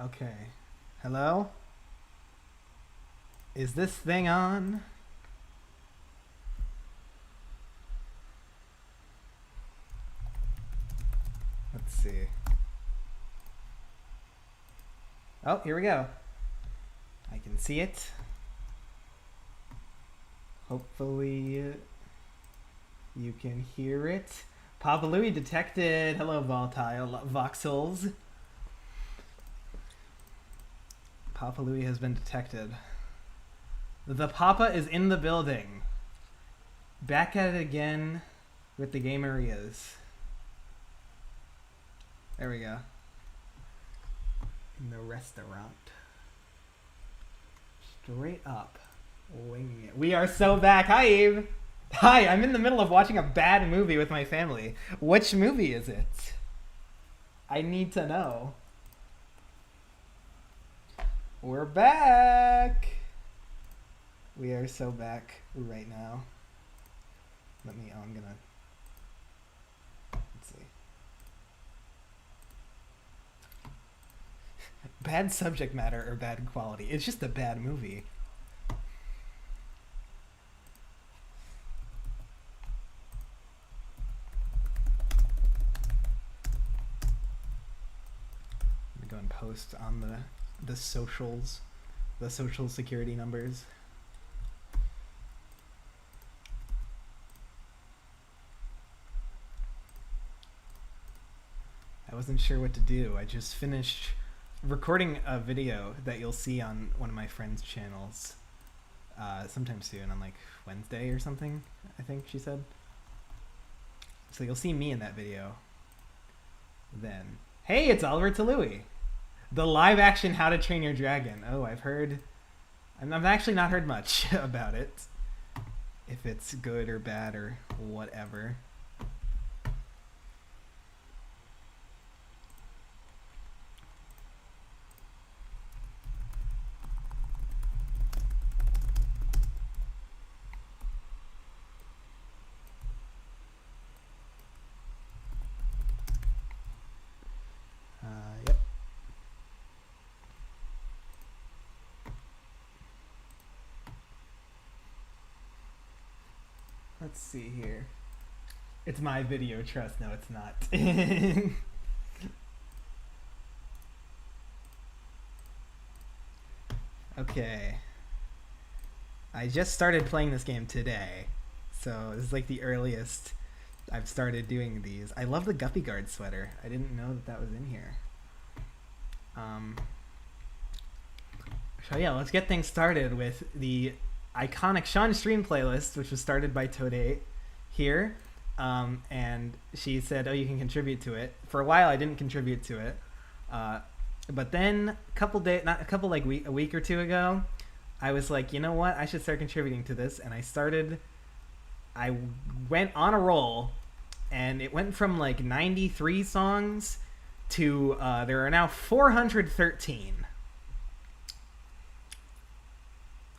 Okay. Hello? Is this thing on? Let's see. Oh, here we go. I can see it. Hopefully you can hear it. Papa Louie detected. Hello, volatile voxels. Papa Louie has been detected. The Papa is in the building. Back at it again with the game areas. There we go. In the restaurant. Straight up. Winging it. We are so back. Hi, Eve. Hi, I'm in the middle of watching a bad movie with my family. Which movie is it? I need to know. We're back. We are so back right now. I'm gonna, let's see. Bad subject matter or bad quality. It's just a bad movie. I'm gonna go and post on the socials, the social security numbers. I wasn't sure what to do. I just finished recording a video that you'll see on one of my friend's channels sometime soon, on like Wednesday or something, I think she said. So you'll see me in that video then. Hey, it's Oliver Talui. The live action How to Train Your Dragon. Oh, I've actually not heard much about it. If it's good or bad or whatever. Yep. Let's see here. It's my video, trust. No, it's not. Okay. I just started playing this game today. So this is like the earliest I've started doing these. I love the Guppy Guard sweater. I didn't know that was in here. So yeah, let's get things started with the iconic Sean Stream playlist, which was started by Toadate here. And she said, oh, you can contribute to it. For a while, I didn't contribute to it. But then a week or two ago, I was like, you know what? I should start contributing to this. And I went on a roll, and it went from like 93 songs to there are now 413.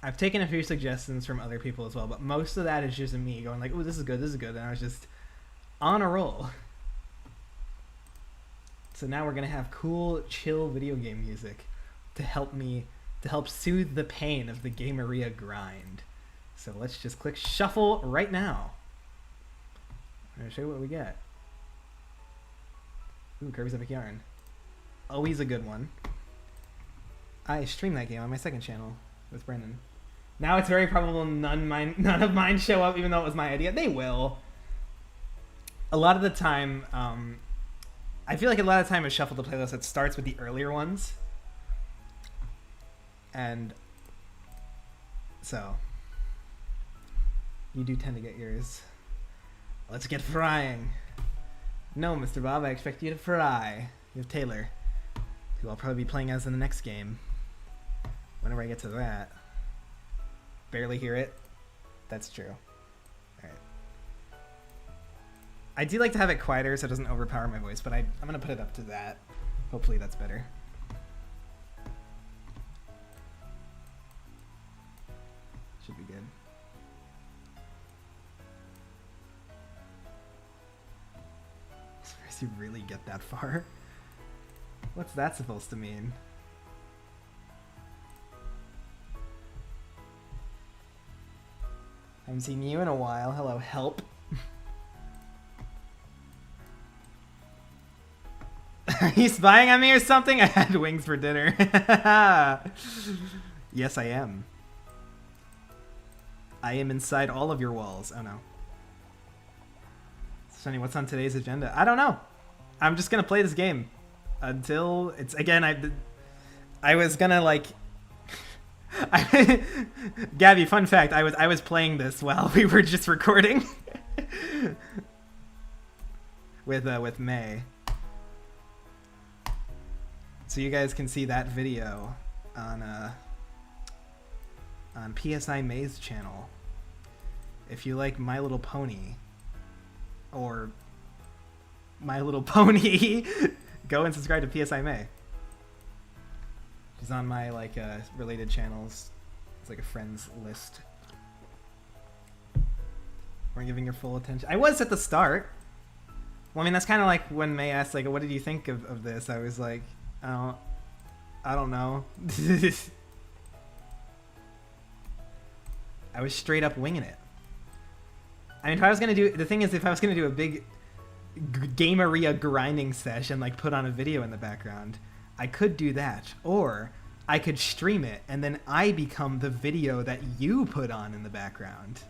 I've taken a few suggestions from other people as well, but most of that is just me going like, oh, this is good, and I was just on a roll. So now we're gonna have cool, chill video game music to help soothe the pain of the gameria grind. So let's just click shuffle right now. I'm gonna show you what we get. Ooh, Kirby's Epic Yarn. Always a good one. I stream that game on my second channel with Brendan. Now it's very probable none of mine show up, even though it was my idea. They will. A lot of the time, I feel like a lot of the time I shuffle the playlist that starts with the earlier ones. And so you do tend to get yours. Let's get frying. No, Mr. Bob, I expect you to fry. You have Taylor, who I'll probably be playing as in the next game. Whenever I get to that. Barely hear it. That's true. Alright. I do like to have it quieter so it doesn't overpower my voice, but I'm going to put it up to that. Hopefully that's better. Should be good. As far as you really get that far? What's that supposed to mean? Haven't seen you in a while. Hello, help. Are you spying on me or something? I had wings for dinner. Yes, I am. I am inside all of your walls. Oh no. Sunny, what's on today's agenda? I don't know. I'm just gonna play this game until it's again. I was gonna like. Gabby, fun fact: I was playing this while we were just recording with May, so you guys can see that video on PSI May's channel. If you like My Little Pony or My Little Pony, go and subscribe to PSI May. She's on my like related channels. It's like a friends list. Weren't giving your full attention. I was at the start. Well, I mean that's kind of like when May asked like, "What did you think of this?" I was like, I don't know. I was straight up winging it. I mean, if I was gonna do the thing is, if I was gonna do a big game area grinding session, like put on a video in the background, I could do that, or I could stream it and then I become the video that you put on in the background.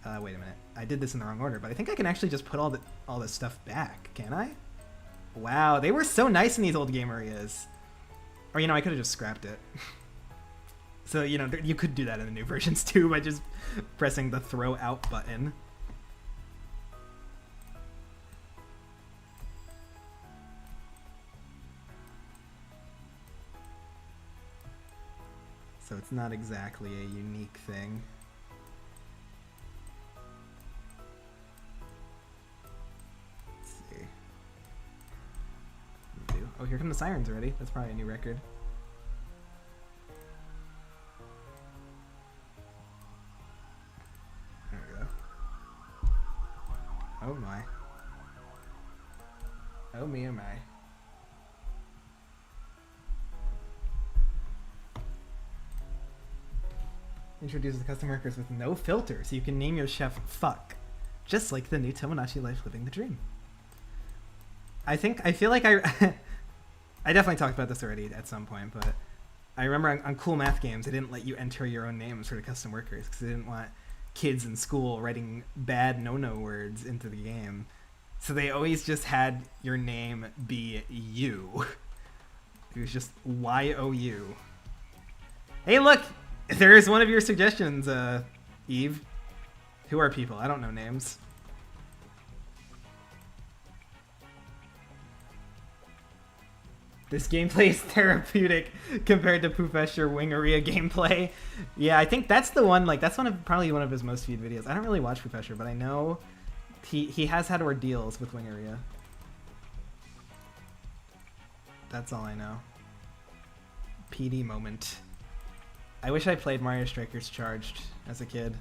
Wait a minute, I did this in the wrong order, but I think I can actually just put all this stuff back, can I? Wow, they were so nice in these old game areas. Or, you know, I could have just scrapped it. So, you know, you could do that in the new versions too by just pressing the throw out button. So it's not exactly a unique thing. Let's see. Oh, here come the sirens already. That's probably a new record. There we go. Oh my. Oh me, oh my. Introduces custom workers with no filter, so you can name your chef Fuck, just like the new Tomodachi Life Living the Dream. I feel like I definitely talked about this already at some point, but I remember on Cool Math Games, they didn't let you enter your own names for the custom workers because they didn't want kids in school writing bad no-no words into the game. So they always just had your name be you. It was just Y-O-U. Hey, look! There is one of your suggestions, Eve. Who are people? I don't know names. This gameplay is therapeutic compared to Professor Wingeria gameplay. Yeah, I think that's the one. Like, that's probably one of his most viewed videos. I don't really watch Professor, but I know he has had ordeals with Wingeria. That's all I know. PD moment. I wish I played Mario Strikers Charged as a kid.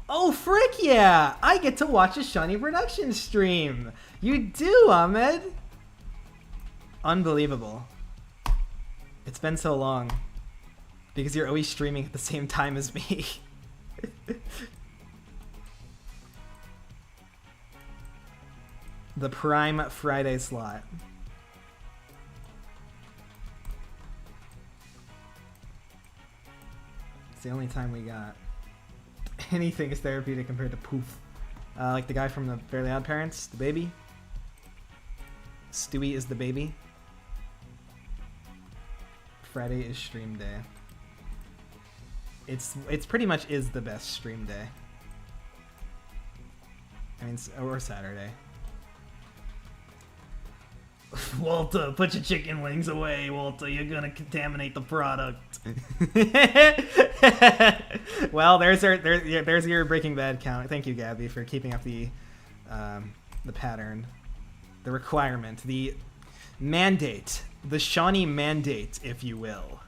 Oh, frick yeah! I get to watch a seanyproductions stream! You do, Ahmed! Unbelievable. It's been so long. Because you're always streaming at the same time as me. The Prime Friday slot. It's the only time we got. Anything is therapeutic compared to poof. Like the guy from the Fairly Odd Parents, the baby. Stewie is the baby. Friday is stream day. It's pretty much is the best stream day. I mean, or Saturday. Walter, put your chicken wings away, Walter. You're gonna contaminate the product. Well, there's your Breaking Bad count. Thank you, Gabby, for keeping up the pattern, the requirement, the mandate, the Shawnee mandate, if you will.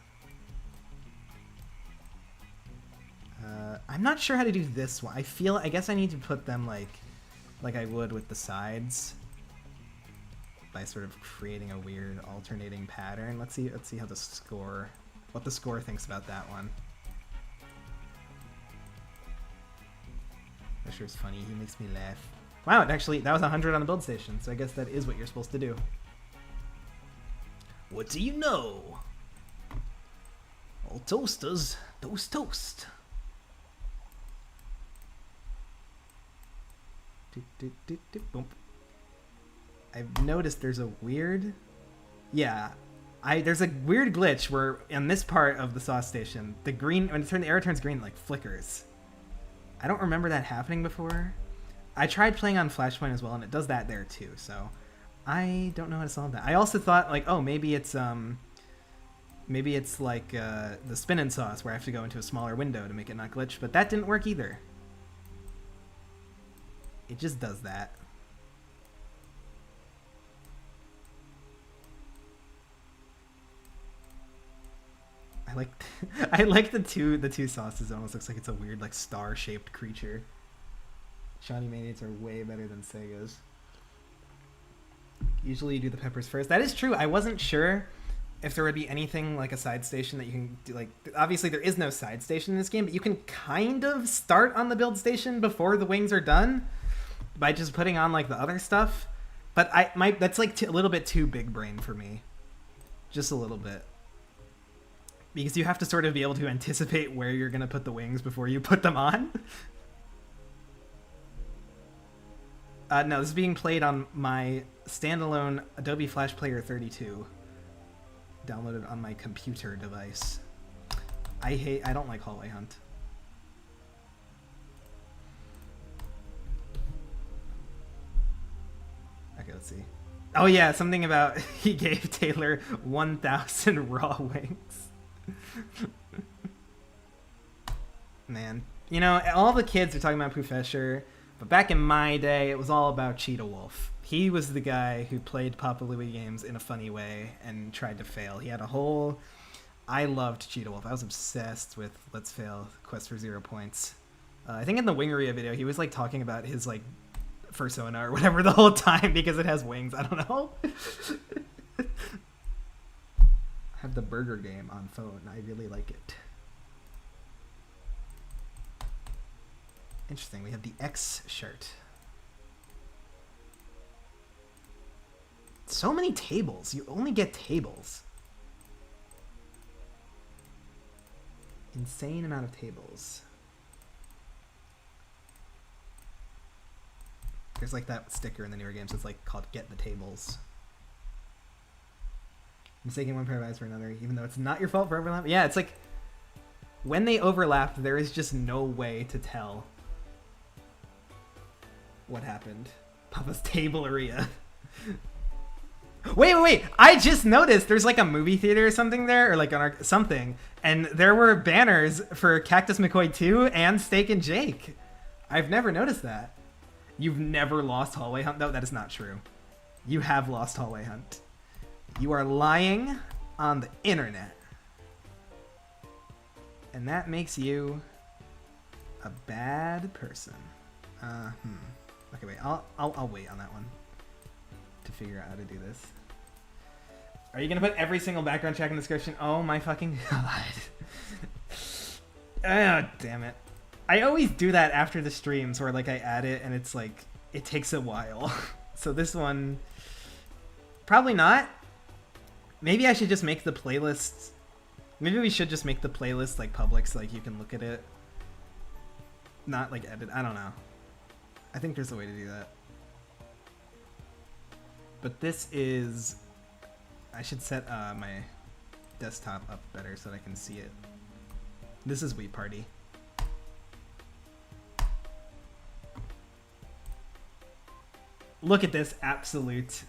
I'm not sure how to do this one. I guess I need to put them like I would with the sides, by sort of creating a weird alternating pattern. Let's see how what the score thinks about that one. Usher's funny. He makes me laugh. Wow, actually, that was 100 on the build station, so I guess that is what you're supposed to do. What do you know? All toasters, toast. Boom. I've noticed there's a weird... Yeah, there's a weird glitch where in this part of the sauce station, the green, when the arrow turns green, it like flickers. I don't remember that happening before. I tried playing on Flashpoint as well, and it does that there too, so I don't know how to solve that. I also thought like, oh, maybe it's like the spin-in sauce where I have to go into a smaller window to make it not glitch, but that didn't work either. It just does that. I like the two sauces. It almost looks like it's a weird like star-shaped creature. Shawnee Maniacs are way better than Sega's. Usually you do the peppers first. That is true. I wasn't sure if there would be anything like a side station that you can do. Like, obviously there is no side station in this game, but you can kind of start on the build station before the wings are done by just putting on like the other stuff. But that's like a little bit too big brain for me. Just a little bit. Because you have to sort of be able to anticipate where you're going to put the wings before you put them on. No, this is being played on my standalone Adobe Flash Player 32. Downloaded on my computer device. I don't like Hallway Hunt. Okay, let's see. Oh yeah, something about he gave Taylor 1,000 raw wings. Man, you know, all the kids are talking about Professor, but back in my day, it was all about Cheetah Wolf. He was the guy who played Papa Louie games in a funny way and tried to fail. He had a whole... I loved Cheetah Wolf. I was obsessed with Let's Fail, Quest for 0 points. I think in the Wingeria video, he was like talking about his like fursona or whatever the whole time because it has wings. I don't know. I have the burger game on phone. I really like it. Interesting. We have the X shirt. So many tables. You only get tables. Insane amount of tables. There's like that sticker in the newer games. It's like called "Get the Tables." Mistaking one pair of eyes for another, even though it's not your fault for overlap. Yeah, it's like when they overlap, there is just no way to tell what happened. Papa's table area. Wait! I just noticed there's like a movie theater or something there, or like something, and there were banners for Cactus McCoy 2 and Steak and Jake. I've never noticed that. You've never lost Hallway Hunt? No, that is not true. You have lost Hallway Hunt. You are lying on the internet. And that makes you a bad person. Okay, wait. I'll wait on that one to figure out how to do this. Are you gonna put every single background check in the description? Oh my fucking god. Oh, damn it. I always do that after the streams where like I add it and it's like, it takes a while. So this one, probably not. Maybe I should just make the playlist. Maybe we should just make the playlist like public so like you can look at it. Not like edit. I don't know. I think there's a way to do that. But this is... I should set my desktop up better so that I can see it. This is Wii Party. Look at this absolute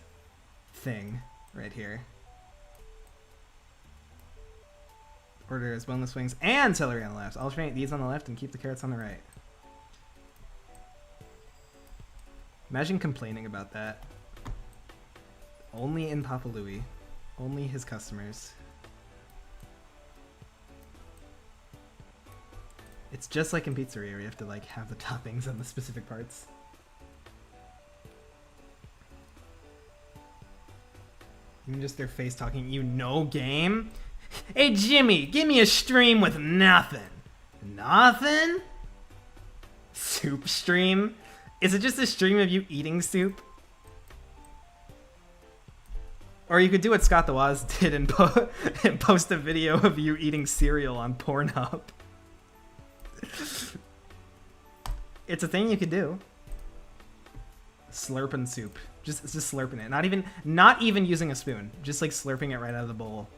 thing right here. Order as boneless wings and celery on the left. Alternate these on the left and keep the carrots on the right. Imagine complaining about that. Only in Papa Louie. Only his customers. It's just like in pizzeria where you have to like have the toppings on the specific parts. Even just their face talking, you know, game? Hey Jimmy, give me a stream with nothing. Nothing? soup stream? Is it just a stream of you eating soup? Or you could do what Scott the Woz did and, and post a video of you eating cereal on Pornhub. It's a thing you could do. Slurping soup. Just slurping it. Not even using a spoon. Just like slurping it right out of the bowl.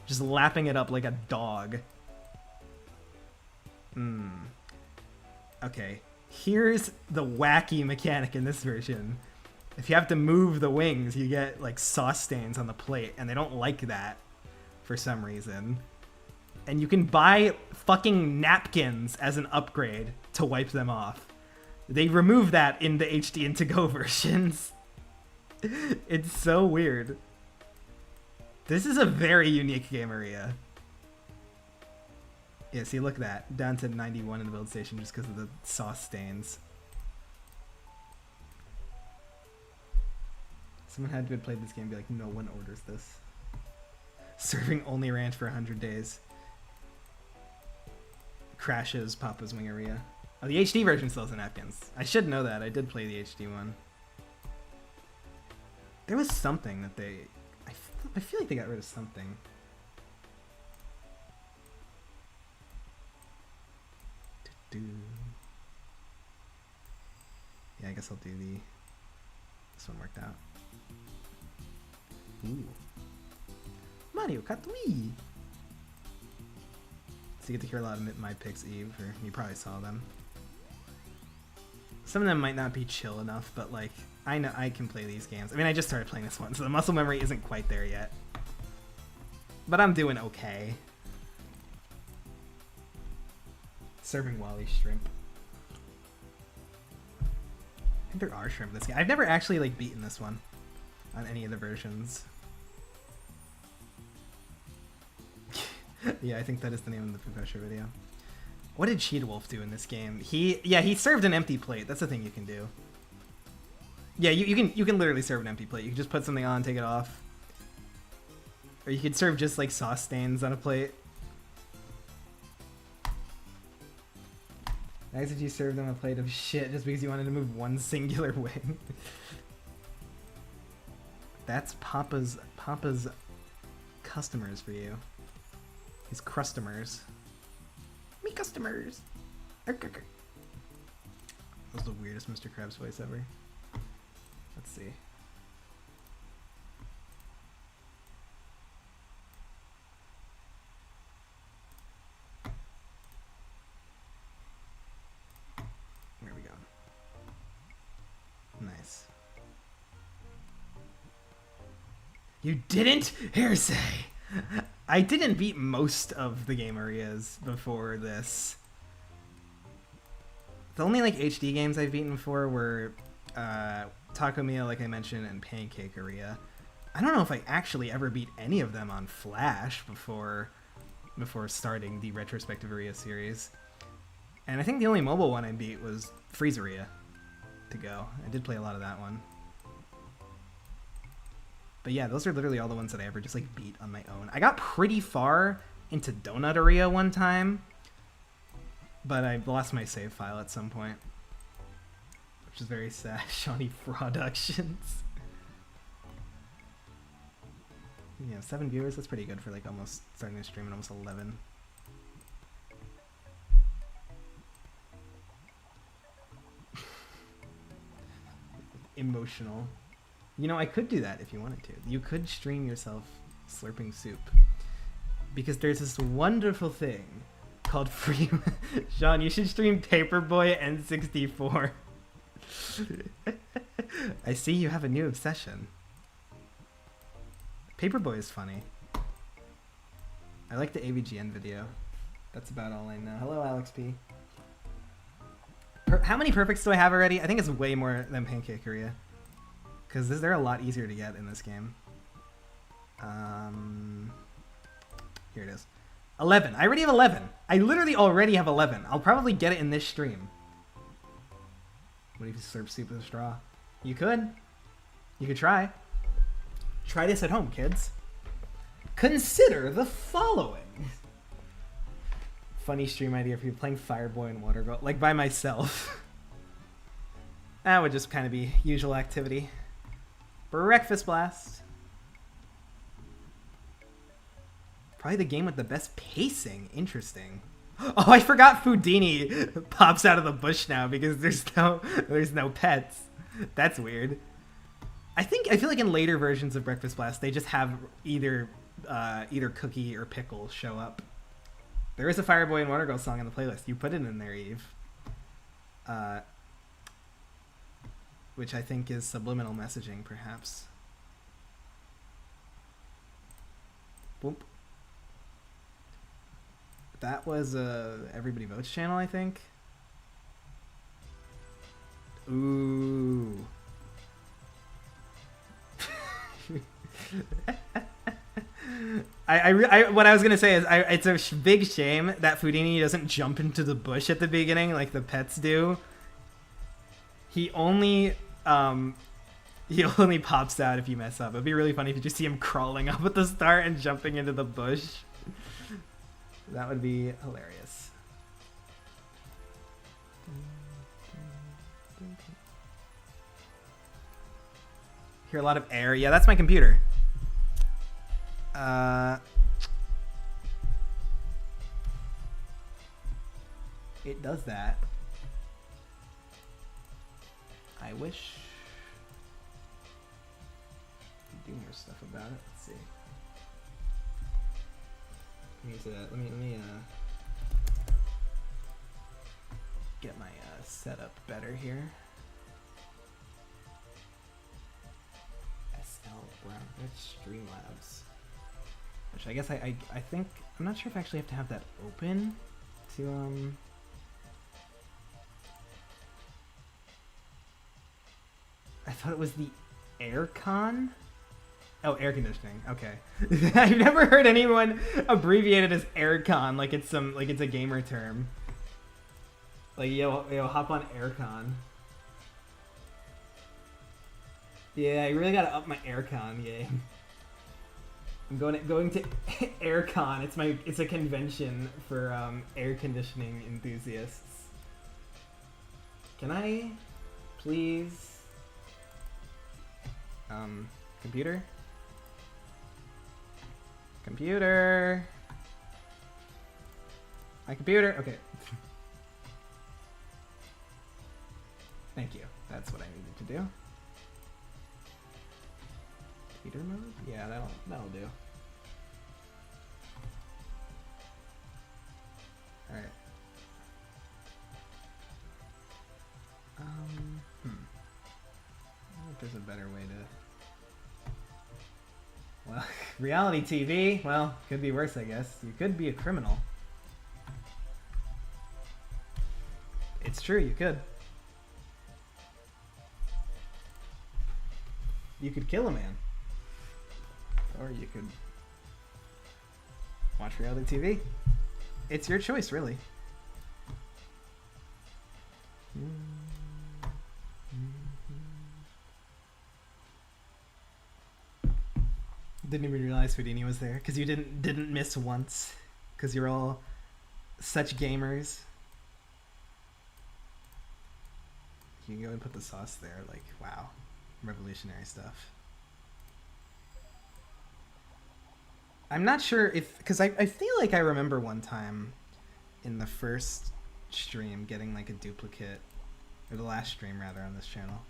Just lapping it up like a dog. Okay. Here's the wacky mechanic in this version. If you have to move the wings, you get like sauce stains on the plate, and they don't like that for some reason. And you can buy fucking napkins as an upgrade to wipe them off. They remove that in the HD and to-go versions. It's so weird. This is a very unique game area. Yeah, see, look at that. Down to 91 in the build station just because of the sauce stains. Someone had to have played this game and be like, no one orders this. Serving only ranch for 100 days. Crashes Papa's Wingeria. Oh, the HD version still has the napkins. I should know that. I did play the HD one. There was something that they... I feel like they got rid of something. Yeah, I guess I'll do the... This one worked out. Ooh. Mario Kart Wii! So you get to hear a lot of my picks, Eve, or you probably saw them. Some of them might not be chill enough, but like, I know I can play these games. I mean, I just started playing this one, so the muscle memory isn't quite there yet. But I'm doing okay. Serving Wally shrimp. I think there are shrimp in this game. I've never actually like beaten this one on any of the versions. Yeah, I think that is the name of the Professor video. What did Cheetah Wolf do in this game? He served an empty plate. That's the thing you can do. Yeah, you can literally serve an empty plate. You can just put something on, take it off. Or you could serve just like sauce stains on a plate. Nice that you served them a plate of shit just because you wanted to move one singular wing. That's Papa's customers for you. His crustomers. Me customers. That was the weirdest Mr. Krabs voice ever. Let's see. There we go. Nice. You didn't? Hearsay! I didn't beat most of the game areas before this. The only like HD games I've beaten before were Taco Meal, like I mentioned, and Pancake Area. I don't know if I actually ever beat any of them on Flash before starting the retrospective area series. And I think the only mobile one I beat was Freezeria to go. I did play a lot of that one. But yeah, those are literally all the ones that I ever just like beat on my own. I got pretty far into Donut Area one time, but I lost my save file at some point, which is very sad. Shawnee Productions. Yeah, 7 viewers. That's pretty good for like almost starting a stream at almost 11. Emotional. You know, I could do that if you wanted to. You could stream yourself slurping soup. Because there's this wonderful thing called free... Sean, you should stream Paperboy N64. I see you have a new obsession. Paperboy is funny. I like the AVGN video. That's about all I know. Hello, Alex P. How many perfects do I have already? I think it's way more than Pancake Area. Because they're a lot easier to get in this game. Here it is. 11. I already have 11. I literally already have 11. I'll probably get it in this stream. What if you serve soup with a straw? You could. You could try. Try this at home, kids. Consider the following. Funny stream idea for you playing Fireboy and Water Girl, like by myself. That would just kind of be usual activity. Breakfast Blast. Probably the game with the best pacing. Interesting. Oh, I forgot Foodini pops out of the bush now because there's no pets. That's weird. I feel like in later versions of Breakfast Blast they just have either Cookie or Pickle show up. There is a Fireboy and Water Girl song in the playlist. You put it in there, Eve. Which I think is subliminal messaging, perhaps. Boop. That was Everybody Votes channel, I think. Ooh. What I was gonna say is it's a big shame that Foodini doesn't jump into the bush at the beginning like the pets do. He only pops out if you mess up. It'd be really funny if you just see him crawling up at the start and jumping into the bush. That would be hilarious. Hear a lot of air. Yeah, that's my computer. It does that. I wish we do more stuff about it. Let's see. Let me get my setup better here. SL Brown Streamlabs, which I guess I think I'm not sure if I actually have to have that open to I thought it was the aircon. Oh, air conditioning. Okay. I've never heard anyone abbreviate it as aircon like it's a gamer term. Like yo, hop on aircon. Yeah, I really gotta up my aircon game. I'm going to aircon. It's a convention for air conditioning enthusiasts. Can I please computer? Computer. My computer. Okay. Thank you. That's what I needed to do. Computer mode? Yeah, that'll do. All right. I wonder if there's a better way to. Well, reality TV, well, could be worse, I guess. You could be a criminal. It's true, you could. You could kill a man. Or you could watch reality TV. It's your choice, really. Didn't even realize Foodini was there because you didn't miss once because you're all such gamers. You can go and put the sauce there. Like, wow, revolutionary stuff. I'm not sure if because I feel like I remember one time in the first stream getting like a duplicate, or the last stream rather, on this channel.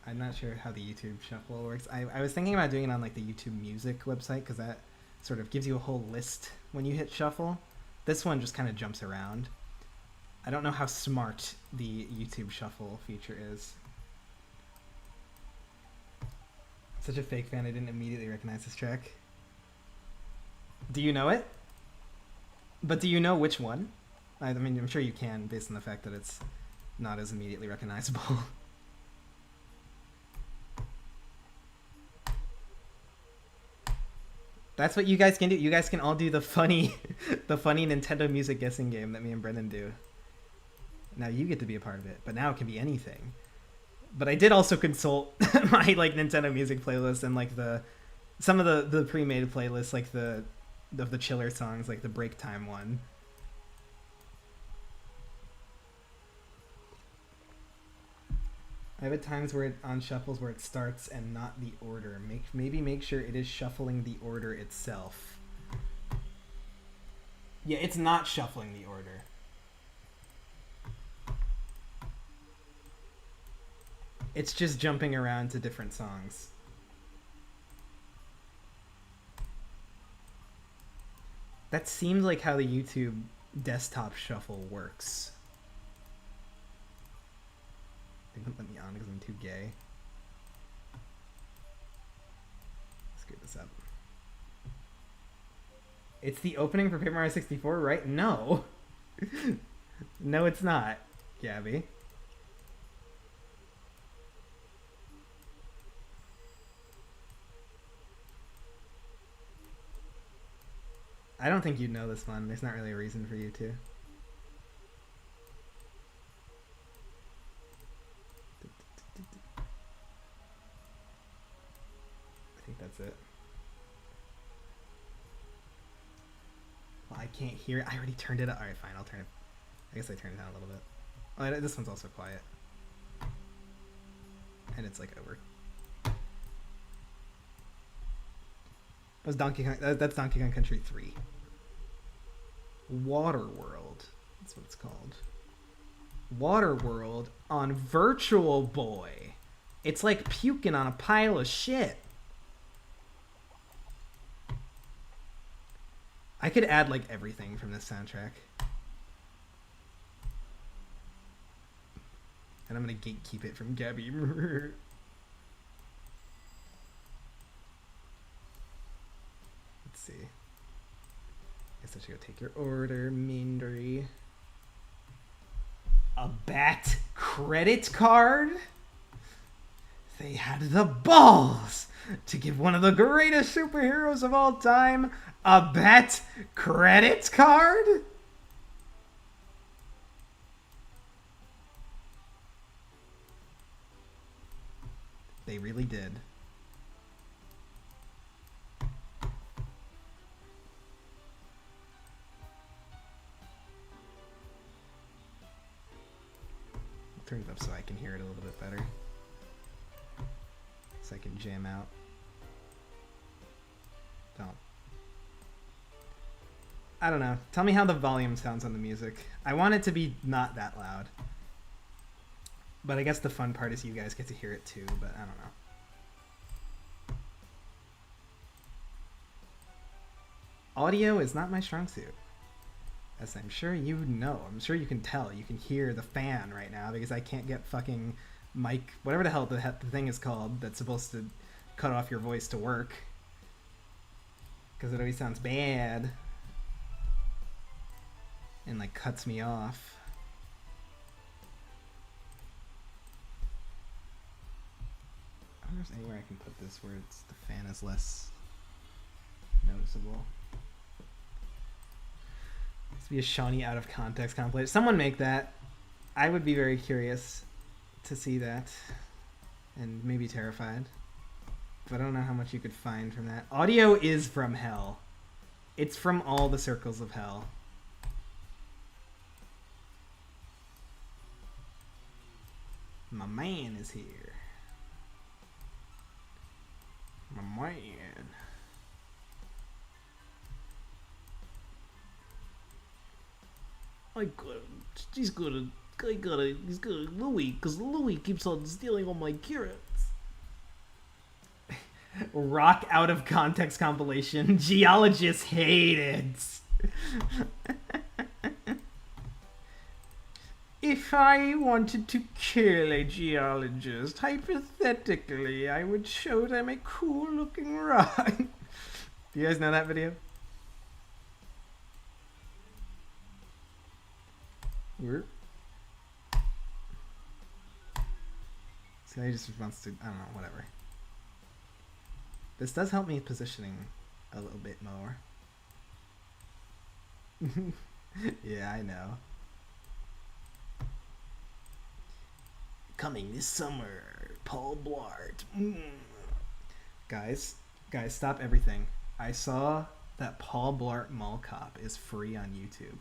I'm not sure how the YouTube shuffle works. I was thinking about doing it on like the YouTube Music website because that sort of gives you a whole list when you hit shuffle. This one just kind of jumps around. I don't know how smart the YouTube shuffle feature is. Such a fake fan, I didn't immediately recognize this track. Do you know it? But do you know which one? I mean, I'm sure you can based on the fact that it's not as immediately recognizable. That's what you guys can do. You guys can all do the funny Nintendo Music guessing game that me and Brendan do. Now you get to be a part of it, but now it can be anything. But I did also consult my like Nintendo Music playlist and like some of the pre-made playlists, like the of the chiller songs, like the break time one. I have at times where it on shuffles where it starts and not the order. Maybe make sure it is shuffling the order itself. Yeah, it's not shuffling the order. It's just jumping around to different songs. That seems like how the YouTube desktop shuffle works. They wouldn't let me on because I'm too gay. Screw this up. It's the opening for Paper Mario 64, right? No. No, it's not, Gabby. I don't think you'd know this one. There's not really a reason for you to. I think that's it. Well, I can't hear it. I already turned it up. Alright, fine. I'll turn it. I guess I turned it down a little bit. Oh, this one's also quiet. And it's like over. That was Donkey Kong. That's Donkey Kong Country 3. Water World. That's what it's called. Water World on Virtual Boy. It's like puking on a pile of shit. I could add like everything from this soundtrack. And I'm gonna gatekeep it from Gabby. Let's see. Guess I should go take your order, Mindry. A bat credit card? They had the balls to give one of the greatest superheroes of all time a bat credit card? They really did. Turn it up so I can hear it a little bit better. So I can jam out. I don't know. Tell me how the volume sounds on the music. I want it to be not that loud. But I guess the fun part is you guys get to hear it too, but I don't know. Audio is not my strong suit. As I'm sure you know. I'm sure you can tell. You can hear the fan right now because I can't get fucking mic, whatever the hell the thing is called that's supposed to cut off your voice to work. Because it always sounds bad. And like cuts me off. I wonder if there's anywhere I can put this where it's, the fan is less noticeable. This would be a Shawnee out of context compilation. Someone make that. I would be very curious to see that. And maybe terrified. But I don't know how much you could find from that. Audio is from hell. It's from all the circles of hell. My man is here. My man. He's got Louis, because Louis keeps on stealing all my carrots. Rock out of context compilation. Geologists hate it. If I wanted to kill a geologist, hypothetically, I would show them a cool-looking rock. Do you guys know that video? See, he just wants to, I don't know, whatever. This does help me positioning a little bit more. Yeah, I know. Coming this summer, Paul Blart. Guys, stop everything. I saw that Paul Blart Mall Cop is free on YouTube.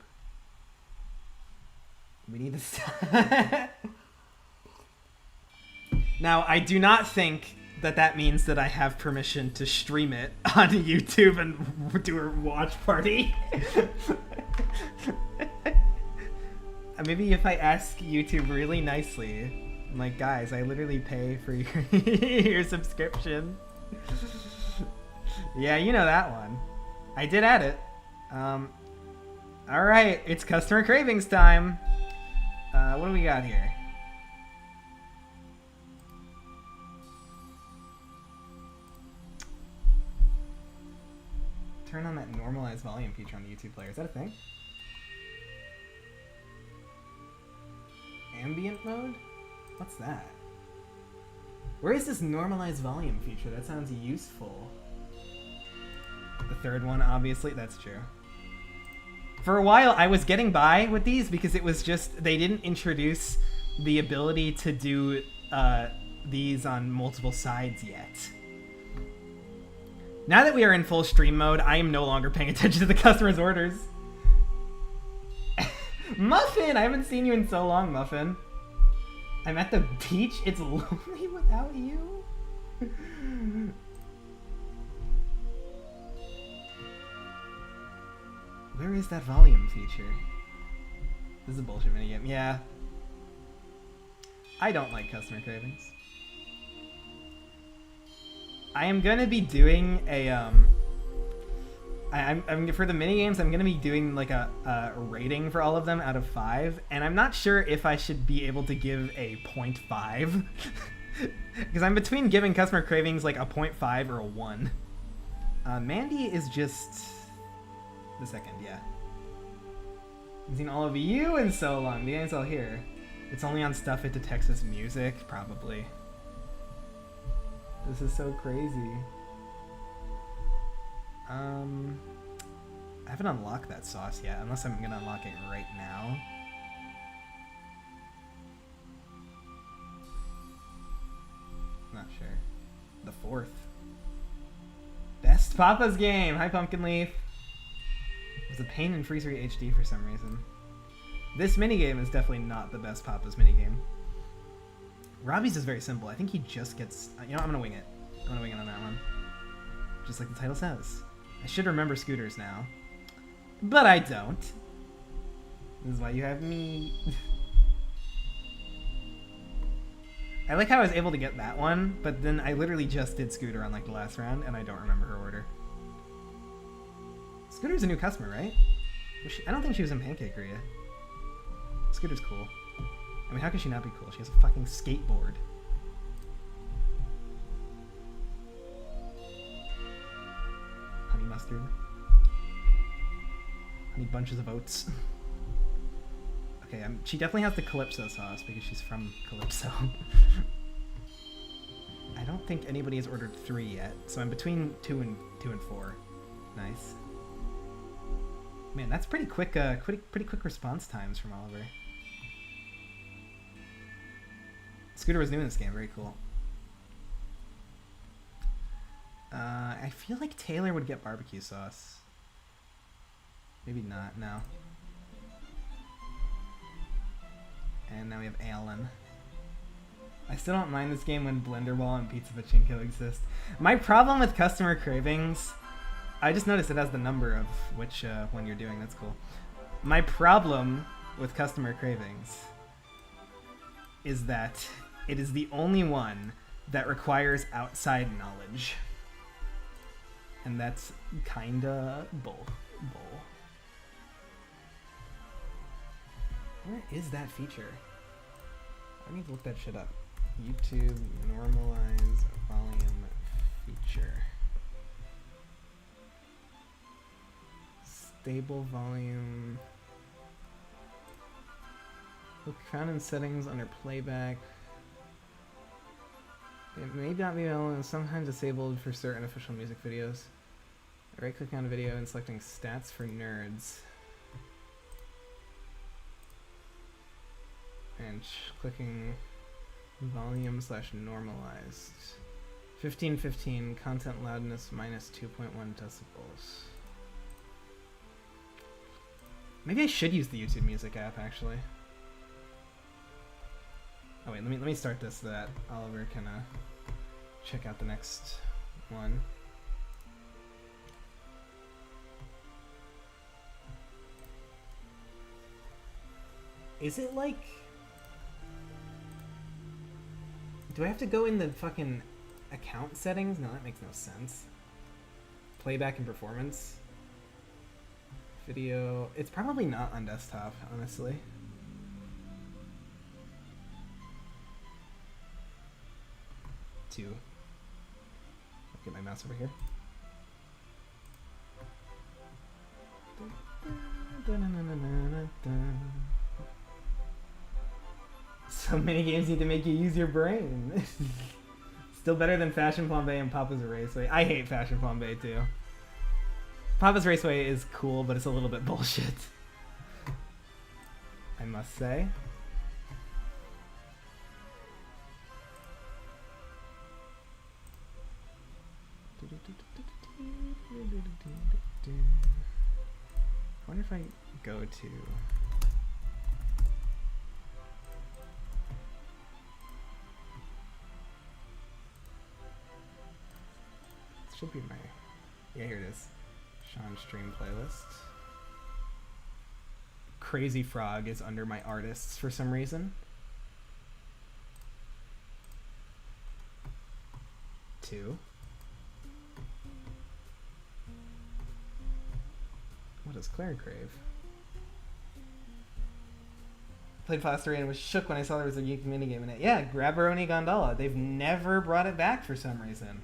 We need to stop. Now, I do not think that means that I have permission to stream it on YouTube and do a watch party. Maybe if I ask YouTube really nicely, I'm like, guys, I literally pay for your subscription. Yeah, you know that one. I did add it. Alright, it's customer cravings time. What do we got here? Turn on that normalized volume feature on the YouTube player. Is that a thing? Ambient mode? What's that? Where is this normalized volume feature? That sounds useful. The third one, obviously. That's true. For a while, I was getting by with these because it was just... They didn't introduce the ability to do these on multiple sides yet. Now that we are in full stream mode, I am no longer paying attention to the customer's orders. Muffin! I haven't seen you in so long, Muffin. I'm at the beach? It's lonely without you? Where is that volume feature? This is a bullshit minigame. Yeah. I don't like customer cravings. I am gonna be doing a I'm for the minigames. I'm gonna be doing like a rating for all of them out of 5, and I'm not sure if I should be able to give a 0.5 because I'm between giving customer cravings like a 0.5 or a 1. Mandy is just the second, yeah. I've seen all of you in so long. The game's all here. It's only on stuff it detects as music, probably. This is so crazy. I haven't unlocked that sauce yet, unless I'm gonna unlock it right now. Not sure. The 4th. Best Papa's game! Hi, Pumpkin Leaf. It was a pain in Freezer HD for some reason. This minigame is definitely not the best Papa's minigame. Robbie's is very simple. I think he just gets... You know, I'm gonna wing it. I'm gonna wing it on that one. Just like the title says. I should remember scooters now. But I don't. This is why you have me. I like how I was able to get that one, but then I literally just did Scooter on like the last round, and I don't remember her order. Scooter's a new customer, right? I don't think she was in Pancake Area. Scooter's cool. I mean, how can she not be cool? She has a fucking skateboard. Honey mustard. Honey bunches of oats. Okay, she definitely has the Calypso sauce because she's from Calypso. I don't think anybody has ordered 3 yet, so I'm between 2 and 4. Nice. Man, that's pretty quick. Pretty quick response times from Oliver. Scooter was new in this game. Very cool. I feel like Taylor would get barbecue sauce. Maybe not. No. And now we have Alan. I still don't mind this game when Blender Ball and Pizza Pachinko exist. My problem with customer cravings... I just noticed it has the number of which one you're doing. That's cool. My problem with customer cravings is that it is the only one that requires outside knowledge. And that's kinda bull. Where is that feature? I need to look that shit up. YouTube normalize volume feature. Stable volume. Look, found in settings under playback. It may not be available and sometimes disabled for certain official music videos. Right click on a video and selecting stats for nerds. And clicking volume / normalized. 1515 content loudness -2.1 decibels. Maybe I should use the YouTube Music app, actually. Oh wait, let me start this so that Oliver can check out the next one. Is it like... Do I have to go in the fucking account settings? No, that makes no sense. Playback and performance. Video. It's probably not on desktop, honestly. I'll get my mouse over here. So many games need to make you use your brain. Still better than Fashion Flambe and Papa's Raceway. I hate Fashion Flambe too. Papa's Raceway is cool, but it's a little bit bullshit, I must say. I wonder if I go to... This should be my... Yeah, here it is. Sean Stream Playlist. Crazy Frog is under my artists for some reason. 2. What does Claire crave? Played Foster and was shook when I saw there was a unique minigame in it. Yeah, Grabberoni Gondola. They've never brought it back for some reason.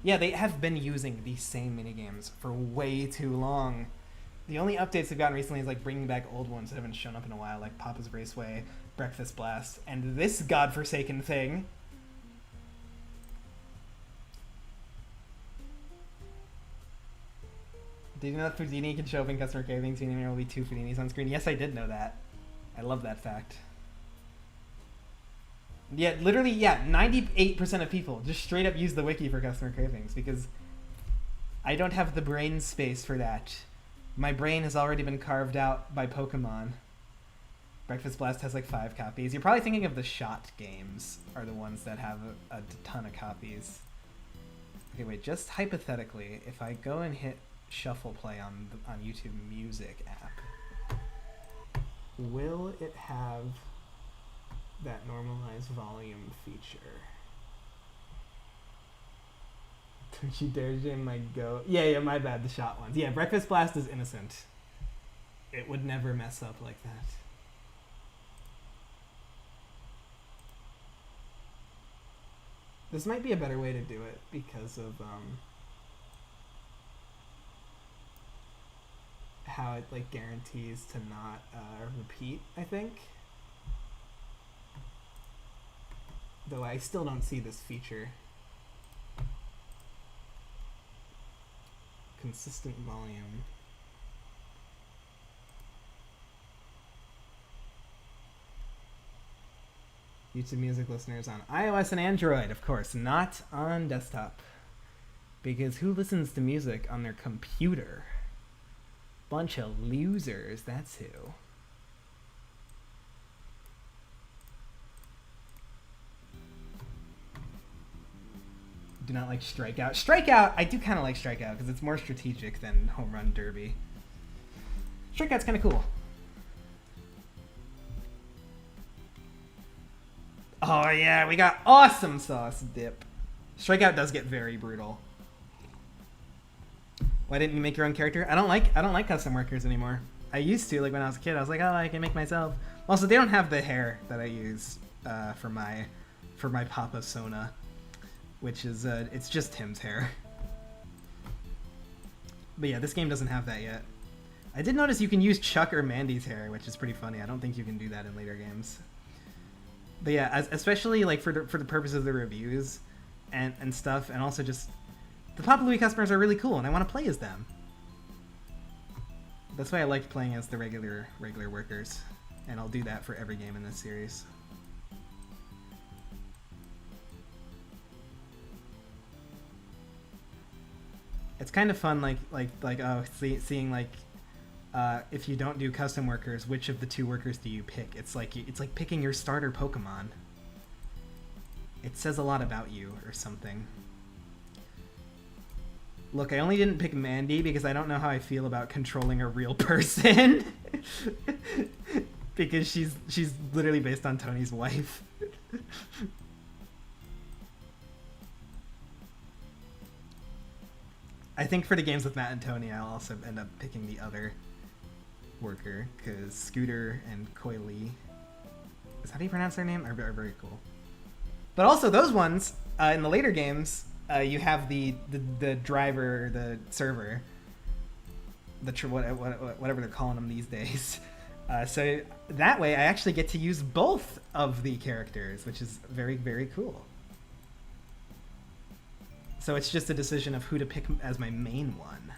Yeah, they have been using these same minigames for way too long. The only updates they've gotten recently is like bringing back old ones that haven't shown up in a while, like Papa's Raceway, Breakfast Blast, and this godforsaken thing. Did you know that Fudini can show up in customer cravings, meaning there will be 2 Fudinis on screen? Yes, I did know that. I love that fact. Yeah, literally, yeah, 98% of people just straight up use the wiki for customer cravings because I don't have the brain space for that. My brain has already been carved out by Pokemon. Breakfast Blast has like 5 copies. You're probably thinking of the Shot games are the ones that have a ton of copies. Okay, wait, just hypothetically, if I go and hit Shuffle Play on YouTube Music app, will it have that normalized volume feature? Don't you dare jam my go. Yeah, my bad, the Shot ones. Yeah, Breakfast Blast is innocent. It would never mess up like that. This might be a better way to do it because of how it like guarantees to not repeat, I think. Though I still don't see this feature. Consistent volume. YouTube Music listeners on iOS and Android, of course, not on desktop. Because who listens to music on their computer? Bunch of losers, that's who. Do not like Strikeout. Strikeout, I do kind of like Strikeout because it's more strategic than Home Run Derby. Strikeout's kind of cool. Oh yeah, we got awesome sauce dip. Strikeout does get very brutal. Why didn't you make your own character? I don't like custom workers anymore. I used to, like when I was a kid. I was like, oh, I can make myself. Also, they don't have the hair that I use for my Papa Sona, which is it's just Tim's hair. But yeah, this game doesn't have that yet. I did notice you can use Chuck or Mandy's hair, which is pretty funny. I don't think you can do that in later games. But yeah, especially like for the purposes of the reviews and stuff, and also just the Papa Louie customers are really cool, and I want to play as them. That's why I liked playing as the regular workers, and I'll do that for every game in this series. It's kind of fun, like seeing like if you don't do custom workers, which of the two workers do you pick? It's like picking your starter Pokemon. It says a lot about you or something. Look, I only didn't pick Mandy because I don't know how I feel about controlling a real person. Because she's literally based on Tony's wife. I think for the games with Matt and Tony, I'll also end up picking the other worker, because Scooter and Koi Lee, is that how you pronounce their name? Are very cool. But also those ones, in the later games, you have the driver, the server, whatever they're calling them these days. So that way I actually get to use both of the characters, which is very, very cool. So it's just a decision of who to pick as my main one.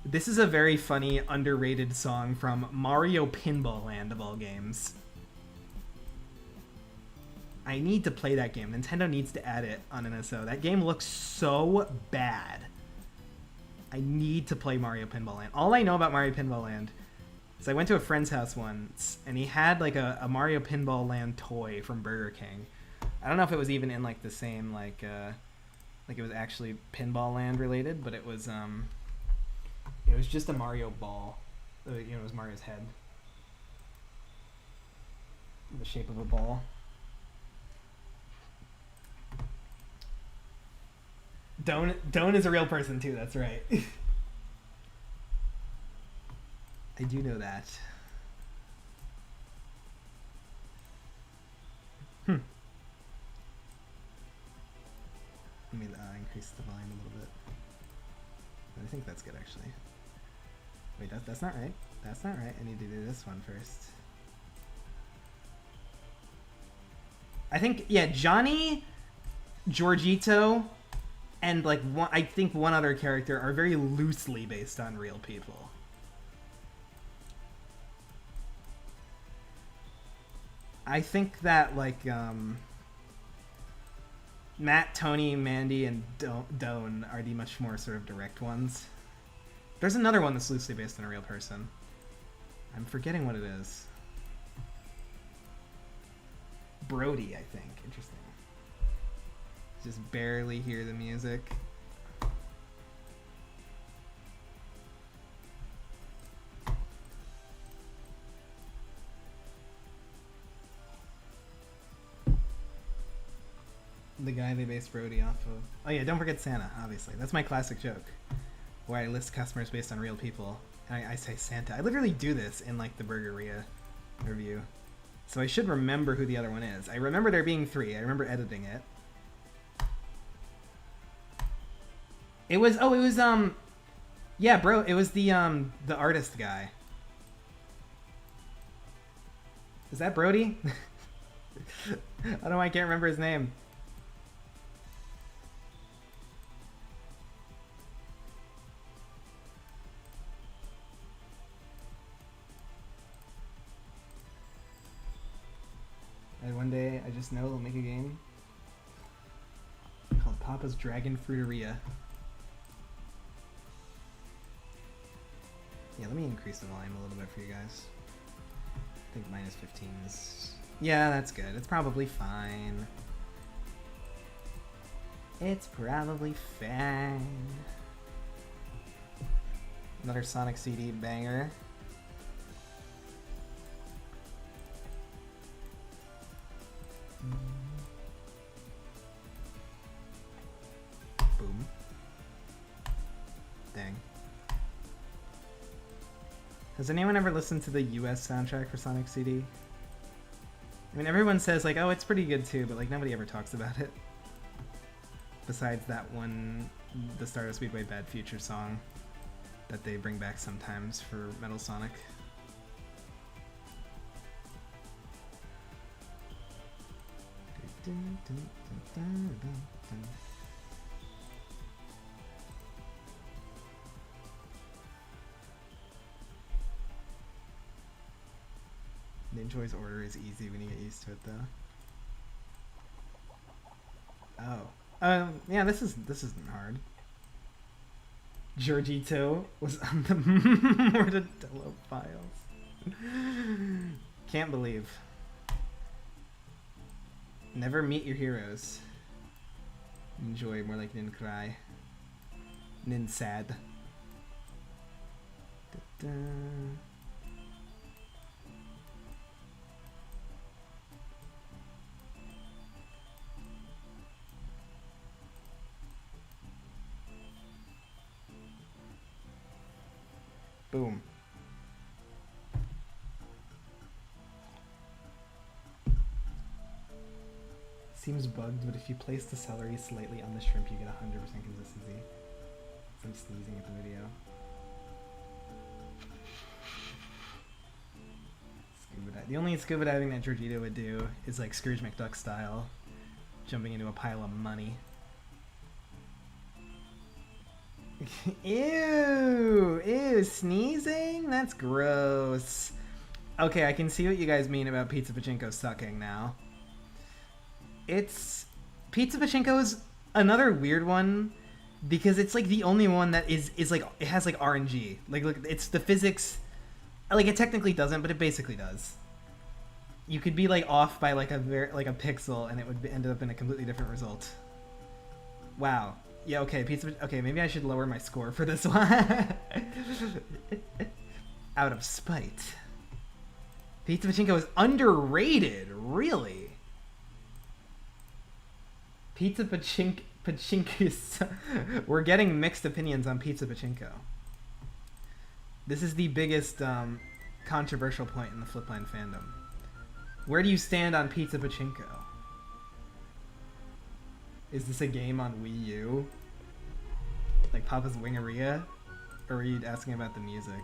This is a very funny, underrated song from Mario Pinball Land, of all games. I need to play that game. Nintendo needs to add it on NSO. That game looks so bad. I need to play Mario Pinball Land. All I know about Mario Pinball Land is I went to a friend's house once, and he had like a Mario Pinball Land toy from Burger King. I don't know if it was even in like the same like it was actually Pinball Land related, but it was just a Mario ball. It was Mario's head, the shape of a ball. Doan is a real person too, that's right. I do know that. Let me increase the volume a little bit. I think that's good, actually. Wait, that's not right. That's not right. I need to do this one first. I think, yeah, Johnny, Giorgito, and like I think one other character are very loosely based on real people. I think that like Matt, Tony, Mandy, and Doan are the much more sort of direct ones. There's another one that's loosely based on a real person. I'm forgetting what it is. Brody, I think. Interesting. Just barely hear the music. The guy they based Brody off of. Oh yeah, don't forget Santa, obviously. That's my classic joke, where I list customers based on real people, and I say Santa. I literally do this in like the Burgeria review. So I should remember who the other one is. I remember there being 3. I remember editing it. It was yeah, bro, it was the artist guy. Is that Brody? I don't know why I can't remember his name. And one day I just know they'll make a game called Papa's Dragon Fruiteria. Yeah, let me increase the volume a little bit for you guys. I think minus 15 is... Yeah, that's good. It's probably fine. It's probably fine. Another Sonic CD banger. Boom. Dang. Has anyone ever listened to the US soundtrack for Sonic CD? I mean, everyone says like, oh, it's pretty good too, but like nobody ever talks about it. Besides that one, the Stardust Speedway Bad Future song that they bring back sometimes for Metal Sonic. Ninja's order is easy when you get used to it, though. Oh, yeah. This isn't hard. Giorgito was on the Mortadelo files. Can't believe. Never meet your heroes. Enjoy more like nin cry. Nin sad. Da-da. Boom. Seems bugged, but if you place the celery slightly on the shrimp, you get 100% consistency. I'm sneezing at the video. Scuba dive. The only scuba diving that Giorgito would do is like Scrooge McDuck style, jumping into a pile of money. Ew! Ew! Sneezing? That's gross. Okay, I can see what you guys mean about Pizza Pachinko sucking now. It's... Pizza Pachinko is another weird one because it's like the only one that is like... It has like RNG. Like, look, it's the physics... Like, it technically doesn't, but it basically does. You could be like off by like a pixel and it would end up in a completely different result. Wow. Yeah, okay, okay, maybe I should lower my score for this one. Out of spite. Pizza Pachinko is underrated, really? Pizza Pachinko. We're getting mixed opinions on Pizza Pachinko. This is the biggest controversial point in the Flipline fandom. Where do you stand on Pizza Pachinko? Is this a game on Wii U? Like Papa's Wingeria? Or were you asking about the music?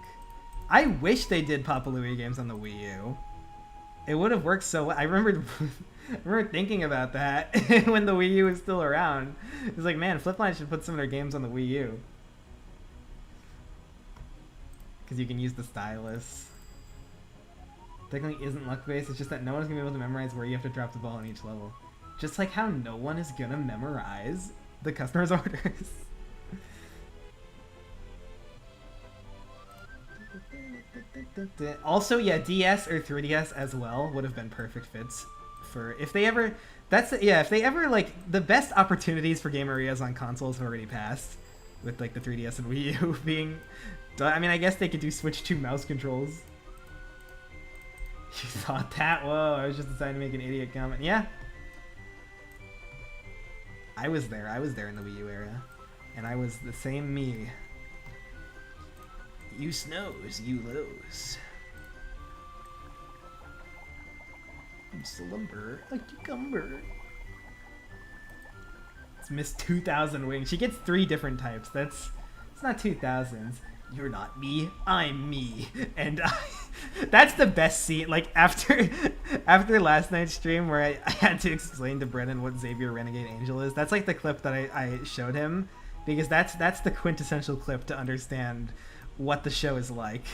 I wish they did Papa Louie games on the Wii U. It would have worked so well. I remember thinking about that when the Wii U was still around. It was like, man, Flipline should put some of their games on the Wii U. Because you can use the stylus. Technically isn't luck-based, it's just that no one's going to be able to memorize where you have to drop the ball in each level. Just like how no one is gonna memorize the customer's orders. Also, yeah, DS or 3DS as well would have been perfect fits for if they ever. If they ever like the best opportunities for game areas on consoles have already passed, with like the 3DS and Wii U being. I mean, I guess they could do Switch 2 mouse controls. You thought that? Whoa! I was just deciding to make an idiot comment. Yeah. I was there in the Wii U era, and I was the same me. You snows, you lows. You slumber a cucumber. It's Miss 2000 Wing. She gets 3 different types. It's not 2000s. You're not me, I'm me. And that's the best scene. Like, after last night's stream where I had to explain to Brennan what Xavier Renegade Angel is, that's like the clip that I showed him. Because that's the quintessential clip to understand what the show is like.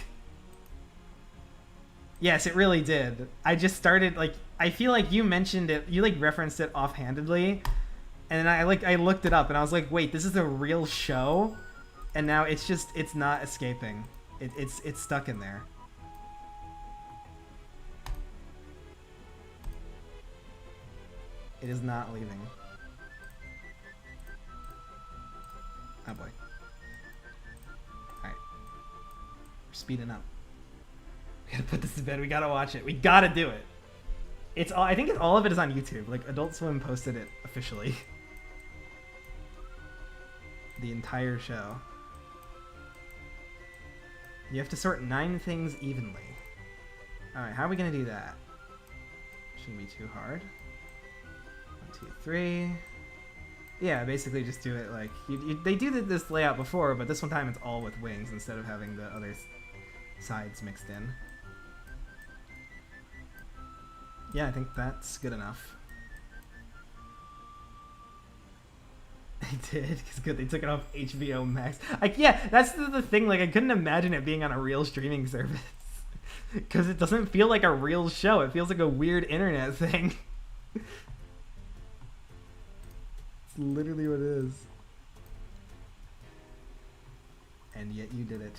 Yes, it really did. I just started, like, I feel like you mentioned it, you, like, referenced it offhandedly. And then I looked it up and I was like, wait, this is a real show? And now it's not escaping. It's stuck in there. It is not leaving. Oh boy. Alright. We're speeding up. We gotta put this to bed. We gotta watch it. We gotta do it. I think all of it is on YouTube. Like, Adult Swim posted it officially. The entire show. You have to sort 9 things evenly. Alright, how are we gonna do that? Shouldn't be too hard. 1, 2, 3. Yeah, basically just do it like... they do this layout before, but this one time it's all with wings instead of having the other sides mixed in. Yeah, I think that's good enough. They did, because good, they took it off HBO Max. Yeah, that's the thing, like, I couldn't imagine it being on a real streaming service. Because it doesn't feel like a real show, it feels like a weird internet thing. It's literally what it is. and yet you did it.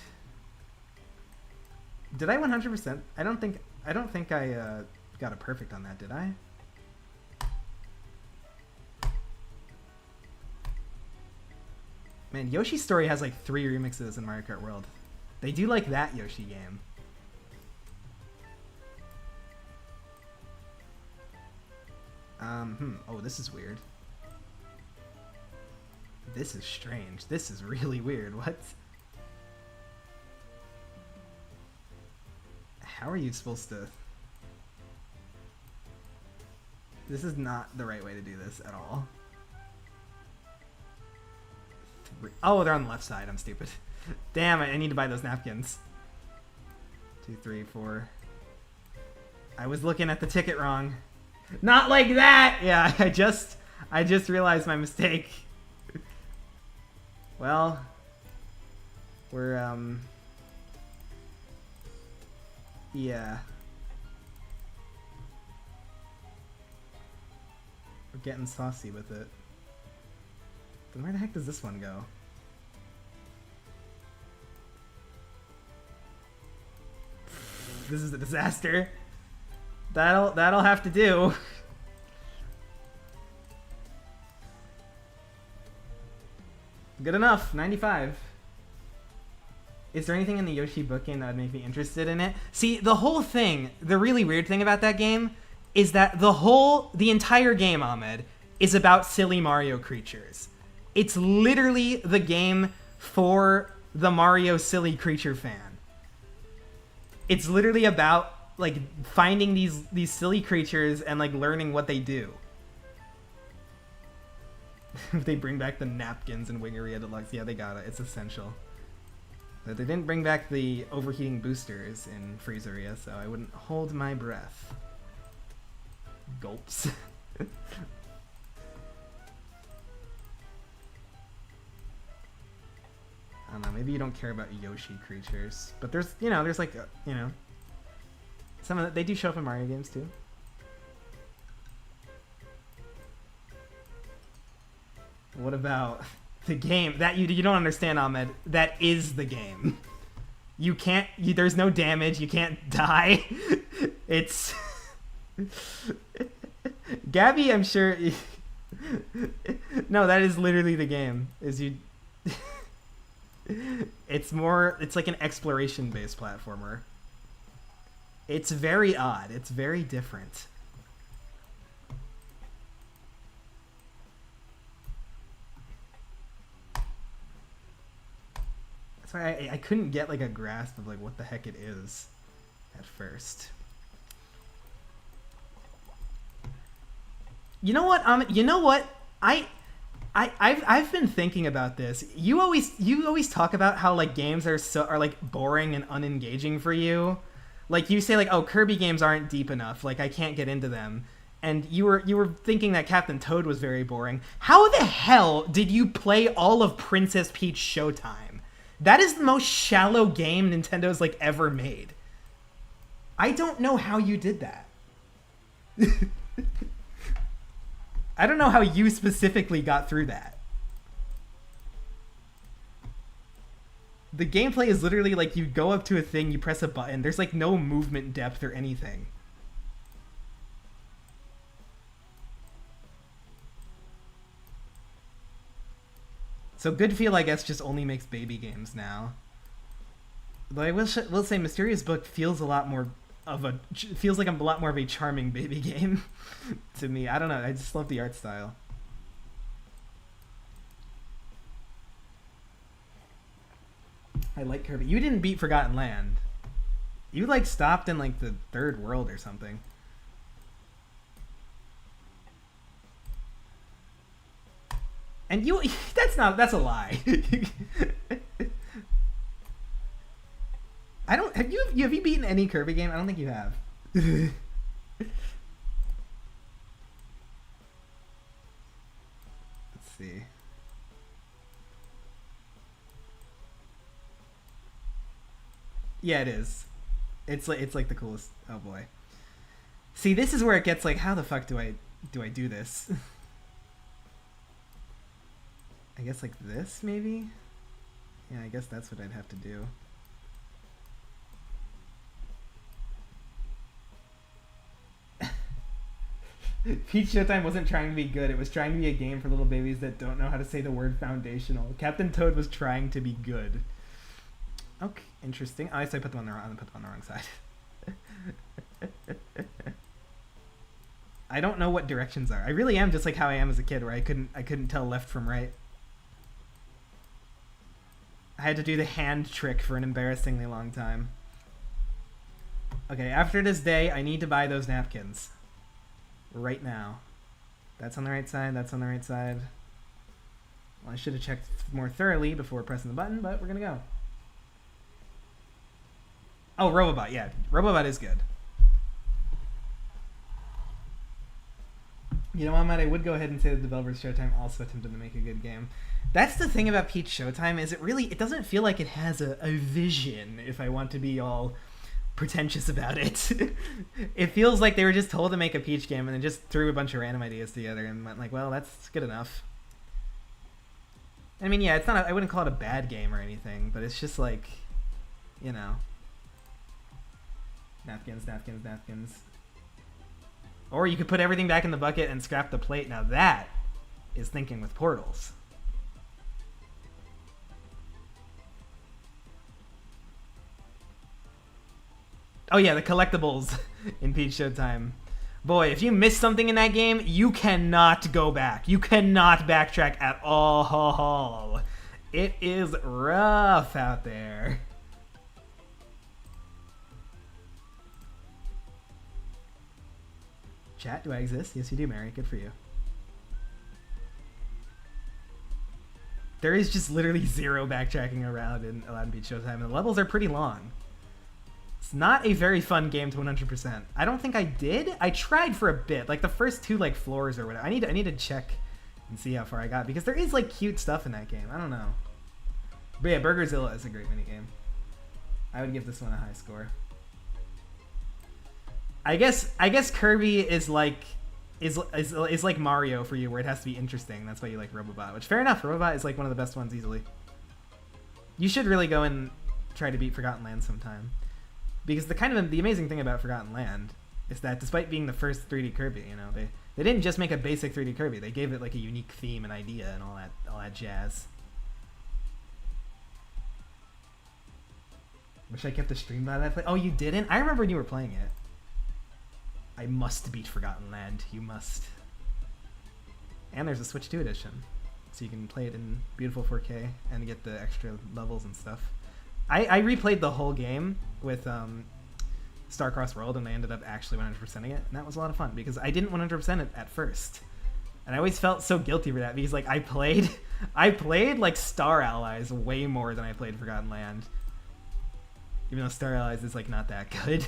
Did I 100%? I don't think I got a perfect on that, did I? Man, Yoshi's Story has like 3 remixes in Mario Kart World. They do like that Yoshi game. Oh, this is weird. This is strange. This is really weird. What? How are you supposed to... This is not the right way to do this at all. Oh, they're on the left side. I'm stupid. Damn, I need to buy those napkins. 2, 3, 4. I was looking at the ticket wrong. Not like that! Yeah, I just realized my mistake. Well, we're, yeah. We're getting saucy with it. Then where the heck does this one go? This is a disaster. That'll have to do. Good enough. 95. Is there anything in the Yoshi book game that would make me interested in it? See, the whole thing, the really weird thing about that game is that the entire game, Ahmed, is about silly Mario creatures. It's literally the game for the Mario silly creature fan. It's literally about like finding these silly creatures and like learning what they do. If they bring back the napkins in Wingeria Deluxe, yeah, they got it. It's essential. But they didn't bring back the overheating boosters in Freezeria, so I wouldn't hold my breath. Gulps. I don't know, maybe you don't care about Yoshi creatures, but there's like, some of they do show up in Mario games too. What about the game that you don't understand, Ahmed? That is the game. You can't. There's no damage. You can't die. It's Gabby. I'm sure. No, that is literally the game. It's like an exploration-based platformer. It's very odd. It's very different. That's why I couldn't get like a grasp of like what the heck it is at first. You know what? You know what? I've been thinking about this. You always talk about how like games are like boring and unengaging for you. Like you say like, oh, Kirby games aren't deep enough. Like I can't get into them. And you were thinking that Captain Toad was very boring. How the hell did you play all of Princess Peach Showtime? That is the most shallow game Nintendo's like ever made. I don't know how you did that. I don't know how you specifically got through that. The gameplay is literally like you go up to a thing, you press a button. There's like no movement depth or anything. So Good Feel, I guess, just only makes baby games now. But I will say Mysterious Book feels like a lot more of a charming baby game to me. I don't know. I just love the art style. I like Kirby. You didn't beat Forgotten Land. You like stopped in like the 3rd world or something. And that's a lie. Have you beaten any Kirby game? I don't think you have. Let's see. Yeah, it is. It's like the coolest. Oh boy. See, this is where it gets like, how the fuck do I do this? I guess like this maybe. Yeah, I guess that's what I'd have to do. Peach Showtime wasn't trying to be good. It was trying to be a game for little babies that don't know how to say the word foundational. Captain Toad was trying to be good. Okay, interesting. Oh, I put them on the wrong side. I don't know what directions are. I really am just like how I am as a kid, where I couldn't tell left from right. I had to do the hand trick for an embarrassingly long time. Okay, after this day, I need to buy those napkins. Right now. That's on the right side, that's on the right side. Well, I should have checked more thoroughly before pressing the button, but we're gonna go. Oh, Robobot, yeah. Robobot is good. You know what, Matt? I would go ahead and say the developers Showtime also attempted to make a good game. That's the thing about Peach Showtime, is it doesn't feel like it has a vision, if I want to be all pretentious about it. It feels like they were just told to make a Peach game and then just threw a bunch of random ideas together and went like, well, that's good enough. I mean, yeah, it's not I wouldn't call it a bad game or anything, but it's just like, you know, napkins, napkins, napkins. Or you could put everything back in the bucket and scrap the plate. Now that is thinking with portals. Oh yeah, the collectibles in Peach Showtime. Boy, if you miss something in that game, you cannot go back. You cannot backtrack at all. It is rough out there. Chat, do I exist? Yes, you do, Mary. Good for you. There is just literally zero backtracking around in Aladdin Peach Showtime, and the levels are pretty long. It's not a very fun game to 100%. I don't think I did. I tried for a bit, like the first two like floors or whatever. I need to check and see how far I got, because there is like cute stuff in that game. I don't know. But yeah, Burgerzilla is a great minigame. I would give this one a high score. I guess Kirby is like Mario for you, where it has to be interesting. That's why you like Robobot, which fair enough. Robobot is like one of the best ones easily. You should really go and try to beat Forgotten Land sometime. Because the amazing thing about Forgotten Land is that despite being the first 3D Kirby, you know, they didn't just make a basic 3D Kirby. They gave it like a unique theme and idea and all that jazz. Wish I kept the stream by that play. Oh, you didn't? I remember when you were playing it. I must beat Forgotten Land. You must. And there's a Switch 2 edition, so you can play it in beautiful 4K and get the extra levels and stuff. I replayed the whole game with Starcross World, and I ended up actually 100%ing it, and that was a lot of fun because I didn't 100% it at first, and I always felt so guilty for that because like I played like Star Allies way more than I played Forgotten Land, even though Star Allies is like not that good.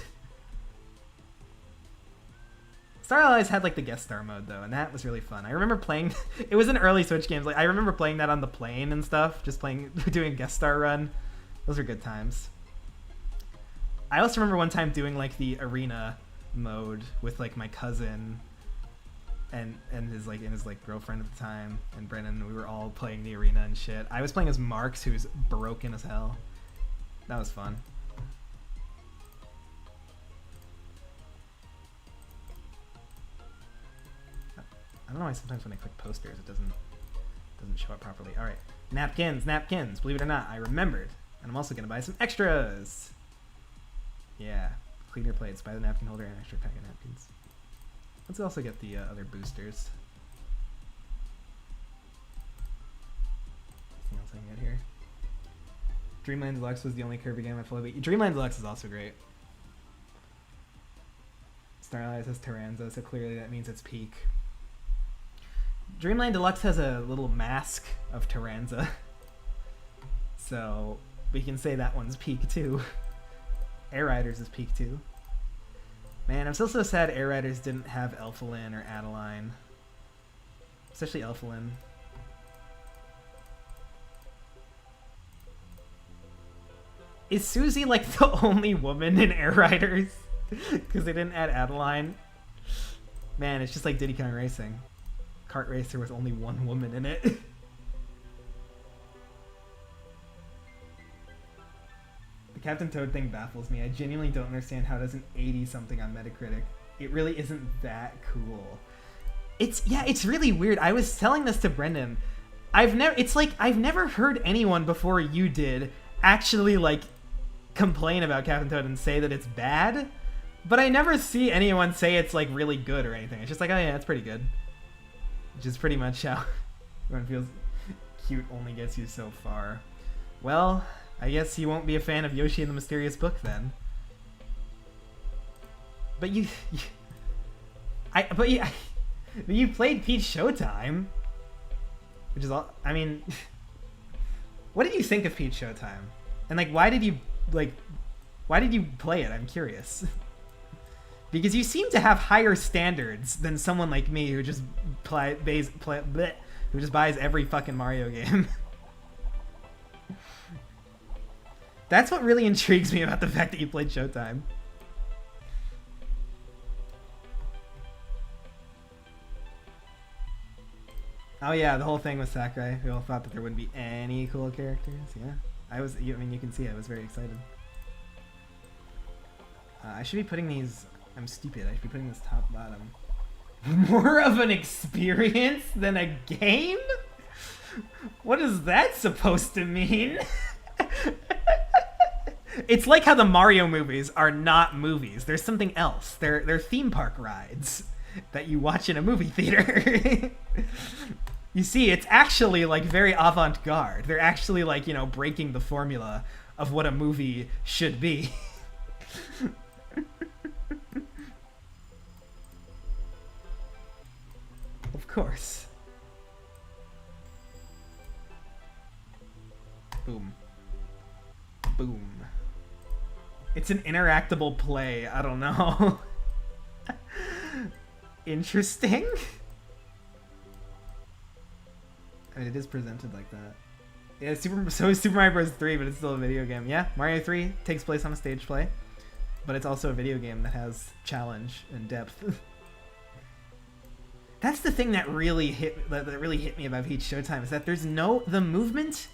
Star Allies had like the guest star mode though, and that was really fun. I remember playing. It was in early Switch games. Like I remember playing that on the plane and stuff, just doing a guest star run. Those are good times. I also remember one time doing like the arena mode with like my cousin and his girlfriend at the time, and Brennan. We were all playing the arena and shit. I was playing as Marks, who's broken as hell. That was fun. I don't know why sometimes when I click posters it doesn't show up properly. All right, napkins. Believe it or not, I remembered. And I'm also going to buy some extras. Yeah. Clean your plates. Buy the napkin holder and extra pack of napkins. Let's also get the other boosters. Anything else I can get here? Dreamland Deluxe was the only Kirby game I played. Dreamland Deluxe is also great. Star Allies has Taranza, so clearly that means it's peak. Dreamland Deluxe has a little mask of Taranza. So we can say that one's peak too. Air Riders is peak too. Man, I'm still so sad Air Riders didn't have Elfalin or Adeline. Especially Elfalin. Is Susie like the only woman in Air Riders? Because they didn't add Adeline? Man, it's just like Diddy Kong Racing. Kart Racer with only one woman in it. Captain Toad thing baffles me. I genuinely don't understand how it does an 80 something on Metacritic. It really isn't that cool. It's really weird. I was telling this to Brendan. I've never heard anyone before you did actually like complain about Captain Toad and say that it's bad, but I never see anyone say it's like really good or anything. It's just like, oh yeah, it's pretty good. Which is pretty much how everyone feels. Cute only gets you so far. Well, I guess you won't be a fan of Yoshi and the Mysterious Book then. But you played Peach Showtime, which is all. I mean, what did you think of Peach Showtime? And like, why did you play it? I'm curious. Because you seem to have higher standards than someone like me who just who just buys every fucking Mario game. That's what really intrigues me about the fact that you played Showtime. Oh yeah, the whole thing with Sakurai. We all thought that there wouldn't be any cool characters. Yeah, I mean, you can see I was very excited. I should be putting these. I'm stupid. I should be putting this top bottom. More of an experience than a game? What is that supposed to mean? It's like how the Mario movies are not movies. There's something else. They're theme park rides that you watch in a movie theater. You see, it's actually like very avant-garde. They're actually like, you know, breaking the formula of what a movie should be. Of course. Boom. Boom. It's an interactable play. I don't know. Interesting. I mean, it is presented like that. Yeah, so is Super Mario Bros. 3, but it's still a video game. Yeah, Mario 3 takes place on a stage play, but it's also a video game that has challenge and depth. That's the thing that really hit me about Peach Showtime, is that there's no the movement.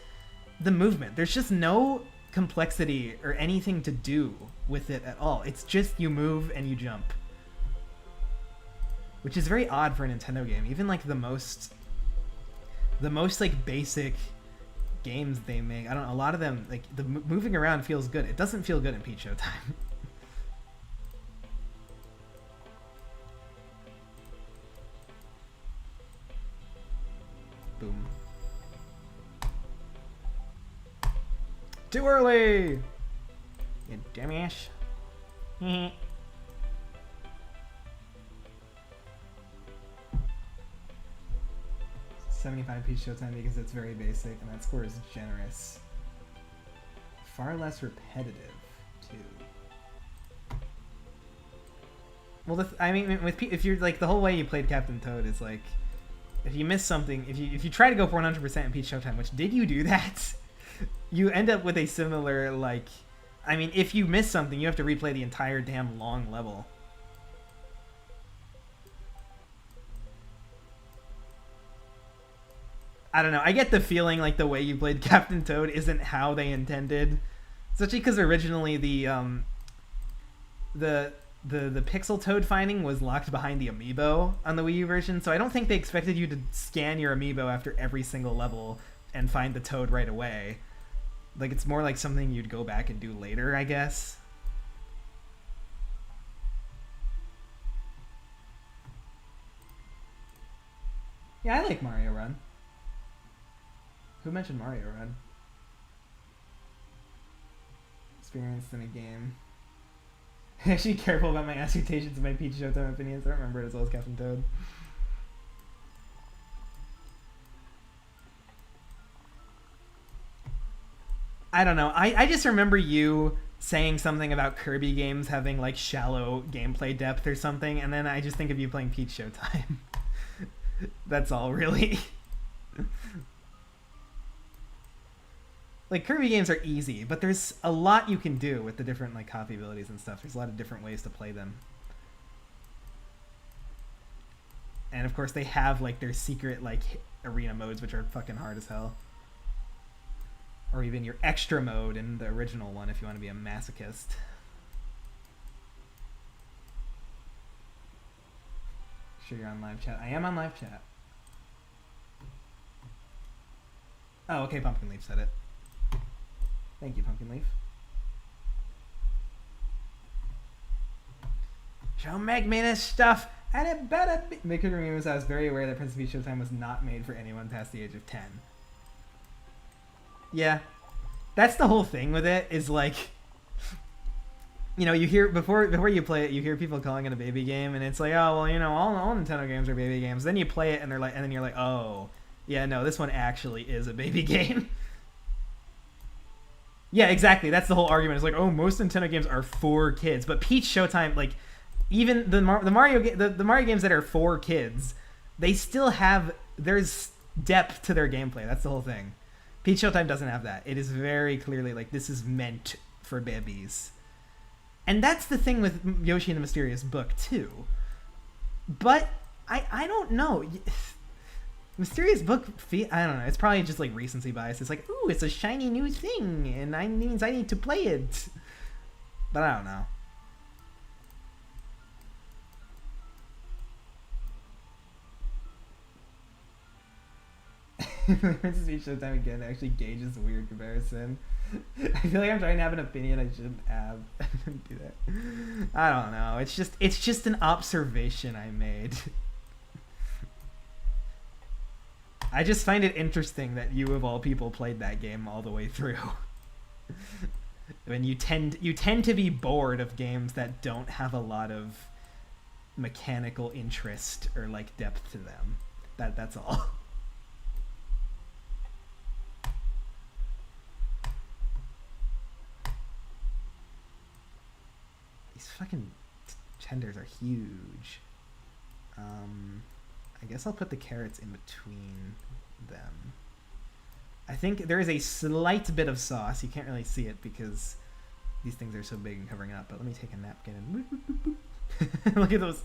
There's just no complexity or anything to do with it at all. It's just you move and you jump, which is very odd for a Nintendo game. Even like the most like basic games they make, I don't know, a lot of them, like the moving around feels good. It doesn't feel good in Peach Showtime. Boom. Too early! You dumbass. 75 Peach Showtime because it's very basic, and that score is generous. Far less repetitive, too. Well, I mean, if you're like, the whole way you played Captain Toad is like, if you miss something, if you try to go for 100% in Peach Showtime, which did you do that? You end up with a similar, like, I mean, if you miss something, you have to replay the entire damn long level. I don't know. I get the feeling like the way you played Captain Toad isn't how they intended, especially because originally the pixel Toad finding was locked behind the amiibo on the Wii U version, so I don't think they expected you to scan your amiibo after every single level and find the Toad right away. Like, it's more like something you'd go back and do later, I guess. Yeah, I like Mario Run. Who mentioned Mario Run? Experienced in a game. Actually, careful about my assertions of my Peach Showtime opinions. I don't remember it as well as Captain Toad. I don't know. I just remember you saying something about Kirby games having like shallow gameplay depth or something, and then I just think of you playing Peach Showtime. That's all, really. Like, Kirby games are easy, but there's a lot you can do with the different like copy abilities and stuff. There's a lot of different ways to play them. And of course they have like their secret like arena modes, which are fucking hard as hell. Or even your extra mode in the original one if you want to be a masochist. Sure you're on live chat. I am on live chat. Oh, okay, Pumpkin Leaf said it. Thank you, Pumpkin Leaf. Show Meg me this stuff, and it better be. Make it remember, I was very aware that Princess Peach Showtime was not made for anyone past the age of 10. Yeah. That's the whole thing with it, is like, you know, you hear, before you play it, you hear people calling it a baby game, and it's like, oh, well, you know, all Nintendo games are baby games. Then you play it, and they're like, and then you're like, oh, yeah, no, this one actually is a baby game. Yeah, exactly. That's the whole argument. It's like, oh, most Nintendo games are for kids, but Peach Showtime, like, even the Mario games that are for kids, they still have, there's depth to their gameplay. That's the whole thing. Peach Showtime doesn't have that. It is very clearly like, this is meant for babies. And that's the thing with Yoshi and the Mysterious Book too. But I don't know. Mysterious Book, I don't know. It's probably just like recency bias. It's like, ooh, it's a shiny new thing, and that means I need to play it. But I don't know. Princess Peach Showtime again actually gauges a weird comparison. I feel like I'm trying to have an opinion I shouldn't have. I shouldn't do that. I don't know. It's just an observation I made. I just find it interesting that you of all people played that game all the way through. When you tend to be bored of games that don't have a lot of mechanical interest or like depth to them. That's all. Fucking tenders are huge. I guess I'll put the carrots in between them. I think there is a slight bit of sauce. You can't really see it because these things are so big and covering it up, but let me take a napkin and look at those.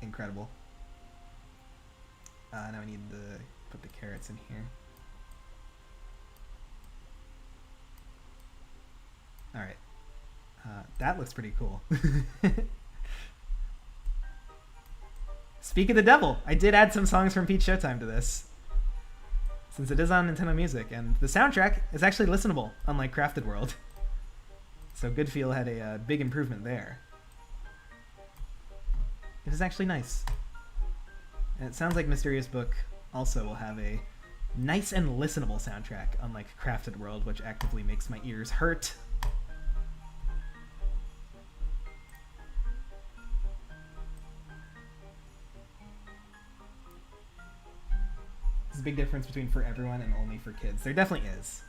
Incredible. Now I need to put the carrots in here. All right, that looks pretty cool. Speak of the devil, I did add some songs from Peach Showtime to this, since it is on Nintendo Music, and the soundtrack is actually listenable, unlike Crafted World. So Good Feel had a big improvement there. It is actually nice. And it sounds like Mysterious Book also will have a nice and listenable soundtrack, unlike Crafted World, which actively makes my ears hurt. There's a big difference between for everyone and only for kids. There definitely is.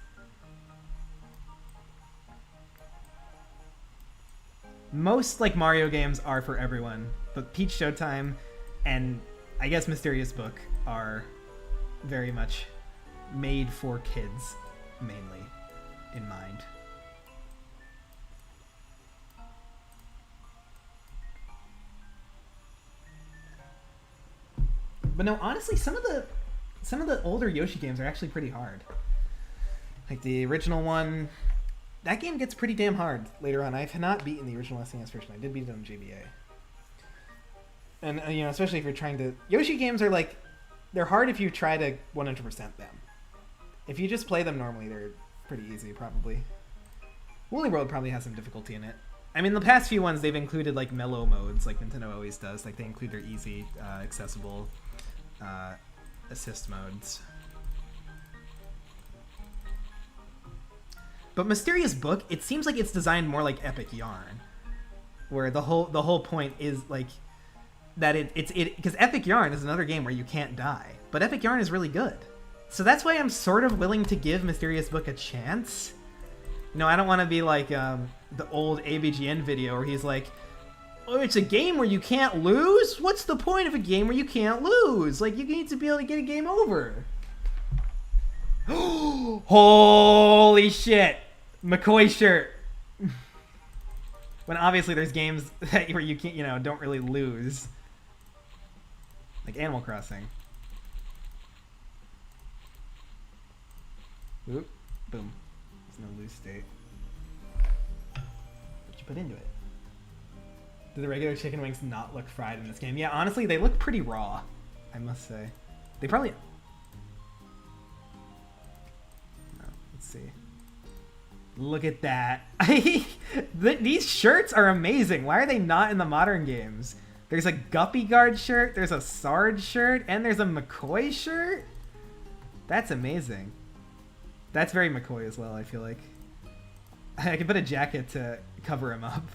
Most like Mario games are for everyone, but Peach Showtime and I guess Mysterious Book are very much made for kids, mainly, in mind. But no, honestly, some of the older Yoshi games are actually pretty hard. Like the original one, that game gets pretty damn hard later on. I've not beaten the original SNES version. I did beat it on GBA. And, you know, especially if you're trying to... Yoshi games are like... They're hard if you try to 100% them. If you just play them normally, they're pretty easy, probably. Woolly World probably has some difficulty in it. I mean, the past few ones, they've included, like, mellow modes, like Nintendo always does. Like, they include their easy, accessible... assist modes. But Mysterious Book, it seems like it's designed more like Epic Yarn, where the whole point is like that it's because Epic Yarn is another game where you can't die, but Epic Yarn is really good. So that's why I'm sort of willing to give Mysterious Book a chance. You know, I don't want to be like the old ABGN video where he's like, oh, it's a game where you can't lose? What's the point of a game where you can't lose? Like, you need to be able to get a game over. Holy shit! McCoy shirt! When obviously there's games where you can't, you know, don't really lose. Like Animal Crossing. Oop. Boom. There's no loose state. What you put into it? Do the regular chicken wings not look fried in this game? Yeah, honestly, they look pretty raw, I must say. They probably... No, let's see. Look at that. These shirts are amazing. Why are they not in the modern games? There's a Guppy Guard shirt, there's a Sarge shirt, and there's a McCoy shirt? That's amazing. That's very McCoy as well, I feel like. I could put a jacket to cover him up.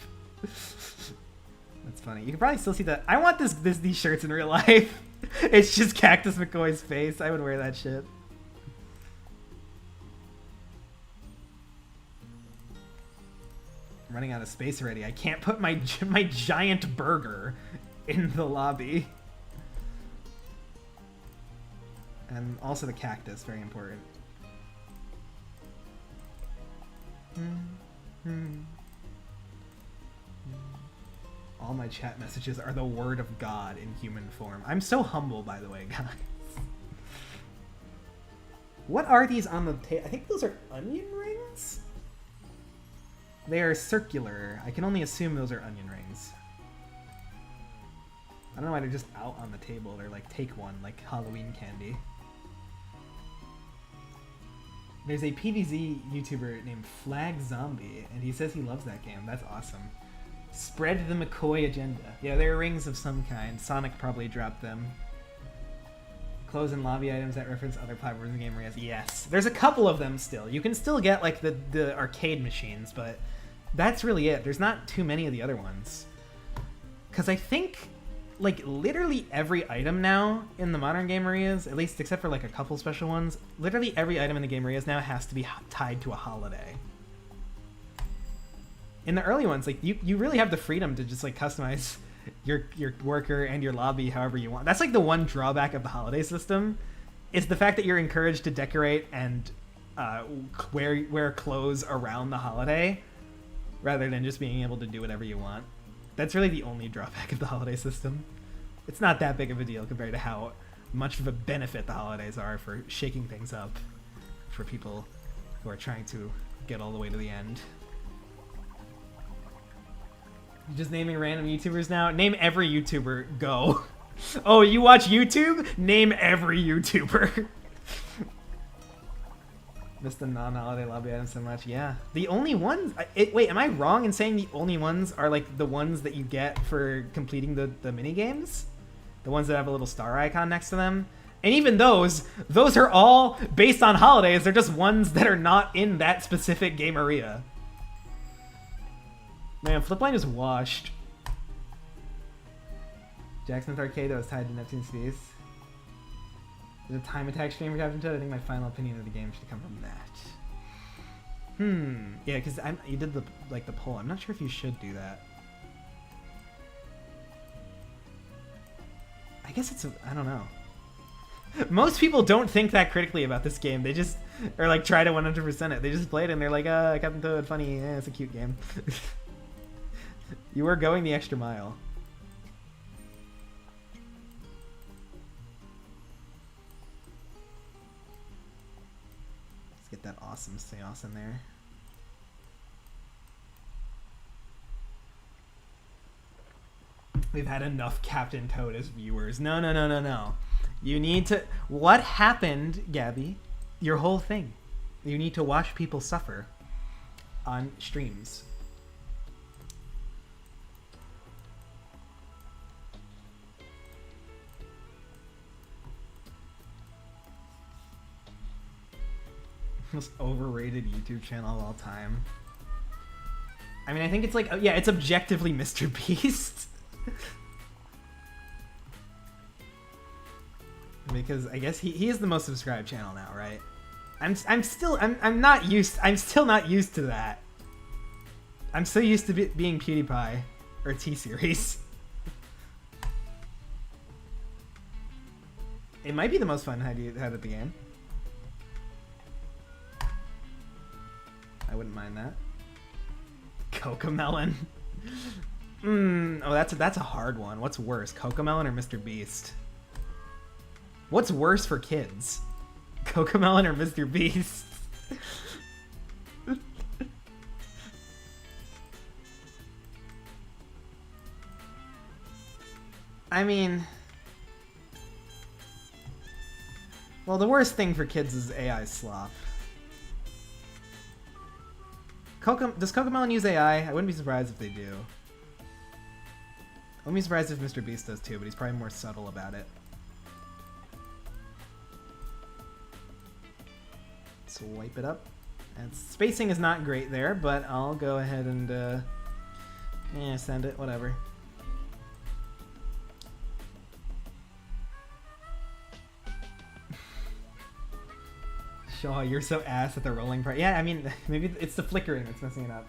That's funny. You can probably still see that. I want these shirts in real life. It's just Cactus McCoy's face. I would wear that shit. I'm running out of space already. I can't put my giant burger in the lobby. And also the cactus, very important. All my chat messages are the word of God in human form. I'm so humble, by the way, guys. What are these on the table? I think those are onion rings? They are circular. I can only assume those are onion rings. I don't know why they're just out on the table. They're like, take one, like Halloween candy. There's a PvZ YouTuber named Flag Zombie, and he says he loves that game. That's awesome. Spread the McCoy agenda. Yeah, they're rings of some kind. Sonic probably dropped them. Clothes and lobby items that reference other platforms in game areas. Yes. There's a couple of them still. You can still get like the arcade machines, but that's really it. There's not too many of the other ones. Because I think like literally every item now in the modern game areas, at least except for like a couple special ones, literally every item in the game areas now has to be tied to a holiday. In the early ones, like you really have the freedom to just like customize your worker and your lobby however you want. That's like the one drawback of the holiday system, is the fact that you're encouraged to decorate and wear clothes around the holiday rather than just being able to do whatever you want. That's really the only drawback of the holiday system. It's not that big of a deal compared to how much of a benefit the holidays are for shaking things up for people who are trying to get all the way to the end. You're just naming random YouTubers now? Name every YouTuber. Go. Oh, you watch YouTube? Name every YouTuber. Missed the non-holiday lobby items so much. Yeah. The only ones... wait, am I wrong in saying the only ones are like the ones that you get for completing the mini-games? The ones that have a little star icon next to them? And even those are all based on holidays. They're just ones that are not in that specific game area. Man, Flipline is washed. Jackson's Arcade that was tied to Neptune's Feast. There's a time attack stream for Captain Toad. I think my final opinion of the game should come from that. Yeah, because you did the poll. I'm not sure if you should do that. I guess it's I don't know. Most people don't think that critically about this game. They just are like try to 100% it. They just play it and they're like, Captain Toad, funny. It's a cute game. You were going the extra mile. Let's get that awesome seance in there. We've had enough Captain Toad as viewers. No. You need to... What happened, Gabby? Your whole thing. You need to watch people suffer on streams. Most overrated YouTube channel of all time. I mean, I think it's like, yeah, it's objectively Mr. Beast. Because I guess he is the most subscribed channel now, right? I'm still not used to that. I'm so used to being PewDiePie or T-Series. It might be the most fun had at the game. I wouldn't mind that. Cocomelon. Oh, that's a hard one. What's worse, Cocomelon or Mr. Beast? What's worse for kids? Cocomelon or Mr. Beast? I mean, well, the worst thing for kids is AI slop. Does Cocomelon use AI? I wouldn't be surprised if they do. I wouldn't be surprised if Mr. Beast does too, but he's probably more subtle about it. Let's wipe it up. And spacing is not great there, but I'll go ahead and yeah, send it, whatever. Shaw, you're so ass at the rolling part. Yeah, I mean, maybe it's the flickering that's messing it up.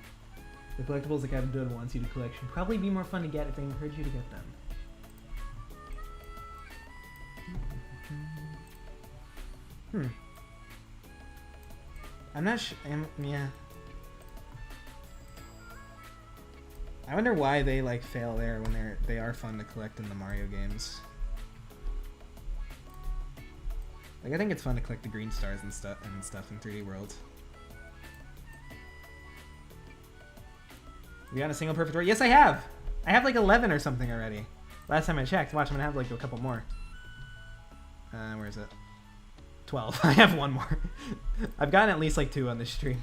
The collectibles that Captain Toad wants you to collect should probably be more fun to get if they encourage you to get them. I'm not sure. Yeah. I wonder why they like fail there when they are fun to collect in the Mario games. Like, I think it's fun to collect the green stars and stuff in 3D World. You got a single perfect order? Yes, I have! I have like 11 or something already. Last time I checked. Watch, I'm gonna have like a couple more. Where is it? 12. I have one more. I've gotten at least like 2 on this stream.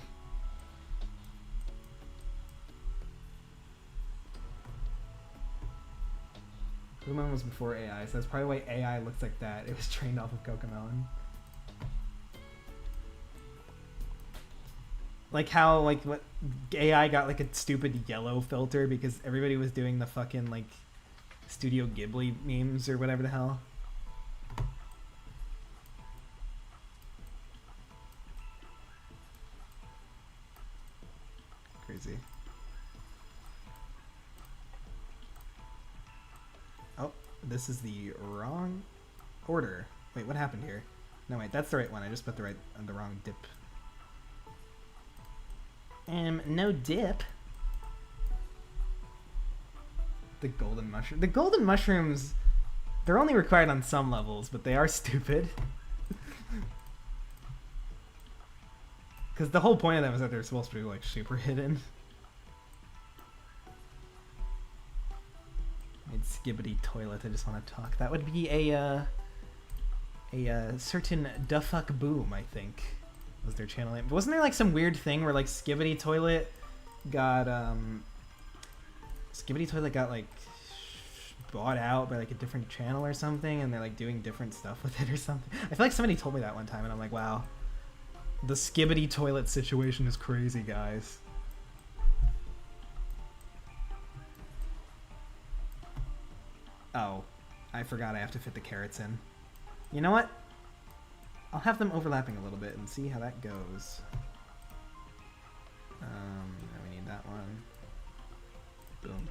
Cocomelon was before AI, so that's probably why AI looks like that. It was trained off of Cocomelon. Like how, like, what AI got like a stupid yellow filter because everybody was doing the fucking like Studio Ghibli memes or whatever the hell. Crazy. Oh, this is the wrong order. Wait, what happened here? No, wait, that's the right one. I just put the wrong dip. No dip. The golden mushroom. The golden mushrooms, they're only required on some levels, but they are stupid. Because the whole point of them is that they're supposed to be like super hidden. Made Skibbity Toilet, I just want to talk. That would be a certain Dufuck Boom, I think, was their channel name. But wasn't there like some weird thing where like Skibbity Toilet got like bought out by like a different channel or something, and they're like doing different stuff with it or something? I feel like somebody told me that one time, and I'm like, wow, the Skibbity Toilet situation is crazy, guys. Oh, I forgot I have to fit the carrots in. You know what? I'll have them overlapping a little bit and see how that goes. We need that one. Boom.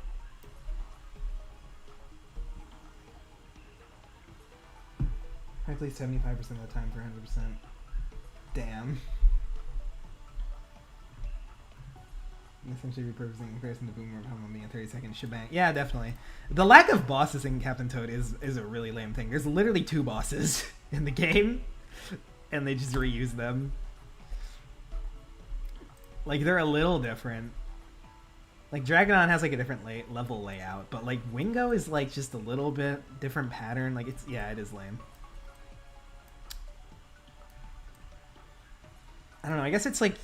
Practically 75% of the time for 100%. Damn. Essentially repurposing in comparison to Boomer Home being a 30-second shebang. Yeah, definitely. The lack of bosses in Captain Toad is a really lame thing. There's literally 2 bosses in the game, and they just reuse them. Like, they're a little different. Like, Dragonon has like a different level layout, but like Wingo is like just a little bit different pattern. Like, it's, yeah, it is lame. I don't know, I guess it's like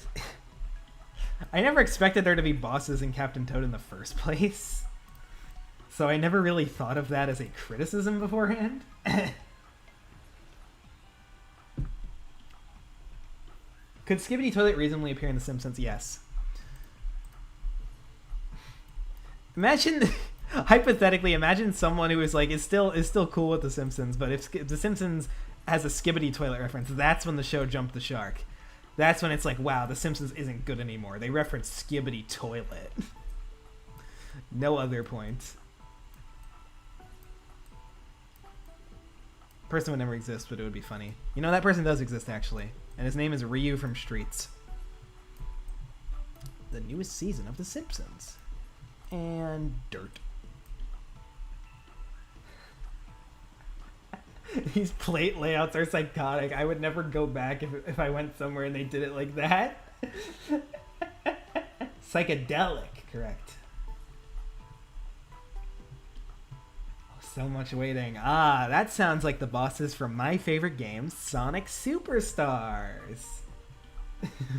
I never expected there to be bosses in Captain Toad in the first place, so I never really thought of that as a criticism beforehand. Could Skibbity Toilet reasonably appear in The Simpsons? Yes. Imagine, hypothetically, imagine someone who is like is still cool with The Simpsons, but if The Simpsons has a Skibbity Toilet reference, that's when the show jumped the shark. That's when it's like, wow, The Simpsons isn't good anymore. They reference Skibbity Toilet. No other point. Person would never exist, but it would be funny. You know, that person does exist, actually. And his name is Ryu from Streets. The newest season of The Simpsons. And dirt. These plate layouts are psychotic. I would never go back if I went somewhere and they did it like that. Psychedelic, correct. Oh, so much waiting. Ah, that sounds like the bosses from my favorite game, Sonic Superstars.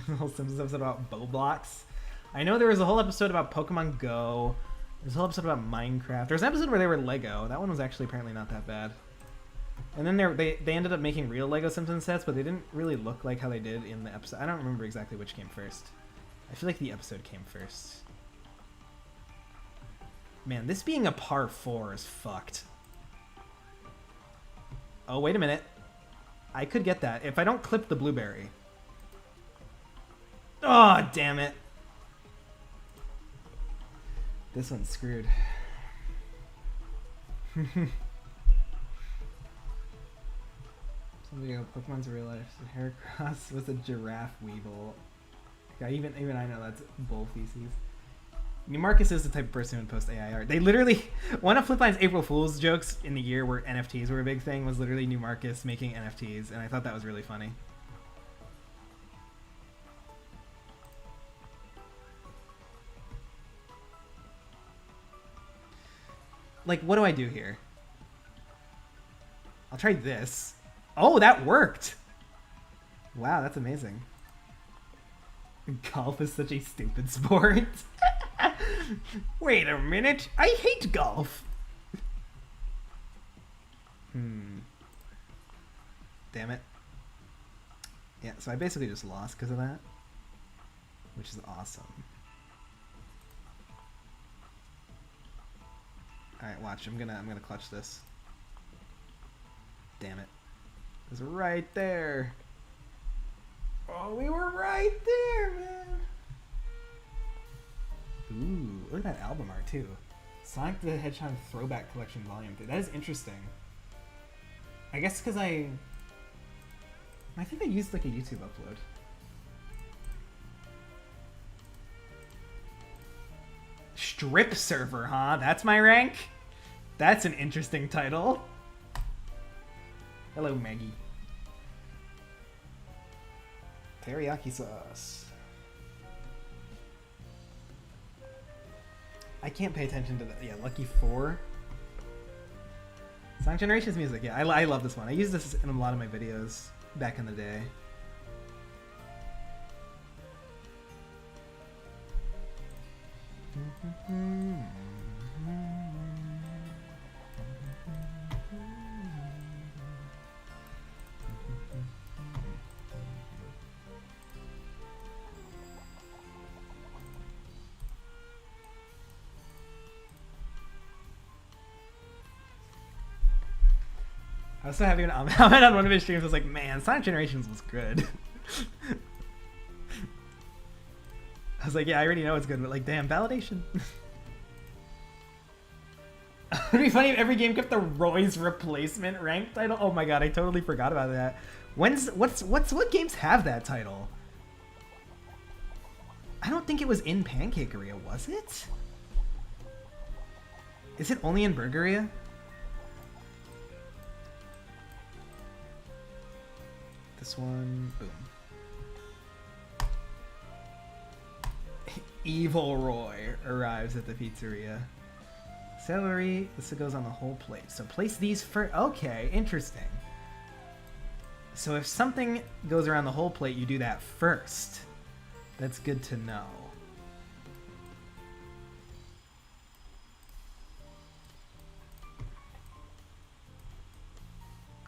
The whole Simpsons episode about bow blocks. I know there was a whole episode about Pokemon Go. There's a whole episode about Minecraft. There was an episode where they were Lego. That one was actually apparently not that bad. And then they ended up making real Lego Simpsons sets, but they didn't really look like how they did in the episode. I don't remember exactly which came first. I feel like the episode came first. Man, this being a par 4 is fucked. Oh, wait a minute. I could get that if I don't clip the blueberry. Oh, damn it. This one's screwed. Something about Pokemon's real life. Heracross was a giraffe weevil. Yeah, even I know that's bull feces. Marcus is the type of person who would post AI art. They literally, one of Flipline's April Fool's jokes in the year where NFTs were a big thing was literally New Marcus making NFTs, and I thought that was really funny. Like, what do I do here? I'll try this. Oh, that worked! Wow, that's amazing. Golf is such a stupid sport. Wait a minute, I hate golf. Damn it. Yeah, so I basically just lost because of that, which is awesome. All right, watch. I'm gonna clutch this. Damn it! It was right there. Oh, we were right there, man. Ooh, look at that album art too. Sonic the Hedgehog Throwback Collection Volume 3. That is interesting. I guess because I think I used like a YouTube upload. Strip server, huh? That's my rank? That's an interesting title. Hello, Maggie. Teriyaki sauce. I can't pay attention to that. Yeah, Lucky 4. Sonic Generations music. Yeah, I love this one. I used this in a lot of my videos back in the day. I was so happy when Ahmed on one of his streams was like, man, Sonic Generations was good. I was like, yeah, I already know it's good, but like, damn, validation. It'd be funny if every game kept the Roy's Replacement ranked title. Oh my god, I totally forgot about that. What games have that title? I don't think it was in Pancakeria, was it? Is it only in Burgeria? This one, boom. Evil Roy arrives at the pizzeria. Celery, this goes on the whole plate. So place these first. Okay, interesting. So if something goes around the whole plate, you do that first. That's good to know.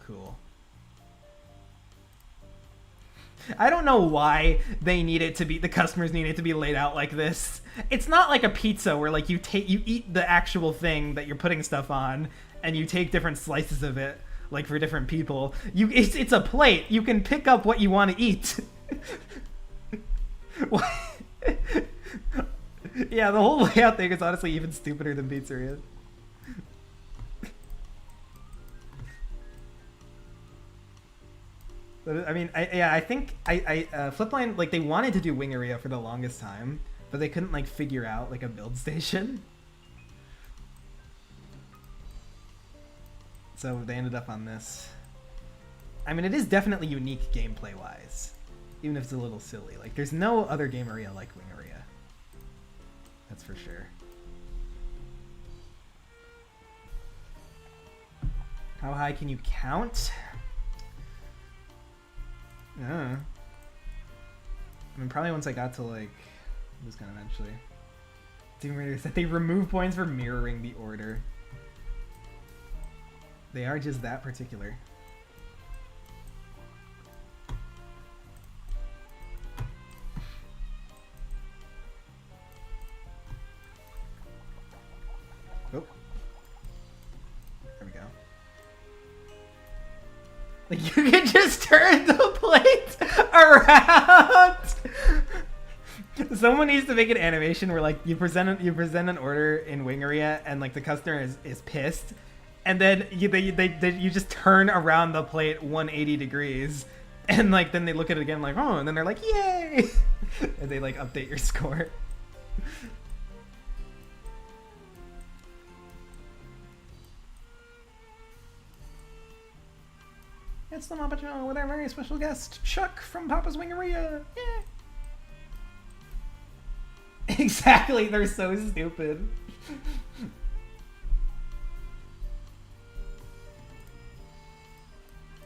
Cool. I don't know why they need it to be, the customers need it to be laid out like this. It's not like a pizza where like you eat the actual thing that you're putting stuff on and you take different slices of it, like for different people. It's a plate. You can pick up what you want to eat. Yeah, the whole layout thing is honestly even stupider than pizzerias. I mean, I think Flipline, like, they wanted to do Wingeria for the longest time, but they couldn't, like, figure out, like, a build station. so they ended up on this. I mean, it is definitely unique gameplay-wise, even if it's a little silly. Like, there's no other game area like Wing Area. That's for sure. How high can you count? I mean, probably once I got to, like, this kind of eventually. Team Raiders said they remove points for mirroring the order. They are just that particular. Oh. There we go. Like, you can just turn the plate around! Someone needs to make an animation where, like, you present an order in Wing Area and, like, the customer is pissed, and then you just turn around the plate 180 degrees, and, like, then they look at it again like, oh, and then they're like, yay! And they, like, update your score. It's the Muppet Show with our very special guest, Chuck from Papa's Wing Area. Yeah. Exactly, they're so stupid.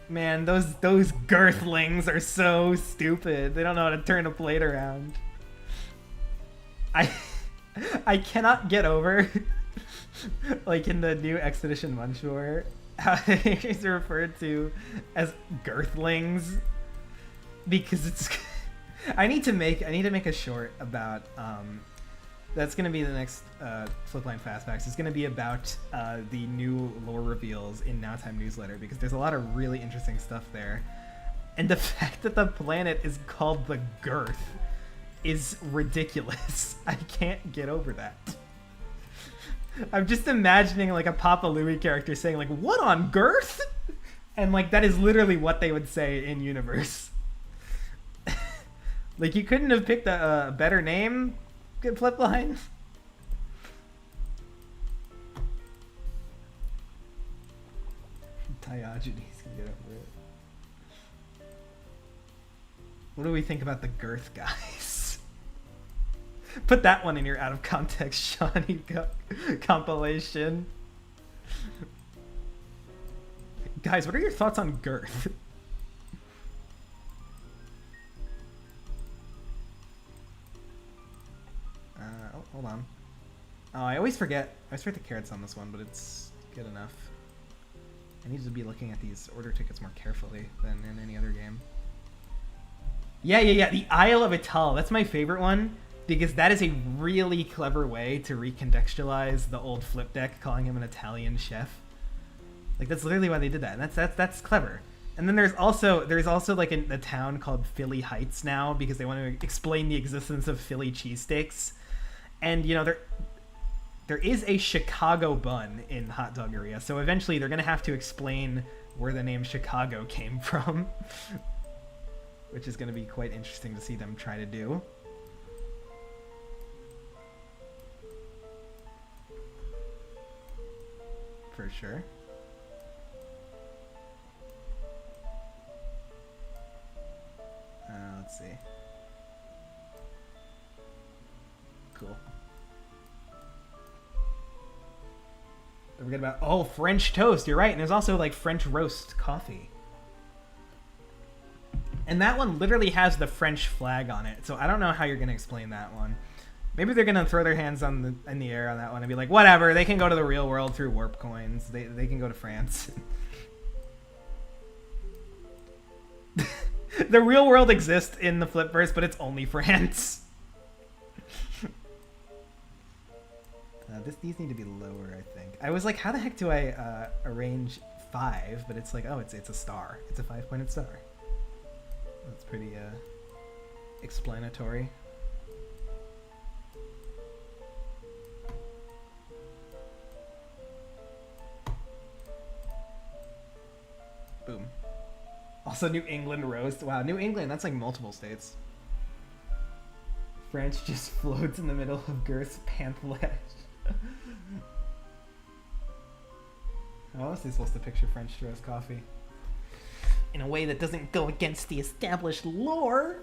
Man, those girthlings are so stupid. They don't know how to turn a plate around. I cannot get over, like in the new Expedition Munchore, how he's referred to as girthlings, because it's I need to make a short about that's gonna be the next Flipline Fastbacks. It's gonna be about the new lore reveals in Nowtime newsletter, because there's a lot of really interesting stuff there, and the fact that the planet is called the Girth is ridiculous. I can't get over that. I'm just imagining like a Papa Louie character saying like, "What on Girth?" And like that is literally what they would say in universe. Like, you couldn't have picked a better name, Flipline? Diogenes can get over it. What do we think about the Girth guys? Put that one in your out of context Shawnee compilation. Guys, what are your thoughts on Girth? Hold on. Oh, I always forget the carrots on this one, but it's good enough. I need to be looking at these order tickets more carefully than in any other game. Yeah. The Isle of Ital. That's my favorite one, because that is a really clever way to recontextualize the old flip deck, calling him an Italian chef. Like, that's literally why they did that, and that's clever. And then there's also like a town called Philly Heights now, because they want to explain the existence of Philly cheesesteaks. And, you know, there is a Chicago bun in Hot Dog Area, so eventually they're going to have to explain where the name Chicago came from, which is going to be quite interesting to see them try to do. For sure. Let's see. Cool. Don't forget about French toast. You're right, and there's also like French roast coffee. And that one literally has the French flag on it, so I don't know how you're gonna explain that one. Maybe they're gonna throw their hands in the air on that one and be like, whatever. They can go to the real world through warp coins. They can go to France. The real world exists in the Flipverse, but it's only France. These need to be lower, I think. I was like, how the heck do I arrange 5? But it's like, oh, it's a star. It's a 5-pointed star. That's pretty explanatory. Boom. Also, New England roast. Wow, New England, that's like multiple states. France just floats in the middle of Girth's pamphlet. How else are they supposed to picture French roast coffee? In a way that doesn't go against the established lore?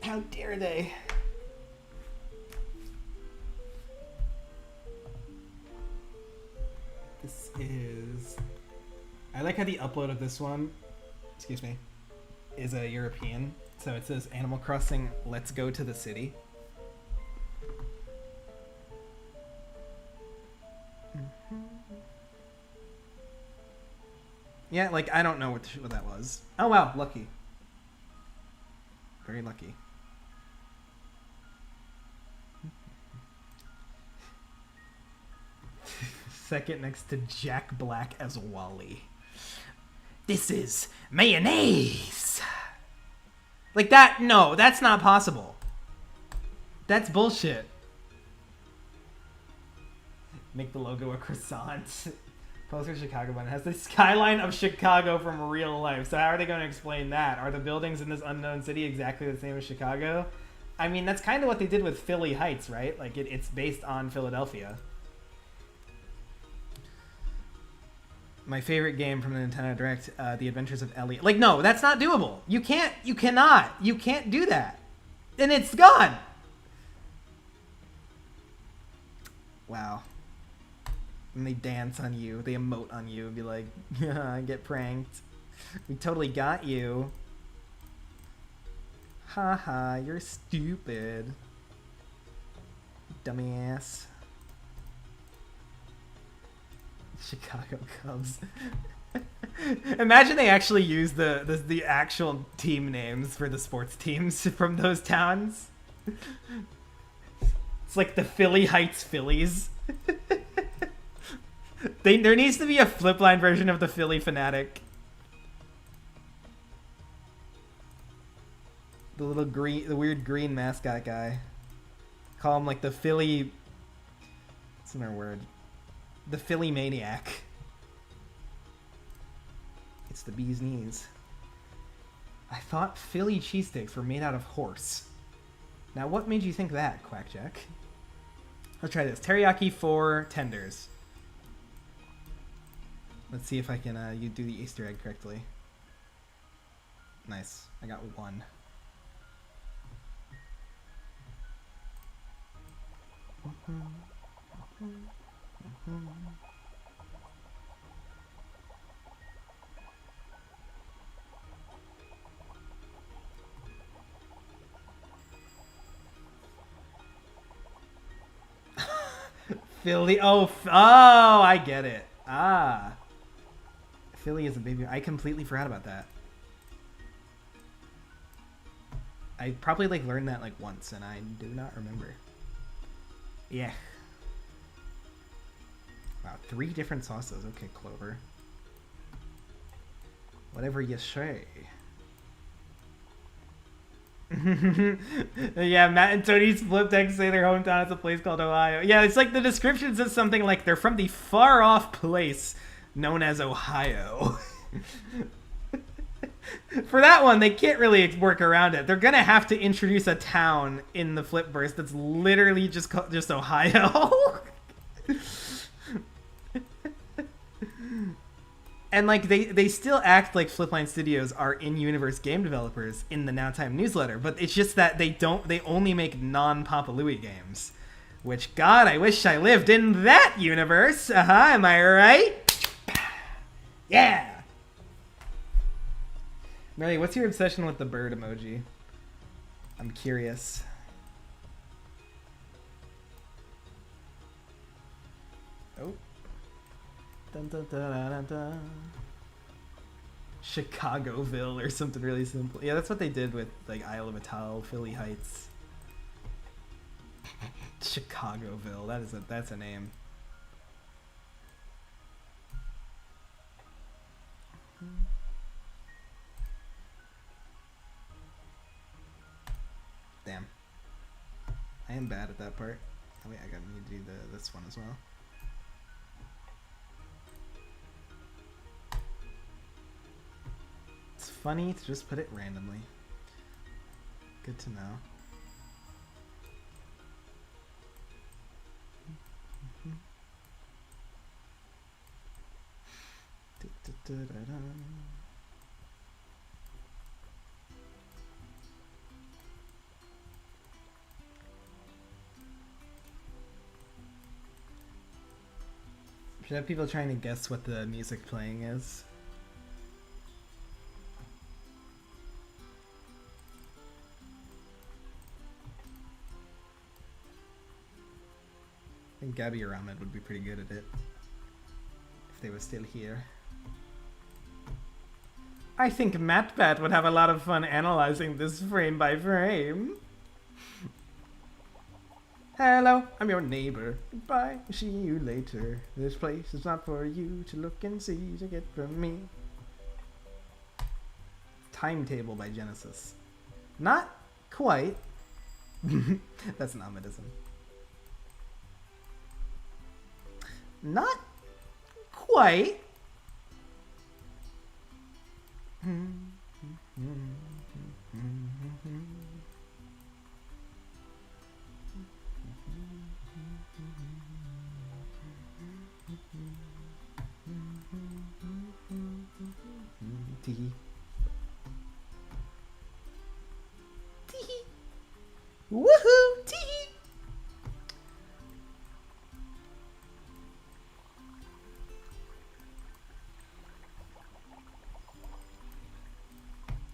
How dare they? This is... I like how the upload of this one, excuse me, is a European. So it says Animal Crossing, let's go to the city. Yeah, like, I don't know what that was. Oh, wow, lucky. Very lucky. Second next to Jack Black as Wally. This is mayonnaise! Like that, no, that's not possible. That's bullshit. Make the logo a croissant. Poster Chicago button. It has the skyline of Chicago from real life. So how are they going to explain that? Are the buildings in this unknown city exactly the same as Chicago? I mean, that's kind of what they did with Philly Heights, right? Like, it's based on Philadelphia. My favorite game from the Nintendo Direct, The Adventures of Ellie. Like, no, that's not doable. You can't do that. And it's gone. Wow. And they dance on you, they emote on you, and be like, yeah, get pranked. We totally got you. Haha, you're stupid. Dumbass. Chicago Cubs. Imagine they actually use the actual team names for the sports teams from those towns. It's like the Philly Heights Phillies. There needs to be a flip line version of the Philly Fanatic. The weird green mascot guy. Call him like the Philly... What's another word? The Philly Maniac. It's the bee's knees. I thought Philly cheesesteaks were made out of horse. Now what made you think that, Quackjack? Let's try this. Teriyaki 4 tenders. Let's see if I can you do the Easter egg correctly. Nice. I got 1. Philly. Oh, I get it. Ah. Philly is a baby. I completely forgot about that. I probably like learned that like once and I do not remember. Yeah. Wow, 3 different sauces. Okay, Clover. Whatever you say. Yeah, Matt and Tony's flip text say their hometown is a place called Ohio. Yeah, it's like the description says something like they're from the far off place known as Ohio. For that one, they can't really work around it. They're gonna have to introduce a town in the flip burst that's literally just Ohio. And like they still act like Flipline Studios are in-universe game developers in the Nowtime newsletter, but it's just that they only make non-Papa Louie games. Which, God, I wish I lived in that universe. Am I right? Yeah. Mary, what's your obsession with the bird emoji? I'm curious. Oh. Dun, dun, dun, dun, dun, dun. Chicagoville or something really simple. Yeah, that's what they did with like Isle of Atal, Philly Heights. Chicagoville. That's a name. Damn. I am bad at that part. Oh wait, I gotta need to do this one as well. It's funny to just put it randomly. Good to know. Da-da-da. Should have people trying to guess what the music playing is. I think Gabby or Ahmed would be pretty good at it if they were still here. I think MatPat would have a lot of fun analyzing this frame by frame. Hello, I'm your neighbor. Goodbye, see you later. This place is not for you to look and see to get from me. Timetable by Genesis. Not quite. That's an Ahmedism. Not quite. Tee. Tee. Woohoo! Tee.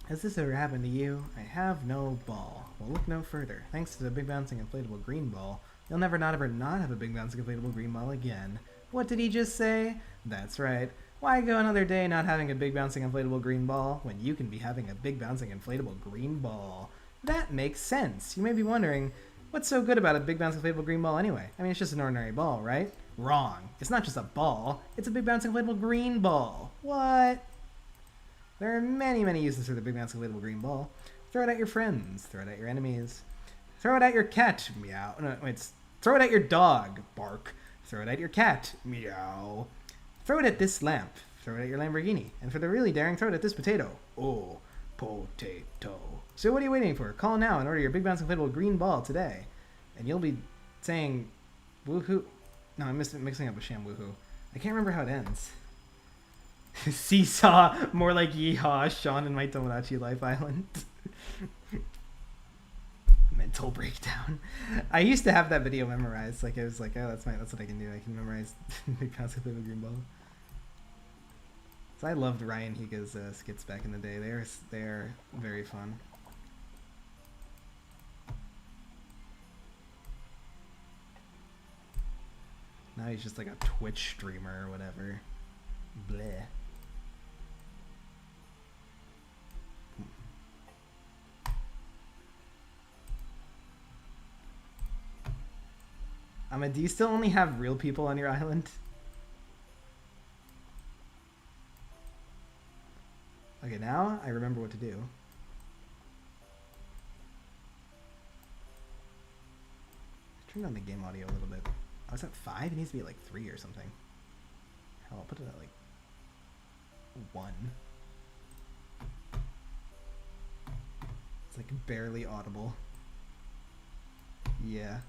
Has this ever happened to you? I have no ball. Well, look no further. Thanks to the big bouncing inflatable green ball, you'll never not ever not have a big bouncing inflatable green ball again. What did he just say? That's right. Why go another day not having a big bouncing inflatable green ball when you can be having a big bouncing inflatable green ball? That makes sense. You may be wondering, what's so good about a big bouncing inflatable green ball anyway? I mean, it's just an ordinary ball, right? Wrong. It's not just a ball. It's a big bouncing inflatable green ball. What? There are many, many uses for the big bouncing inflatable green ball. Throw it at your friends. Throw it at your enemies. Throw it at your cat. Meow. No, wait. Throw it at your dog. Bark. Throw it at your cat. Meow. Throw it at this lamp. Throw it at your Lamborghini. And for the really daring, throw it at this potato. Oh, potato. So what are you waiting for? Call now and order your big bouncing inflatable green ball today. And you'll be saying woohoo. No, I'm mixing up with Sham Woohoo. I can't remember how it ends. Seesaw, more like yeehaw, Sean and my Tomodachi Life Island. Mental breakdown. I used to have that video memorized. Like I was like, oh, that's what I can do. I can memorize the concept of a green ball. So I loved Ryan Higa's skits back in the day. They're very fun. Now he's just like a Twitch streamer or whatever. Bleh. Do you still only have real people on your island? Okay, now I remember what to do. Turn down the game audio a little bit. I was at 5? It needs to be at like 3 or something. Hell, I'll put it at like 1. It's like barely audible. Yeah.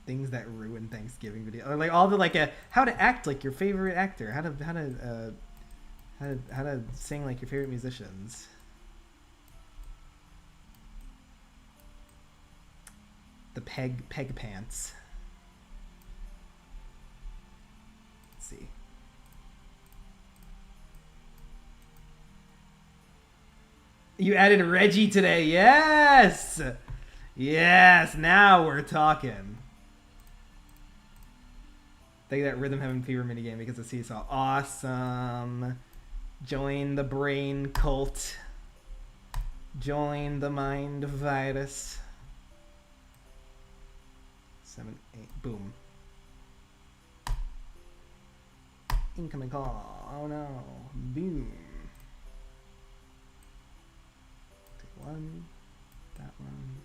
Things that ruin Thanksgiving video, or like all the like how to act like your favorite actor, how to sing like your favorite musicians. The peg pants. Let's see. You added Reggie today. Yes. Yes. Now we're talking. Take that Rhythm Heaven Fever minigame because of Seesaw. Awesome. Join the brain cult. Join the mind virus. 7, 8. Boom. Incoming call. Oh no. Boom. Take 1. That one.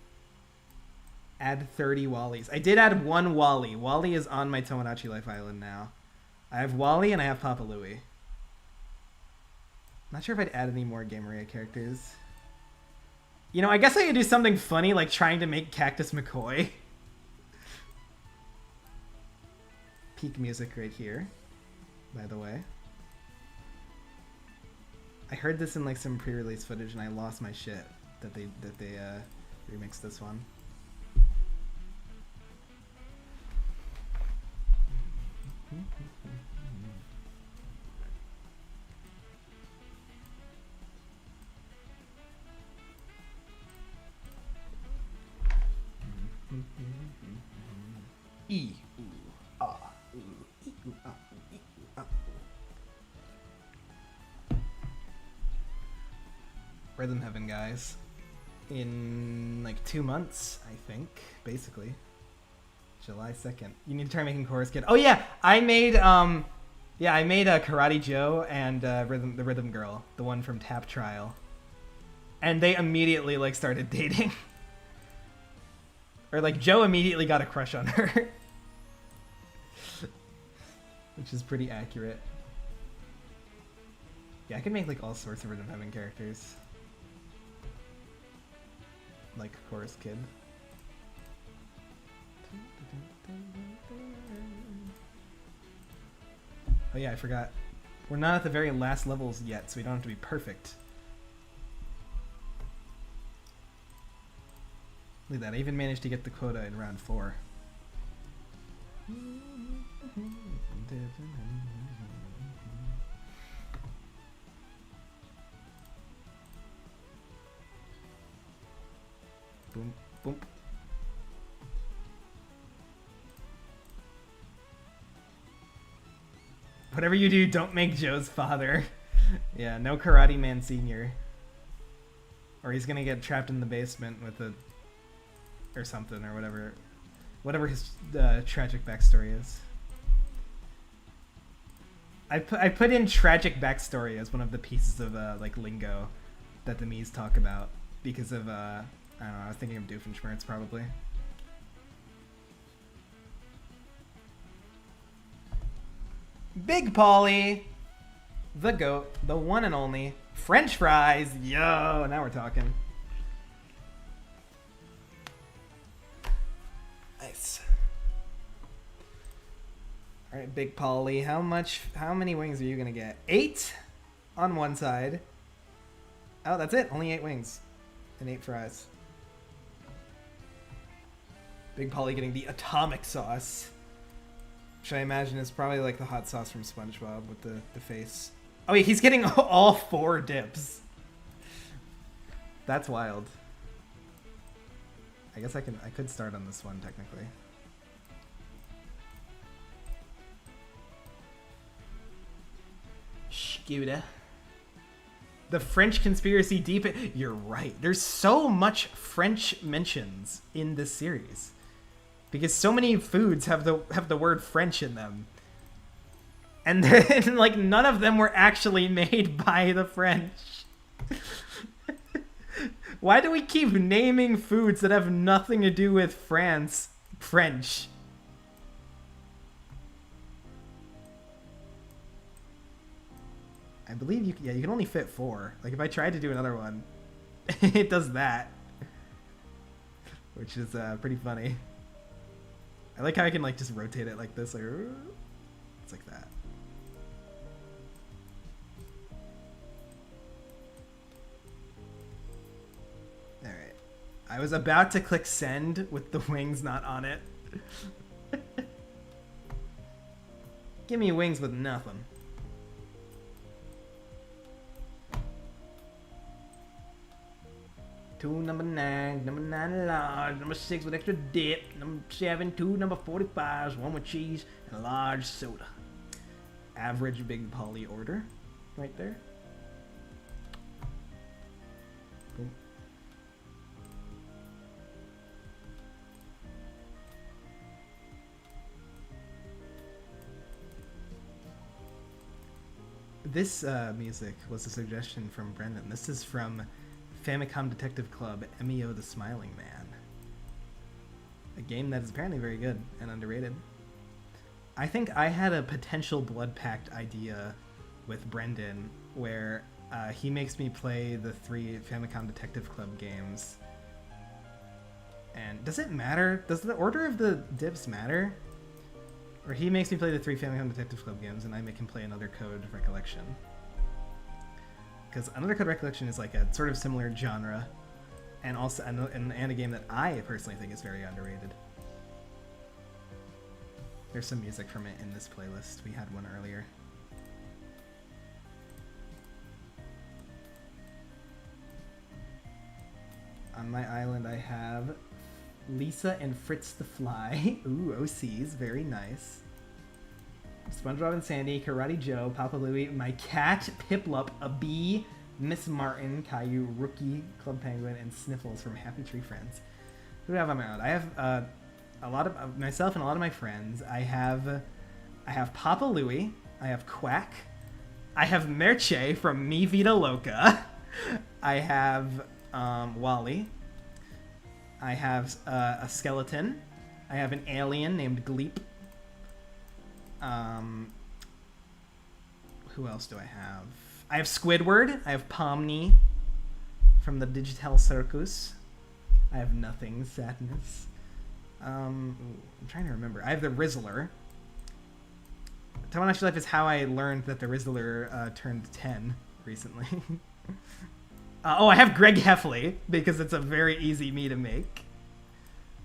Add 30 Wallies. I did add 1 Wally. Wally is on my Tomodachi Life Island now. I have Wally and I have Papa Louie. Not sure if I'd add any more Gameria characters. You know, I guess I could do something funny like trying to make Cactus McCoy. Peak music right here. by the way. I heard this in like some pre-release footage and I lost my shit that they remixed this one. E. Ooh, ah, ooh, e, ooh, ah, e, ooh, ah. Rhythm Heaven, guys. In like 2 months, I think, basically. July 2nd. You need to try making Chorus Kid. Oh yeah, I made Karate Joe and the Rhythm Girl, the one from Tap Trial. And they immediately like started dating. Or like Joe immediately got a crush on her. Which is pretty accurate. Yeah, I can make like all sorts of Rhythm Heaven characters. Like Chorus Kid. Oh yeah, I forgot. We're not at the very last levels yet, so we don't have to be perfect. Look at that, I even managed to get the quota in round 4. Boom, boom. Whatever you do, don't make Joe's father. Yeah, no Karate Man Sr. Or he's gonna get trapped in the basement with a... or something, or whatever. Whatever his tragic backstory is. I put in tragic backstory as one of the pieces of like lingo that the Mies talk about because of I don't know, I was thinking of Doofenshmirtz probably. Big Paulie, the GOAT, the one and only, French fries, yo, now we're talking. Nice. All right, Big Paulie, how many wings are you gonna get? 8 on one side. Oh, that's it, only 8 wings and 8 fries. Big Paulie getting the atomic sauce. Which I imagine is probably like the hot sauce from SpongeBob with the face. Oh wait, he's getting all 4 dips. That's wild. I guess I could start on this one technically. Scooter. The French conspiracy deep. You're right. There's so much French mentions in this series. Because so many foods have the word French in them. And then, like none of them were actually made by the French. Why do we keep naming foods that have nothing to do with France French? I believe you can only fit 4. Like if I tried to do another one, it does that. Which is pretty funny. I like how I can like just rotate it like this, like it's like that. All right, I was about to click send with the wings not on it. Give me wings with nothing. Number 9 large, number 6 with extra dip, number 7, 2 number 45s, 1 with cheese, and a large soda. Average Big Paulie order, right there. Boom. This music was a suggestion from Brendan. This is from Famicom Detective Club, MEO the Smiling Man. A game that is apparently very good and underrated. I think I had a potential Blood Pact idea with Brendan where he makes me play the 3 Famicom Detective Club games. And does it matter? Does the order of the dips matter? Or he makes me play the 3 Family Home Detective Club games, and I make him play Another Code Recollection. Because Another Code Recollection is like a sort of similar genre, and also and a game that I personally think is very underrated. There's some music from it in this playlist. We had one earlier. On my island, I have Lisa and Fritz the Fly. Ooh, OCs, very nice. SpongeBob and Sandy, Karate Joe, Papa Louie, my cat, Piplup, a bee, Miss Martin, Caillou, Rookie, Club Penguin, and Sniffles from Happy Tree Friends. Who do I have on my island? I have a lot of myself and a lot of my friends. I have Papa Louie. I have Quack. I have Merche from Mi Vida Loca. I have Wally. I have a skeleton. I have an alien named Gleep. Who else do I have? I have Squidward. I have Pomni from the Digital Circus. I have Nothing, Sadness. I'm trying to remember. I have the Rizzler. Tamagotchi Life is how I learned that the Rizzler turned 10 recently. I have Greg Heffley, because it's a very easy me to make.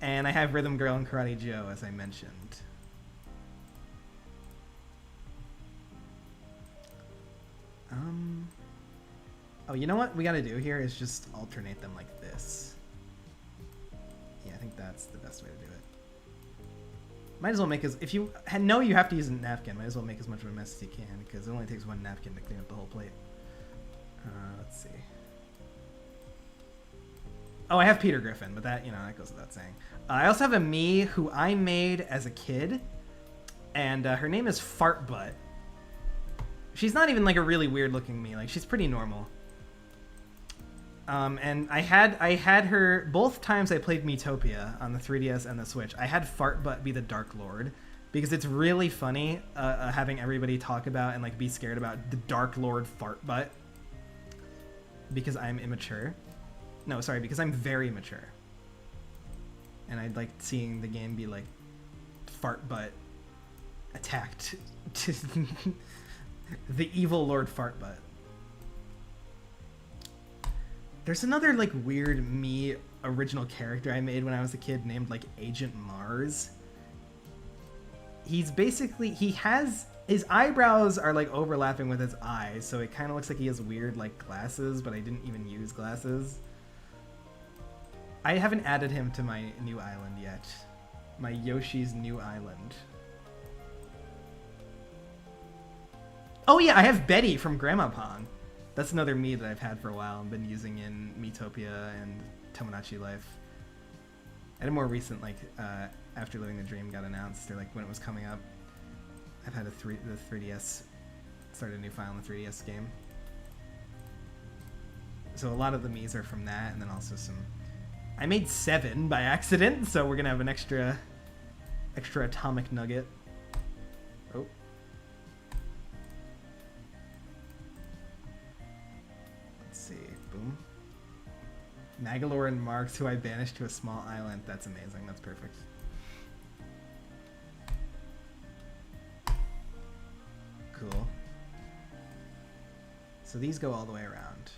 And I have Rhythm Girl and Karate Joe, as I mentioned. Oh, you know what we gotta do here is just alternate them like this. Yeah, I think that's the best way to do it. Might as well make if you know you have to use a napkin, might as well make as much of a mess as you can, because it only takes one napkin to clean up the whole plate. Let's see. Oh, I have Peter Griffin, but that, that goes without saying. I also have a me who I made as a kid, and her name is Fartbutt. She's not even like a really weird looking me, like she's pretty normal. And I had her both times I played Miitopia on the 3DS and the Switch. I had Fartbutt be the Dark Lord, because it's really funny having everybody talk about and like be scared about the Dark Lord Fartbutt, because I'm immature. No, sorry, because I'm very mature. And I'd like seeing the game be like Fartbutt attacked the evil Lord Fartbutt. There's another like weird me original character I made when I was a kid named like Agent Mars. He's basically, his eyebrows are like overlapping with his eyes, so it kind of looks like he has weird like glasses, but I didn't even use glasses. I haven't added him to my new island yet. My Yoshi's New Island. Oh yeah, I have Betty from Grandma Pong. That's another me that I've had for a while and been using in Miitopia and Tomodachi Life. And a more recent, like, After Living the Dream got announced, or like when it was coming up. I've had the 3DS, started a new file in the 3DS game. So a lot of the me's are from that, and then also some... I made 7 by accident, so we're gonna have an extra atomic nugget. Oh. Let's see. Boom. Magalore and Marks, who I banished to a small island. That's amazing. That's perfect. Cool. So these go all the way around.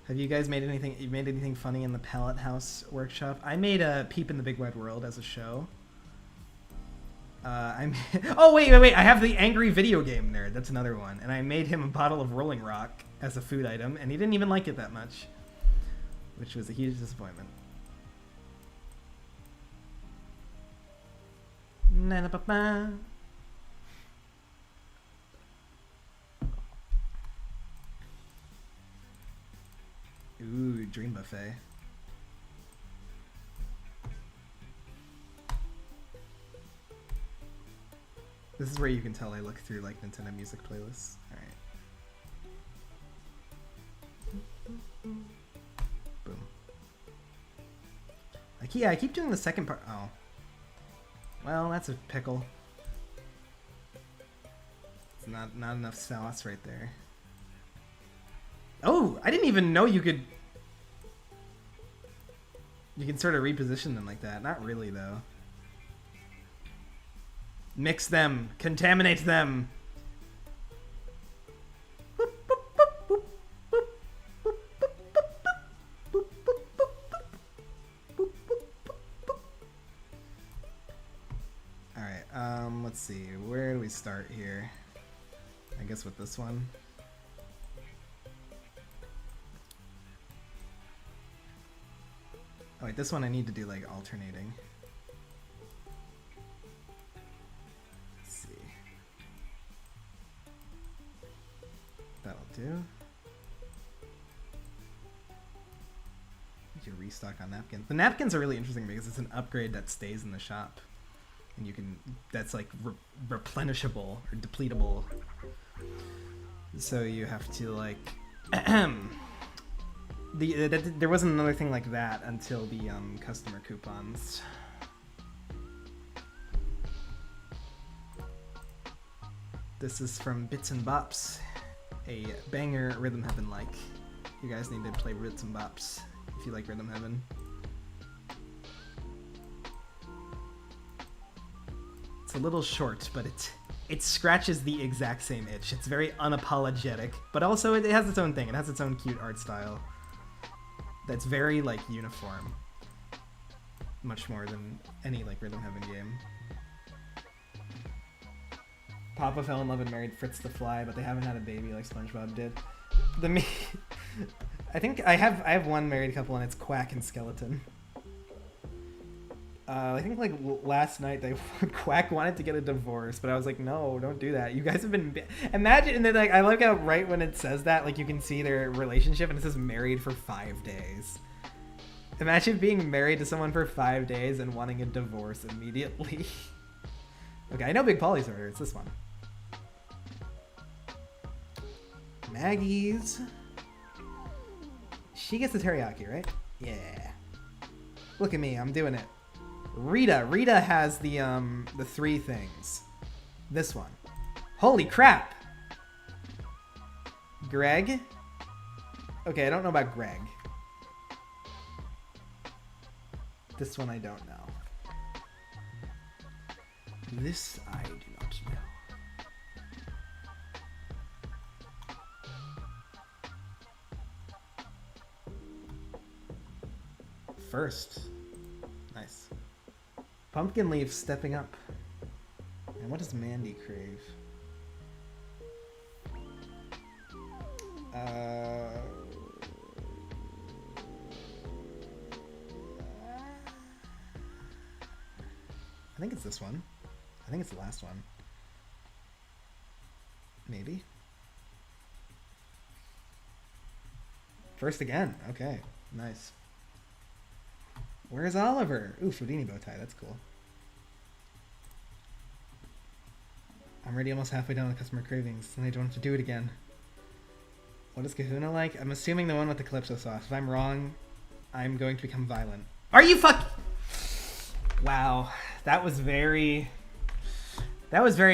Have you guys made anything? You made anything funny in the Palette House workshop? I made a Peep in the Big Wide World as a show. Oh wait! I have the Angry Video Game Nerd. That's another one. And I made him a bottle of Rolling Rock as a food item, and he didn't even like it that much, which was a huge disappointment. Na-na-ba-ba. Ooh, Dream Buffet. This is where you can tell I look through like Nintendo music playlists. Alright. Boom. Like, yeah, I keep doing the second part. Oh. Well, that's a pickle. It's not enough sauce right there. Oh, I didn't even know you could... You can sort of reposition them like that. Not really, though. Mix them. Contaminate them. Alright, let's see. Where do we start here? I guess with this one. Oh wait, this one I need to do like alternating. Let's see. That'll do. You can restock on napkins. The napkins are really interesting because it's an upgrade that stays in the shop. And you can, that's like replenishable or depletable. So you have to like, there wasn't another thing like that until the customer coupons. This is from Bits and Bops, a banger Rhythm Heaven like. You guys need to play Bits and Bops if you like Rhythm Heaven. It's a little short, but it scratches the exact same itch. It's very unapologetic, but also it has its own thing. It has its own cute art style that's very like uniform, much more than any like Rhythm Heaven game. Papa fell in love and married Fritz the Fly, but they haven't had a baby like SpongeBob did. I think I have one married couple, and it's Quack and Skeleton. I think like last night Quack wanted to get a divorce, but I was like, no, don't do that. You guys have been imagine, and then like I like how right when it says that, like you can see their relationship and it says married for 5 days. Imagine being married to someone for 5 days and wanting a divorce immediately. Okay, I know Big Polly's order. It's this one. Maggie's. She gets the teriyaki, right? Yeah. Look at me, I'm doing it. Rita has the 3 things. This one. Holy crap! Greg? Okay, I don't know about Greg. This one I don't know. This I do not know. First. Nice. Pumpkin Leaf stepping up. And what does Mandy crave? I think it's this one. I think it's the last one. Maybe. First again. Okay. Nice. Where's Oliver? Ooh, Frodini bow tie. That's cool. I'm already almost halfway down with customer cravings, and I don't have to do it again. What is Kahuna like? I'm assuming the one with the Calypso sauce. If I'm wrong, I'm going to become violent. Are you Wow. That was very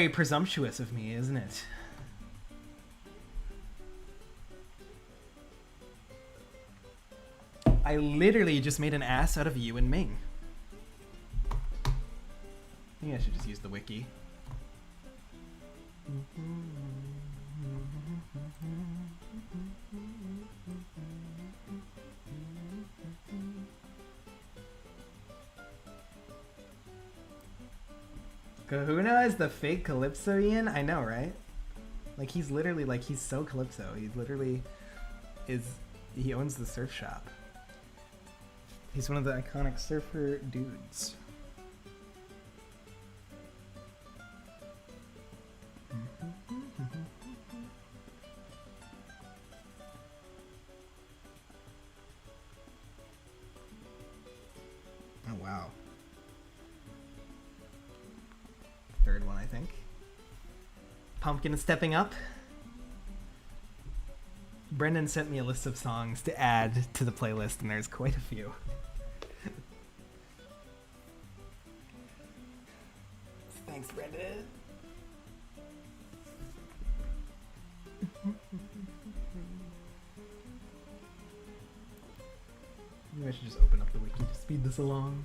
presumptuous of me, isn't it? I literally just made an ass out of you and Ming. I think I should just use the wiki. Kahuna is the fake Calypso Ian? I know, right? Like, he's literally, like, he's so Calypso. He literally he owns the surf shop. He's one of the iconic surfer dudes. Oh, wow. Third one, I think. Pumpkin is stepping up. Brendan sent me a list of songs to add to the playlist, and there's quite a few. Thanks, Brendan. Maybe I should just open up the wiki to speed this along.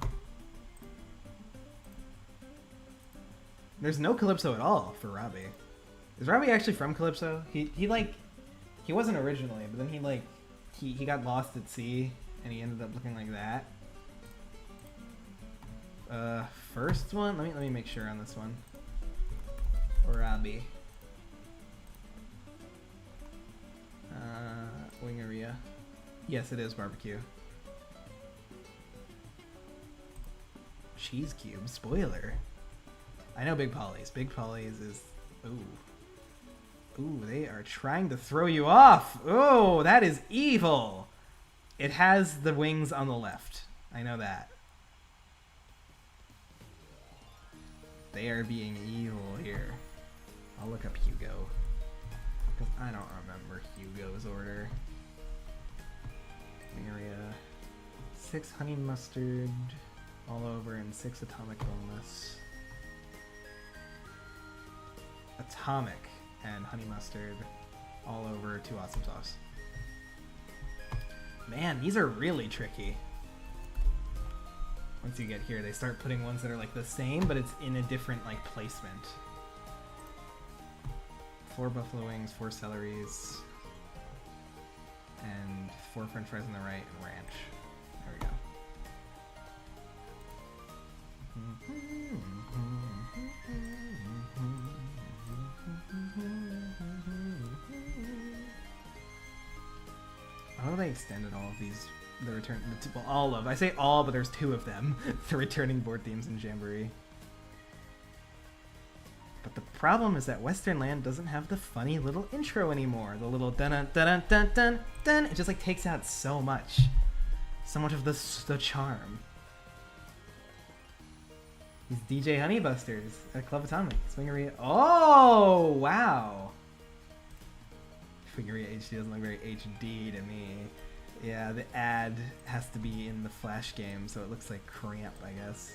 There's no Calypso at all for Robbie. Is Robbie actually from Calypso? He wasn't originally, but then he got lost at sea and he ended up looking like that. First one, let me make sure on this one. Robbie. Wingeria. Yes, it is barbecue. Cheese cube, spoiler. I know Big Polly's. Big Polly's is... Ooh. Ooh, they are trying to throw you off. Oh, that is evil. It has the wings on the left. I know that. They are being evil here. I'll look up Hugo. Because I don't remember Hugo's order. Area. 6 honey mustard all over and 6 atomic boneless. Atomic and honey mustard all over 2 awesome sauce. Man, these are really tricky. Once you get here, they start putting ones that are like the same, but it's in a different like placement. 4 buffalo wings, 4 celeries, and 4 french fries on the right, and ranch. There we go. How have they extended all of these? The return, well, all of. I say all, but there's 2 of them. The returning board themes in Jamboree. But the problem is that Western Land doesn't have the funny little intro anymore. The little dun dun dun dun dun dun. It just like takes out so much of the charm. These DJ Honeybusters at Club Atomic. Swingeria. Oh wow. Swingeria HD doesn't look very HD to me. Yeah, the ad has to be in the Flash game, so it looks like cramp, I guess.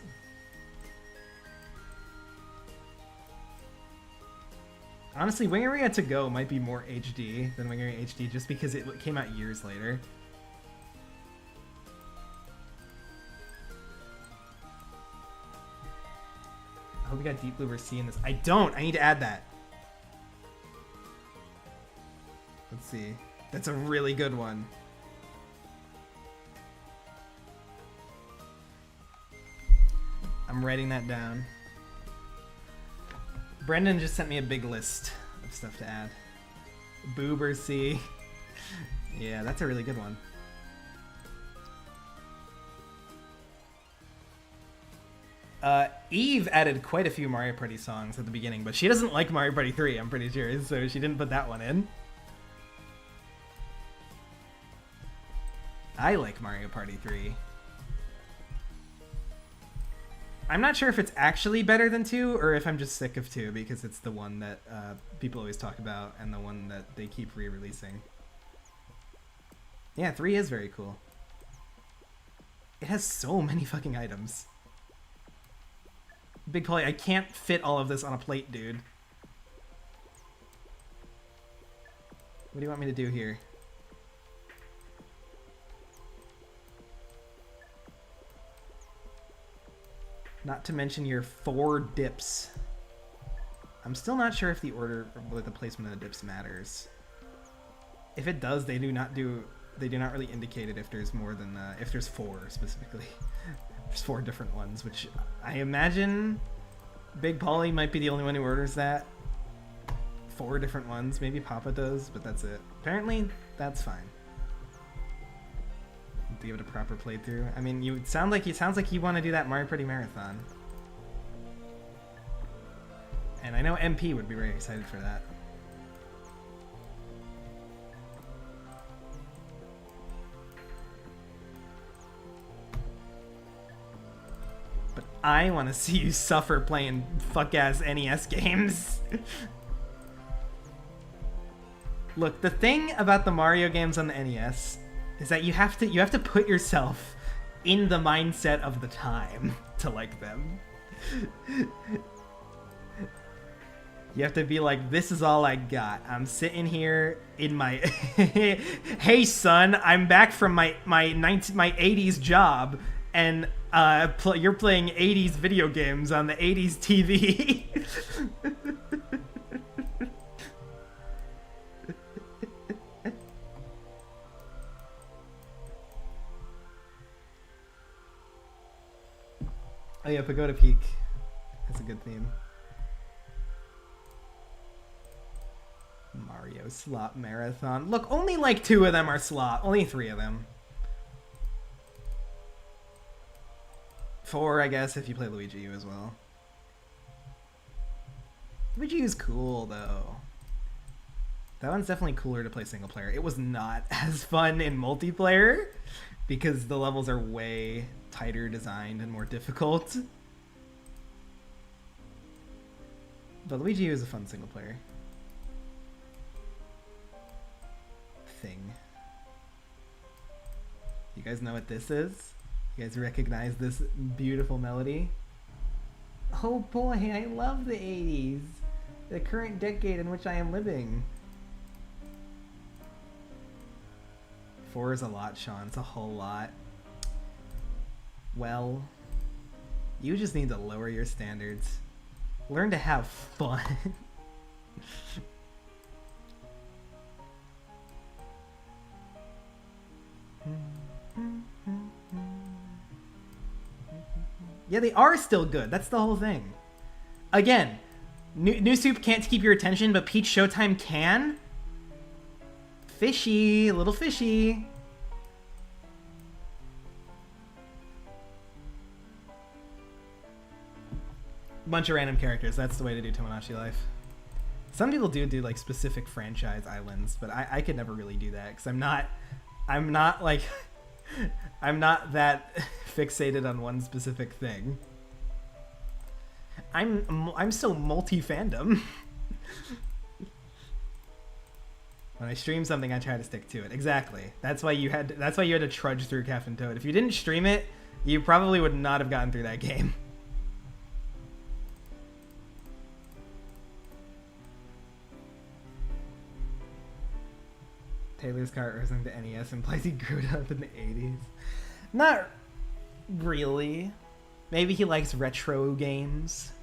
Honestly, Wingeria To Go might be more HD than Wingeria HD just because it came out years later. I hope we got Deep Blue or C in this. I don't! I need to add that. Let's see. That's a really good one. I'm writing that down. Brendan just sent me a big list of stuff to add. Boober C. Yeah, that's a really good one. Eve added quite a few Mario Party songs at the beginning, but she doesn't like Mario Party 3, I'm pretty sure, so she didn't put that one in. I like Mario Party 3. I'm not sure if it's actually better than 2 or if I'm just sick of 2 because it's the one that people always talk about and the one that they keep re-releasing. Yeah, 3 is very cool. It has so many fucking items. Big Polly, I can't fit all of this on a plate, dude. What do you want me to do here? Not to mention your 4 dips. I'm still not sure if the order or the placement of the dips matters. If it does, they do not really indicate it if there's more than if there's 4 specifically. There's 4 different ones, which I imagine Big Polly might be the only one who orders that. 4 different ones. Maybe Papa does, but that's it. Apparently, that's fine. To give it a proper playthrough. I mean, it sounds like you want to do that Mario Party Marathon. And I know MP would be very excited for that. But I want to see you suffer playing fuck-ass NES games. Look, the thing about the Mario games on the NES is that you have to put yourself in the mindset of the time to like them. You have to be like, this is all I got. I'm sitting here in my hey son, I'm back from my 80s job, and you're playing 80s video games on the 80s TV. Oh yeah, Pagoda Peak. That's a good theme. Mario Slot Marathon. Look, only like 2 of them are slot. Only 3 of them. 4, I guess, if you play Luigi U as well. Luigi U's cool, though. That one's definitely cooler to play single player. It was not as fun in multiplayer because the levels are way tighter designed and more difficult. But Luigi U is a fun single player thing. You guys know what this is? You guys recognize this beautiful melody? Oh boy, I love the 80s. The current decade in which I am living. 4 is a lot, Sean. It's a whole lot. Well, you just need to lower your standards. Learn to have fun. Yeah, they are still good. That's the whole thing. Again, New Soup can't keep your attention, but Peach Showtime can. Fishy, a little fishy. Bunch of random characters. That's the way to do Tomodachi Life. Some people do like specific franchise islands, but I could never really do that because I'm not like I'm not that fixated on one specific thing. I'm so multi-fandom. When I stream something, I try to stick to it. Exactly. That's why you had to trudge through Captain Toad. If you didn't stream it, you probably would not have gotten through that game. Taylor's car racing to NES implies he grew up in the 80s. Not really. Maybe he likes retro games.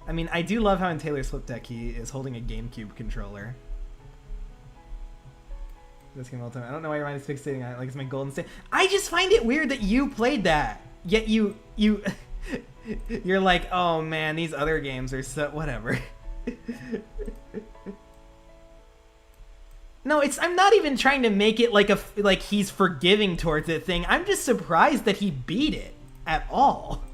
I mean, I do love how in Taylor's Flip Deck he is holding a GameCube controller. This game all the time. I don't know why your mind is fixating on it like it's my golden state. I just find it weird that you played that. Yet you're like, oh man, these other games are so whatever. No, I'm not even trying to make it like he's forgiving towards it thing. I'm just surprised that he beat it at all.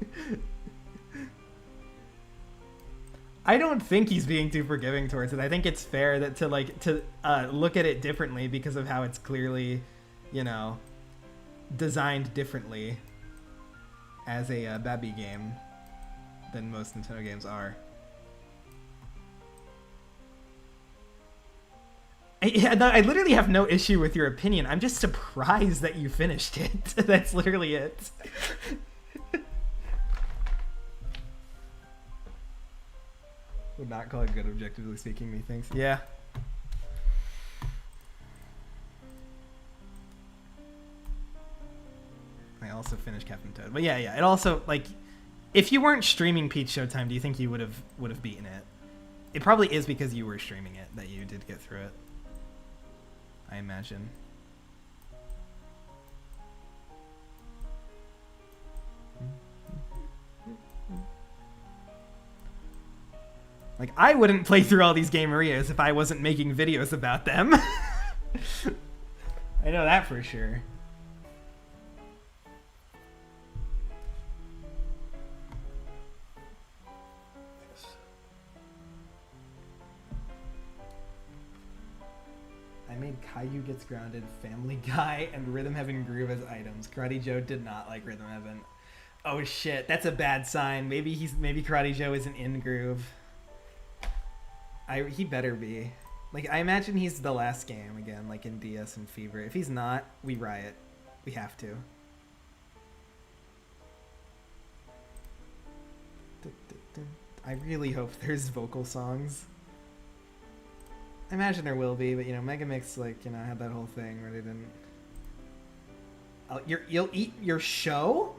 I don't think he's being too forgiving towards it. I think it's fair that to look at it differently because of how it's clearly, designed differently as a Baby game than most Nintendo games are. I literally have no issue with your opinion. I'm just surprised that you finished it. That's literally it. Would not call it good, objectively speaking, methinks. Yeah. I also finished Captain Toad. But yeah. It also, if you weren't streaming Peach Showtime, do you think you would have beaten it? It probably is because you were streaming it that you did get through it. I imagine. Like, I wouldn't play through all these game areas if I wasn't making videos about them. I know that for sure. I made Caillou Gets Grounded, Family Guy, and Rhythm Heaven Groove as items. Karate Joe did not like Rhythm Heaven. Oh shit, that's a bad sign. Maybe Karate Joe isn't in Groove. He better be. I imagine he's the last game again, like in DS and Fever. If he's not, we riot. We have to. I really hope there's vocal songs. I imagine there will be, but you know, Megamix, like, you know, had that whole thing where they didn't. Oh, you'll eat your show?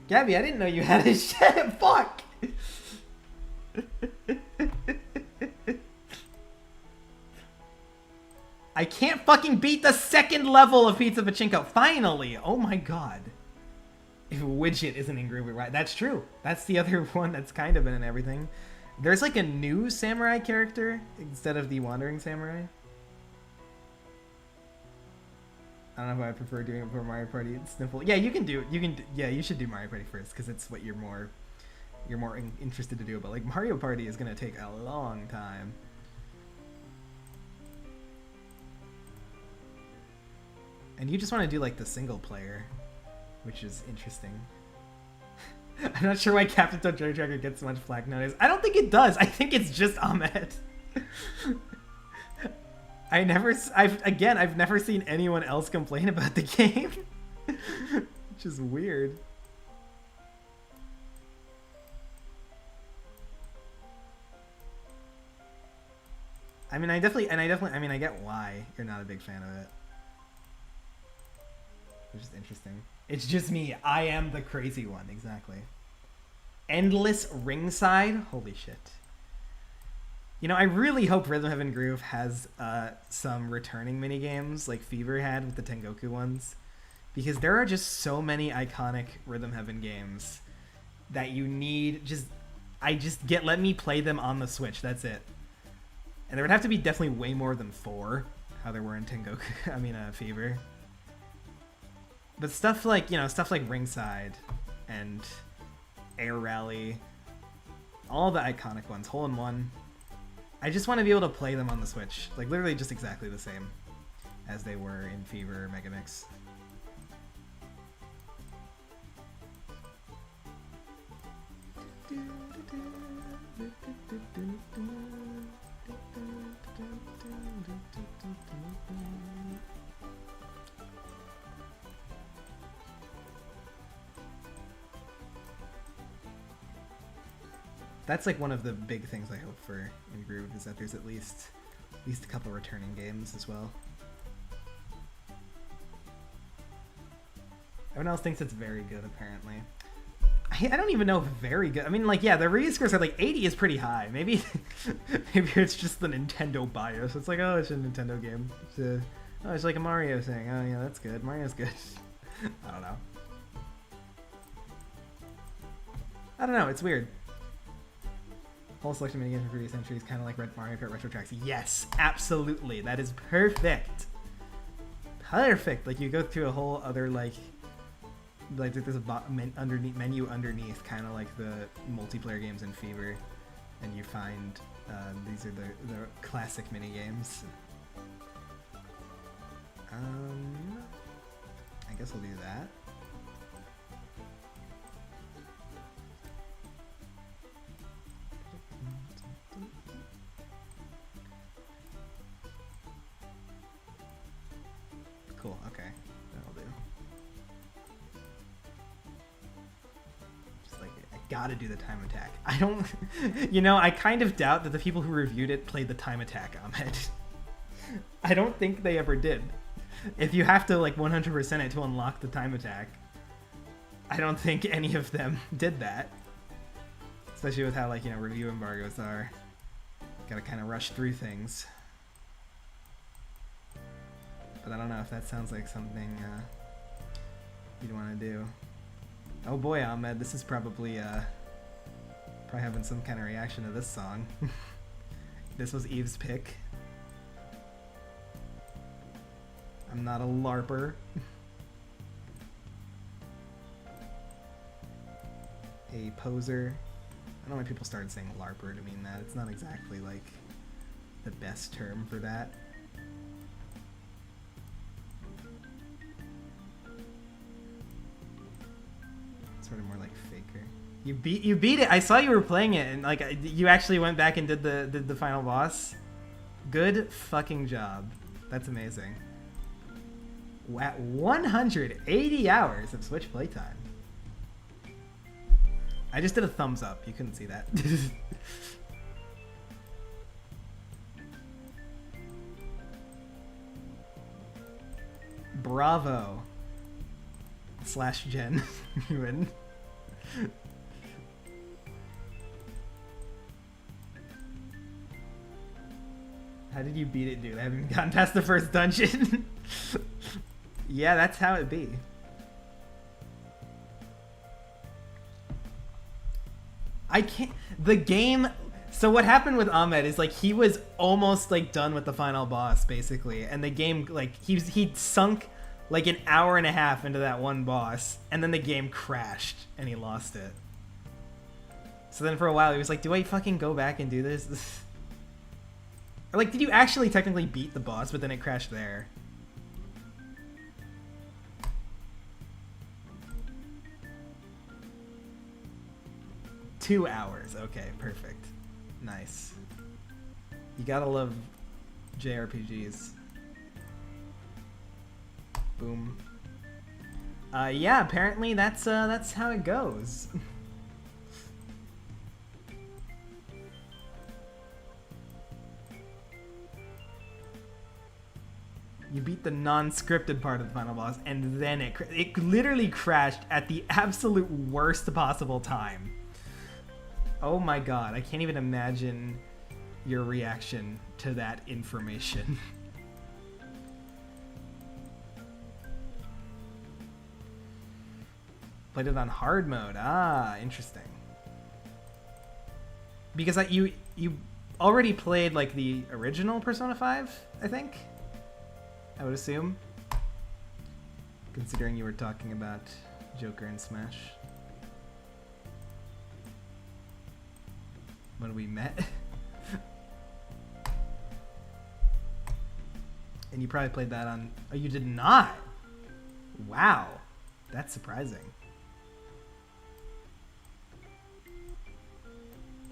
Gabby, I didn't know you had a shit. Fuck! I can't fucking beat the second level of Pizza Pachinko. Finally! Oh my god. If Widget isn't in Groovy, right? That's true. That's the other one that's kind of been in everything. There's like a new samurai character instead of the Wandering Samurai. I don't know if I prefer doing it for Mario Party and Sniffle. Yeah, you should do Mario Party first because it's what you're more interested to do. But like Mario Party is gonna take a long time. And you just want to do like the single player, which is interesting. I'm not sure why Captain Toad Treasure Tracker gets so much flack nowadays. I don't think it does. I think it's just Ahmed. I've never seen anyone else complain about the game, which is weird. I mean, I get why you're not a big fan of it. Which is interesting. It's just me. I am the crazy one. Exactly. Endless ringside? Holy shit. You know, I really hope Rhythm Heaven Groove has some returning minigames like Fever had with the Tengoku ones. Because there are just so many iconic Rhythm Heaven games that you need let me play them on the Switch. That's it. And there would have to be definitely way more than 4, how there were in Tengoku, Fever. But stuff like Ringside and Air Rally, all the iconic ones, Hole in One. I just want to be able to play them on the Switch. Like, literally just exactly the same as they were in Fever or Megamix. That's like one of the big things I hope for in Groove is that there's at least a couple returning games as well. Everyone else thinks it's very good, apparently. I don't even know if very good. I mean, like, yeah, the review scores are like 80 is pretty high. Maybe it's just the Nintendo bias. It's like, oh, it's a Nintendo game. It's like a Mario thing. Oh, yeah, that's good. Mario's good. I don't know. I don't know. It's weird. Whole selection minigames from previous entries, kind of like Mario Kart Retro Tracks. Yes, absolutely. That is perfect. Perfect. Like, you go through a whole other, like there's a menu underneath, kind of like the multiplayer games in Fever, and you find these are the classic minigames. I guess we'll do that. Cool, okay. That'll do. Just like, I gotta do the time attack. I don't... I kind of doubt that the people who reviewed it played the time attack, Ahmed. I don't think they ever did. If you have to, like, 100% it to unlock the time attack, I don't think any of them did that. Especially with how, like, review embargoes are. Gotta kind of rush through things. But I don't know if that sounds like something you'd want to do. Oh boy, Ahmed, this is probably having some kind of reaction to this song. This was Eve's pick. I'm not a LARPer. A poser. I don't know why people started saying LARPer to mean that. It's not exactly like the best term for that. Sort of more like faker. You beat it. I saw you were playing it, and like you actually went back and did the final boss. Good fucking job. That's amazing. At 180 hours of Switch playtime. I just did a thumbs up. You couldn't see that. Bravo. Slash Jen. You win. How did you beat it, dude? I haven't even gotten past the first dungeon. Yeah, that's how it be. I can't... The game... So what happened with Ahmed is, like, he was almost, like, done with the final boss, basically. And the game, like, he'd sunk, like, an hour and a half into that one boss. And then the game crashed, and he lost it. So then for a while, he was like, do I fucking go back and do this? Or, like, did you actually technically beat the boss, but then it crashed there? Two hours. Okay, perfect. Nice. You gotta love JRPGs. Boom. Yeah, apparently that's how it goes. You beat the non-scripted part of the final boss, and then it literally crashed at the absolute worst possible time. Oh my god, I can't even imagine your reaction to that information. Played it on hard mode. Ah, interesting. Because you already played, like, the original Persona 5, I think? I would assume. Considering you were talking about Joker and Smash. When we met. And you probably played that on... Oh, you did not? Wow. That's surprising.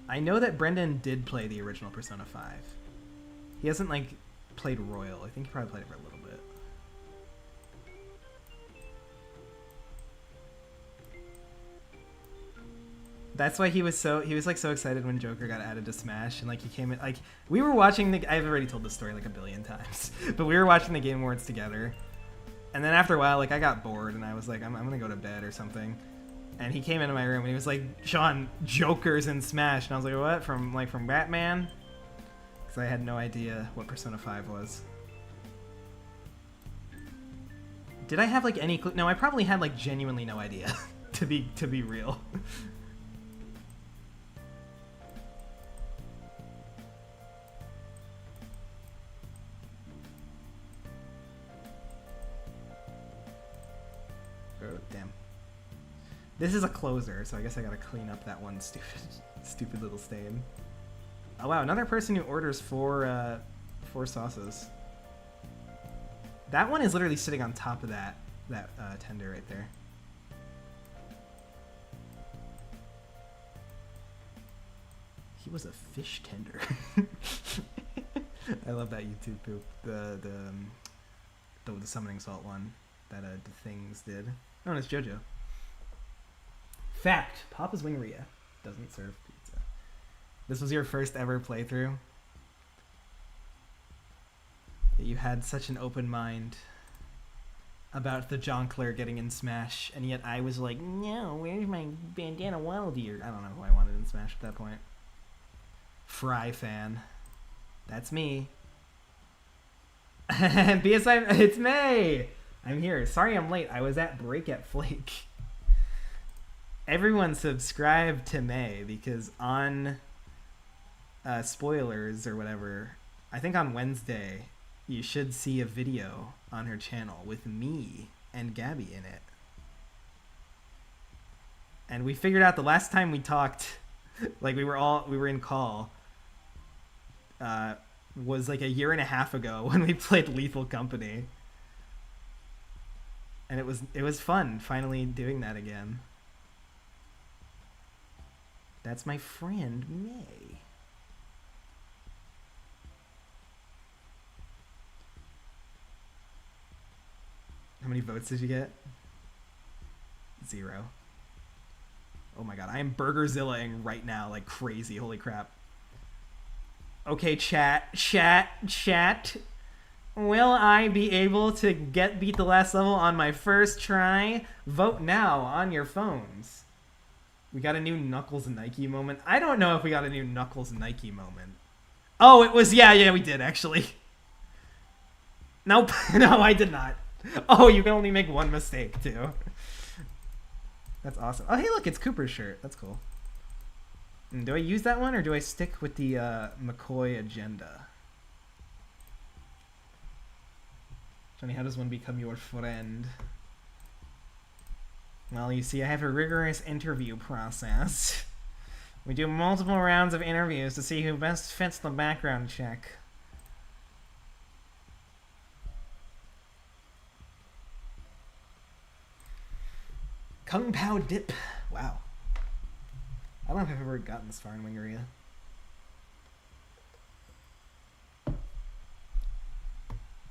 I know that Brendan did play the original Persona 5. He hasn't, like, played Royal. I think he probably played it for a little bit. That's why he was like so excited when Joker got added to Smash, and like he came in, like we were watching I've already told this story like a billion times, but we were watching the Game Awards together, and then after a while, like I got bored and I was like, I'm gonna go to bed or something, and he came into my room and he was like, Sean, Joker's in Smash, and I was like, what? From Batman? Because I had no idea what Persona 5 was. Did I have like any clue? No, I probably had like genuinely no idea to be real. Damn. This is a closer, so I guess I gotta clean up that one stupid little stain. Oh wow, another person who orders four sauces. That one is literally sitting on top of that tender right there. He was a fish tender. I love that YouTube poop. The summoning salt one that the things did. Oh, it's JoJo. Fact: Papa's Wingria doesn't serve pizza. This was your first ever playthrough. You had such an open mind about the Jonkler getting in Smash, and yet I was like, no, where's my bandana Wild Ear? I don't know who I wanted in Smash at that point. Fry fan. That's me. BSI, it's May! I'm here. Sorry I'm late. I was at break at Flake. Everyone subscribe to May, because on spoilers or whatever, I think on Wednesday, you should see a video on her channel with me and Gabby in it. And we figured out the last time we talked, like we were in call, was like a year and a half ago when we played Lethal Company. And it was fun finally doing that again. That's my friend May. How many votes did you get? 0. Oh my god, I am Burgerzilla-ing right now like crazy. Holy crap. Okay, chat. Will I be able to beat the last level on my first try? Vote now on your phones. We got a new Knuckles Nike moment. I don't know if we got a new Knuckles Nike moment. Oh, it was, yeah, we did actually. Nope, no, I did not. Oh, you can only make one mistake too. That's awesome. Oh, hey, look, it's Cooper's shirt. That's cool. Do I use that one or do I stick with the McCoy agenda? Johnny, how does one become your friend? Well, you see, I have a rigorous interview process. We do multiple rounds of interviews to see who best fits the background check. Kung Pao Dip. Wow. I don't know if I've ever gotten this far in Wingeria.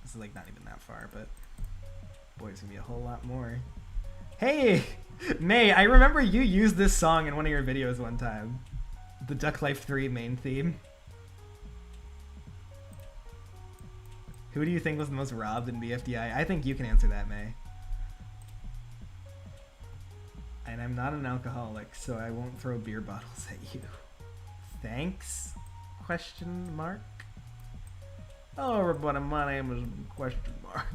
This is like not even that far, but boy, it's gonna be a whole lot more. Hey, May, I remember you used this song in one of your videos one time. The Duck Life 3 main theme. Who do you think was the most robbed in BFDI? I think you can answer that, May. And I'm not an alcoholic, so I won't throw beer bottles at you. Thanks? Question mark? Oh, everybody, my name is question mark.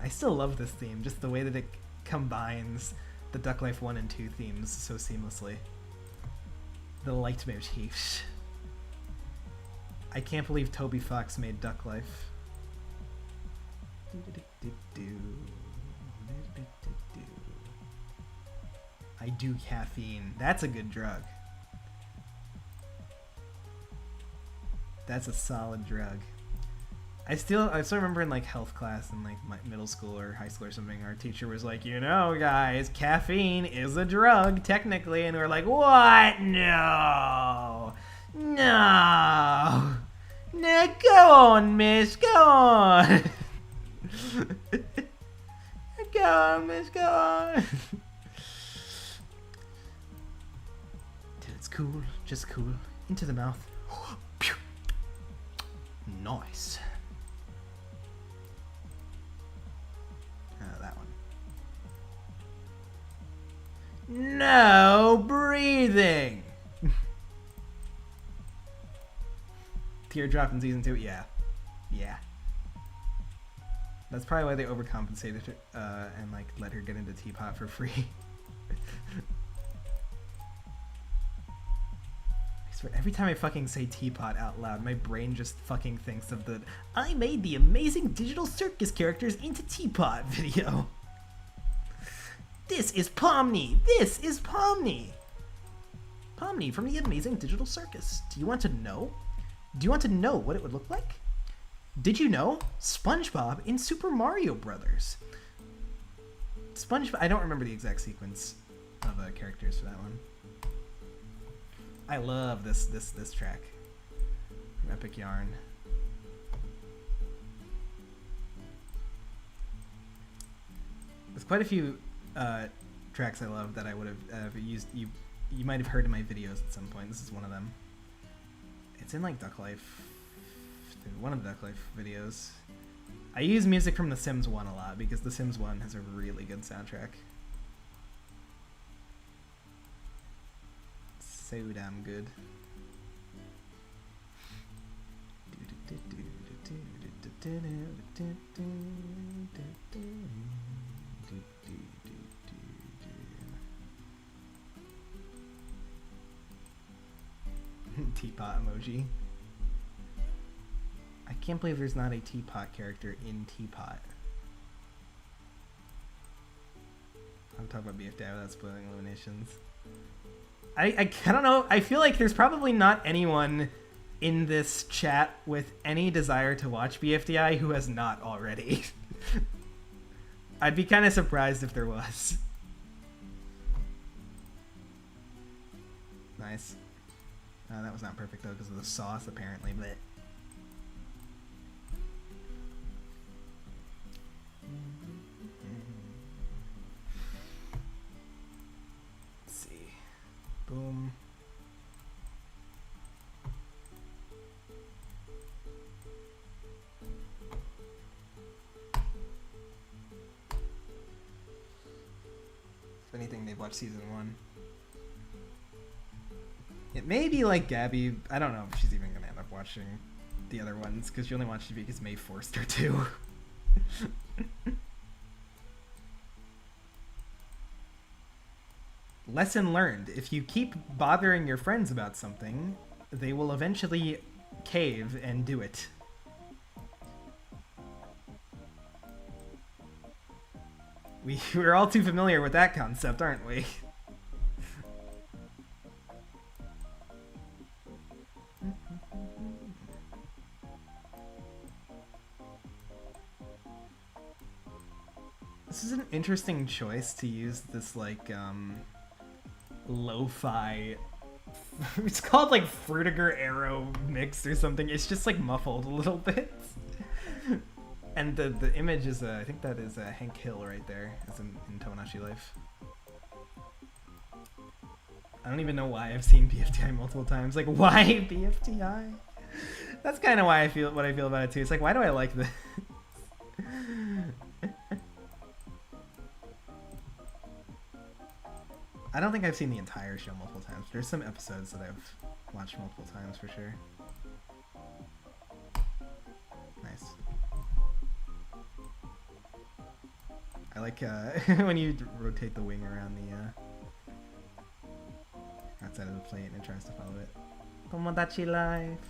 I still love this theme, just the way that it combines the Duck Life 1 and 2 themes so seamlessly. The light motifs. I can't believe Toby Fox made Duck Life. I do caffeine. That's a good drug. That's a solid drug. I still remember in like health class in like my middle school or high school or something, our teacher was like, you know, guys, caffeine is a drug technically, and we were like, what? No, no, no, go on, miss, go on. Go on, miss, go on. Dude, it's cool, just cool. Into the mouth. Nice. That one. No breathing. Teardrop in season 2. Yeah. That's probably why they overcompensated and like let her get into Teapot for free. Every time I fucking say Teapot out loud, my brain just fucking thinks of the I made the amazing digital circus characters into Teapot video. This is Pomni. This is Pomni. Pomni from the amazing digital circus. Do you want to know? Do you want to know what it would look like? Did you know SpongeBob in Super Mario Brothers? SpongeBob. I don't remember the exact sequence of characters for that one. I love this track from Epic Yarn. There's quite a few tracks I love that I would have used. You might have heard in my videos at some point. This is one of them. It's in like Duck Life, one of the Duck Life videos. I use music from The Sims 1 a lot because The Sims 1 has a really good soundtrack. So damn good. Teapot emoji. I can't believe there's not a Teapot character in Teapot. I'm talking about BFDI without spoiling Illuminations. I don't know. I feel like there's probably not anyone in this chat with any desire to watch BFDI who has not already. I'd be kind of surprised if there was. Nice. That was not perfect though because of the sauce apparently, but. Boom. If anything, they've watched season 1. It may be like Gabby. I don't know if she's even gonna end up watching the other ones because she only watched it because May forced her to. Lesson learned. If you keep bothering your friends about something, they will eventually cave and do it. We're all too familiar with that concept, aren't we? This is an interesting choice to use this, like, lo-fi... It's called, like, Frutiger Arrow mix or something. It's just, like, muffled a little bit. And the image is, I think that is Hank Hill right there, as in Tomodachi Life. I don't even know why I've seen BFTI multiple times. Like, why BFTI? That's kind of why I feel what I feel about it too. It's like, why do I like this? I don't think I've seen the entire show multiple times. There's some episodes that I've watched multiple times for sure. Nice. I like when you rotate the wing around the outside of the plate and it tries to follow it. Tomodachi Life.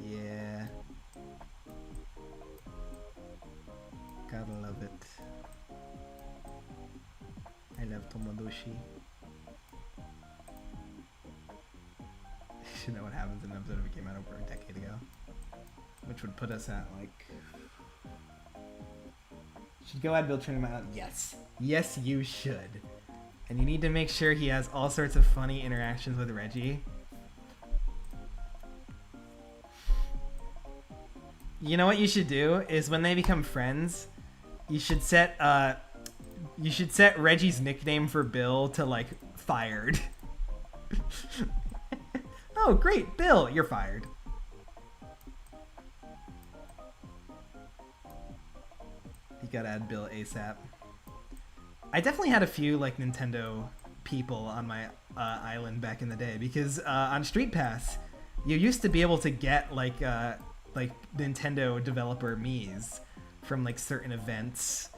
Yeah. Gotta love it. I love Tomodachi. You should know what happens in an episode if it came out over a decade ago. Which would put us at like... Should go ahead, Bill Trinity out. Yes. Yes, you should. And you need to make sure he has all sorts of funny interactions with Reggie. You know what you should do is when they become friends, you should set Reggie's nickname for Bill to like fired. Oh, great, Bill, you're fired. You gotta add Bill ASAP. I definitely had a few like Nintendo people on my island back in the day because on Street Pass, you used to be able to get like Nintendo developer Miis from like certain events,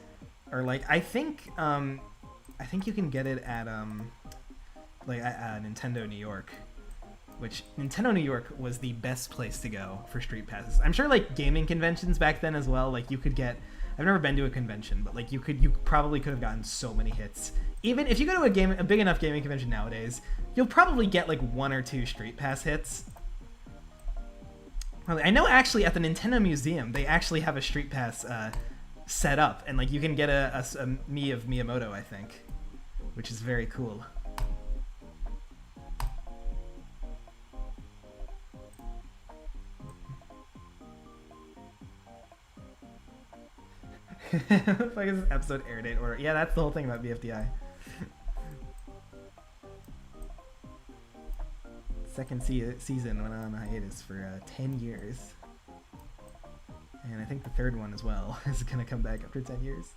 or like I think you can get it at Nintendo New York, which Nintendo New York was the best place to go for Street Passes. I'm sure like gaming conventions back then as well, like you could get. I've never been to a convention, but like you probably could have gotten so many hits. Even if you go to a big enough gaming convention nowadays, you'll probably get like 1 or 2 Street Pass hits. I know actually at the Nintendo Museum they actually have a Street Pass set up, and like you can get a Mii of Miyamoto, I think, which is very cool. Like this episode air date order. Yeah, that's the whole thing about BFDI. Second season went on hiatus for 10 years. And I think the third one as well is going to come back after 10 years.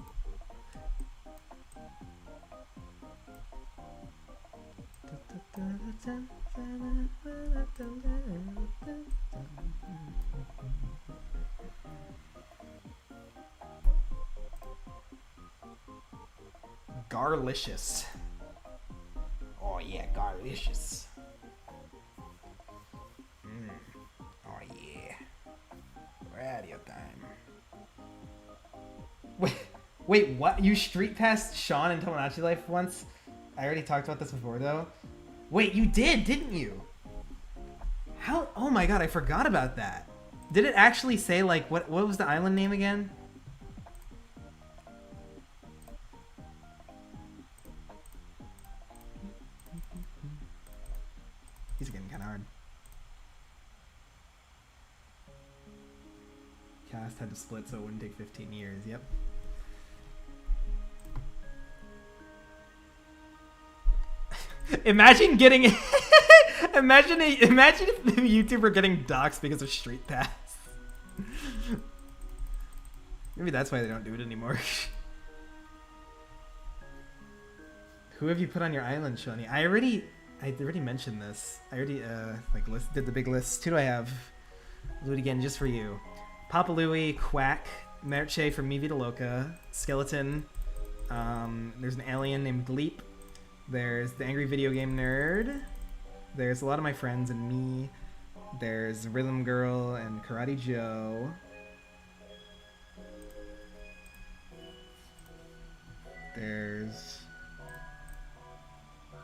Garlicious. Oh yeah, garlicious. Oh yeah. Radio time. Wait, what? You street passed Sean in Tomodachi Life once? I already talked about this before though. Wait, you did, didn't you? How? Oh my god, I forgot about that. Did it actually say like what was the island name again? These are getting kind of hard. Cast had to split so it wouldn't take 15 years. Yep. Imagine getting imagine if a YouTuber getting doxxed because of Street Pass. Maybe that's why they don't do it anymore. Who have you put on your island, Shoni? I already mentioned this. I already did the big list. Who do I have? I'll do it again just for you. Papa Louie, Quack, Merche from Mi Vida Loca, Skeleton. There's an alien named Gleep. There's the Angry Video Game Nerd. There's a lot of my friends and me. There's Rhythm Girl and Karate Joe. There's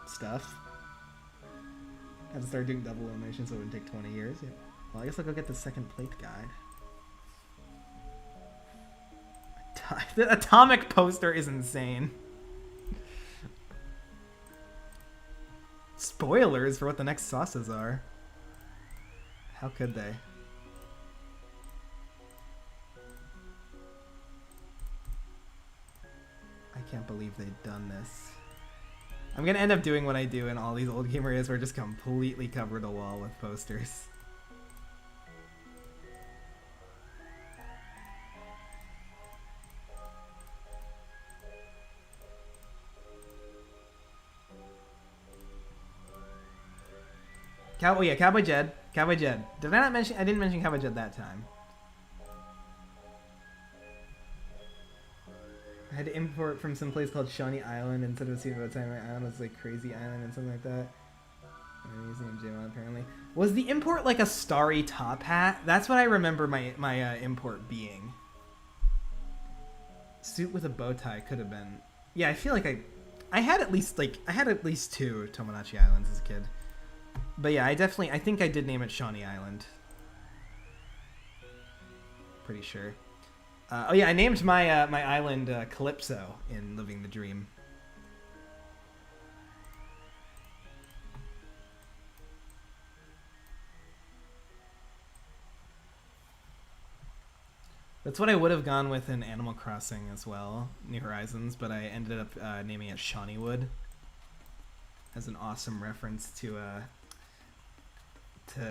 stuff. Had to start doing double elimination so it would take 20 years. Yeah. Well, I guess I'll go get the second plate guide. The atomic poster is insane. Spoilers for what the next sauces are. How could they? I can't believe they've done this. I'm gonna end up doing what I do in all these old game areas where I just completely cover the wall with posters. Yeah, Cowboy Jed. Cowboy Jed. Did I not mention? I didn't mention Cowboy Jed that time. I had to import from some place called Shawnee Island instead of seeing outside my island. It was like Crazy Island and something like that. And he's named J1 apparently. Was the import like a starry top hat? That's what I remember my import being. Suit with a bow tie could have been. Yeah, I feel like I had at least two Tomodachi Islands as a kid. But yeah, I think I did name it Shawnee Island. Pretty sure. Oh yeah, I named my my island Calypso in Living the Dream. That's what I would have gone with in Animal Crossing as well, New Horizons, but I ended up naming it Shawneewood as an awesome reference to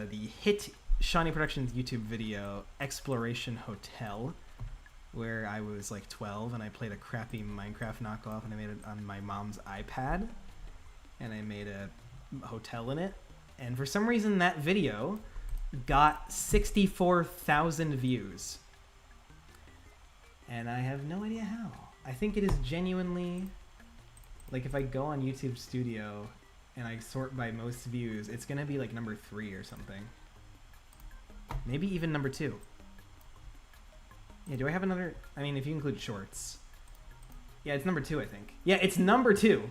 the hit Shawnee Productions YouTube video Exploration Hotel, where I was like 12 and I played a crappy Minecraft knockoff and I made it on my mom's iPad and I made a hotel in it, and for some reason that video got 64,000 views and I have no idea how. I think it is genuinely, like, if I go on YouTube Studio and I sort by most views, it's gonna be like number 3 or something. Maybe even number 2. Yeah, do I have another? I mean, if you include shorts. Yeah, it's number 2, I think. Yeah, it's number 2.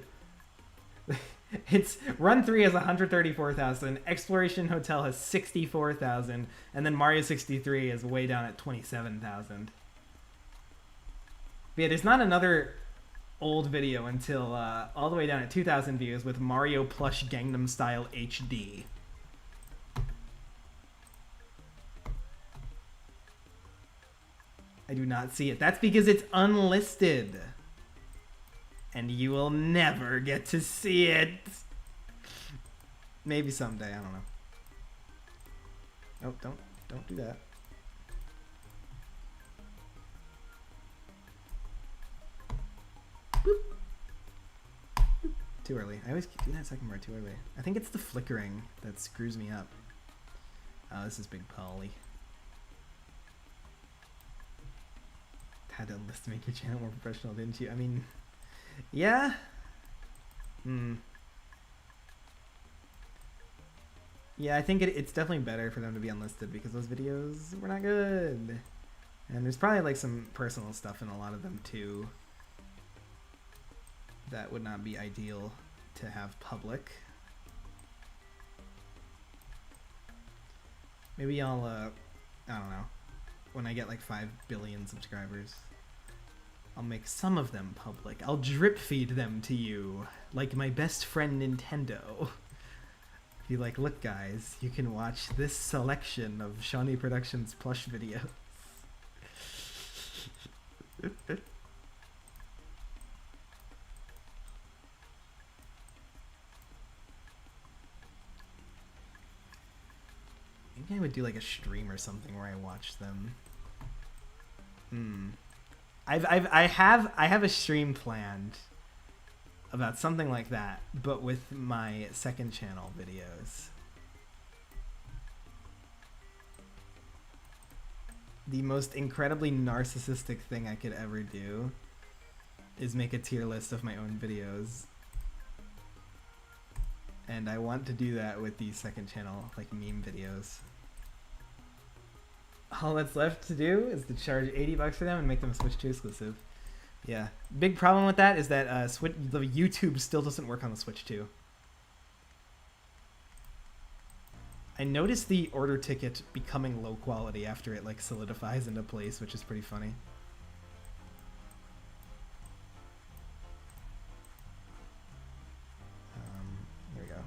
It's Run 3 has 134,000, Exploration Hotel has 64,000, and then Mario 63 is way down at 27,000. But yeah, there's not another old video until all the way down at 2,000 views with Mario Plush Gangnam Style HD. I do not see it. That's because it's unlisted. And you will never get to see it. Maybe someday, I don't know. Oh, don't do that. Boop. Boop. Too early. I always keep doing that second part too early. I think it's the flickering that screws me up. Oh, this is Big Polly. Had to list to make your channel more professional, didn't you? I mean, yeah. Yeah, I think it's definitely better for them to be unlisted because those videos were not good. And there's probably like some personal stuff in a lot of them too that would not be ideal to have public. Maybe I'll, I don't know, when I get like 5 billion subscribers, I'll make some of them public. I'll drip feed them to you, like my best friend Nintendo. Be like, look guys, you can watch this selection of Shawnee Productions plush videos. do like a stream or something where I watch them. I have a stream planned about something like that, but with my second channel videos. The most incredibly narcissistic thing I could ever do is make a tier list of my own videos. And I want to do that with the second channel, like meme videos. All that's left to do is to charge $80 for them and make them a Switch 2 exclusive. Yeah. Big problem with that is that the YouTube still doesn't work on the Switch 2. I noticed the order ticket becoming low quality after it like solidifies into place, which is pretty funny. Here we go.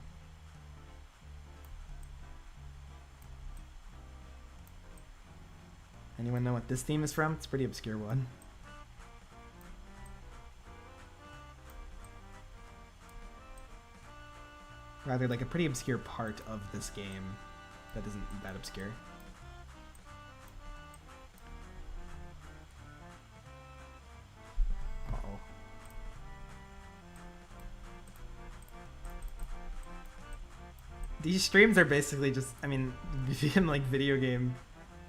Anyone know what this theme is from? It's a pretty obscure one. Rather, like a pretty obscure part of this game that isn't that obscure. Uh-oh. These streams are basically just, I mean, like video game.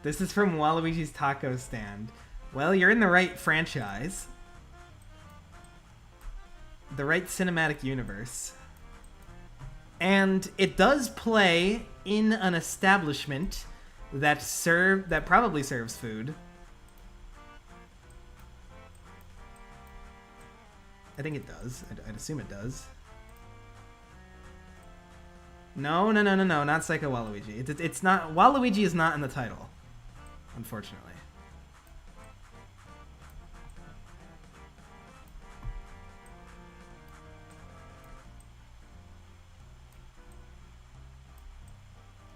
This is from Waluigi's Taco Stand. Well, you're in the right franchise. The right cinematic universe. And it does play in an establishment that probably serves food. I think it does. I'd assume it does. No, not Psycho Waluigi. It's not. Waluigi is not in the title, unfortunately.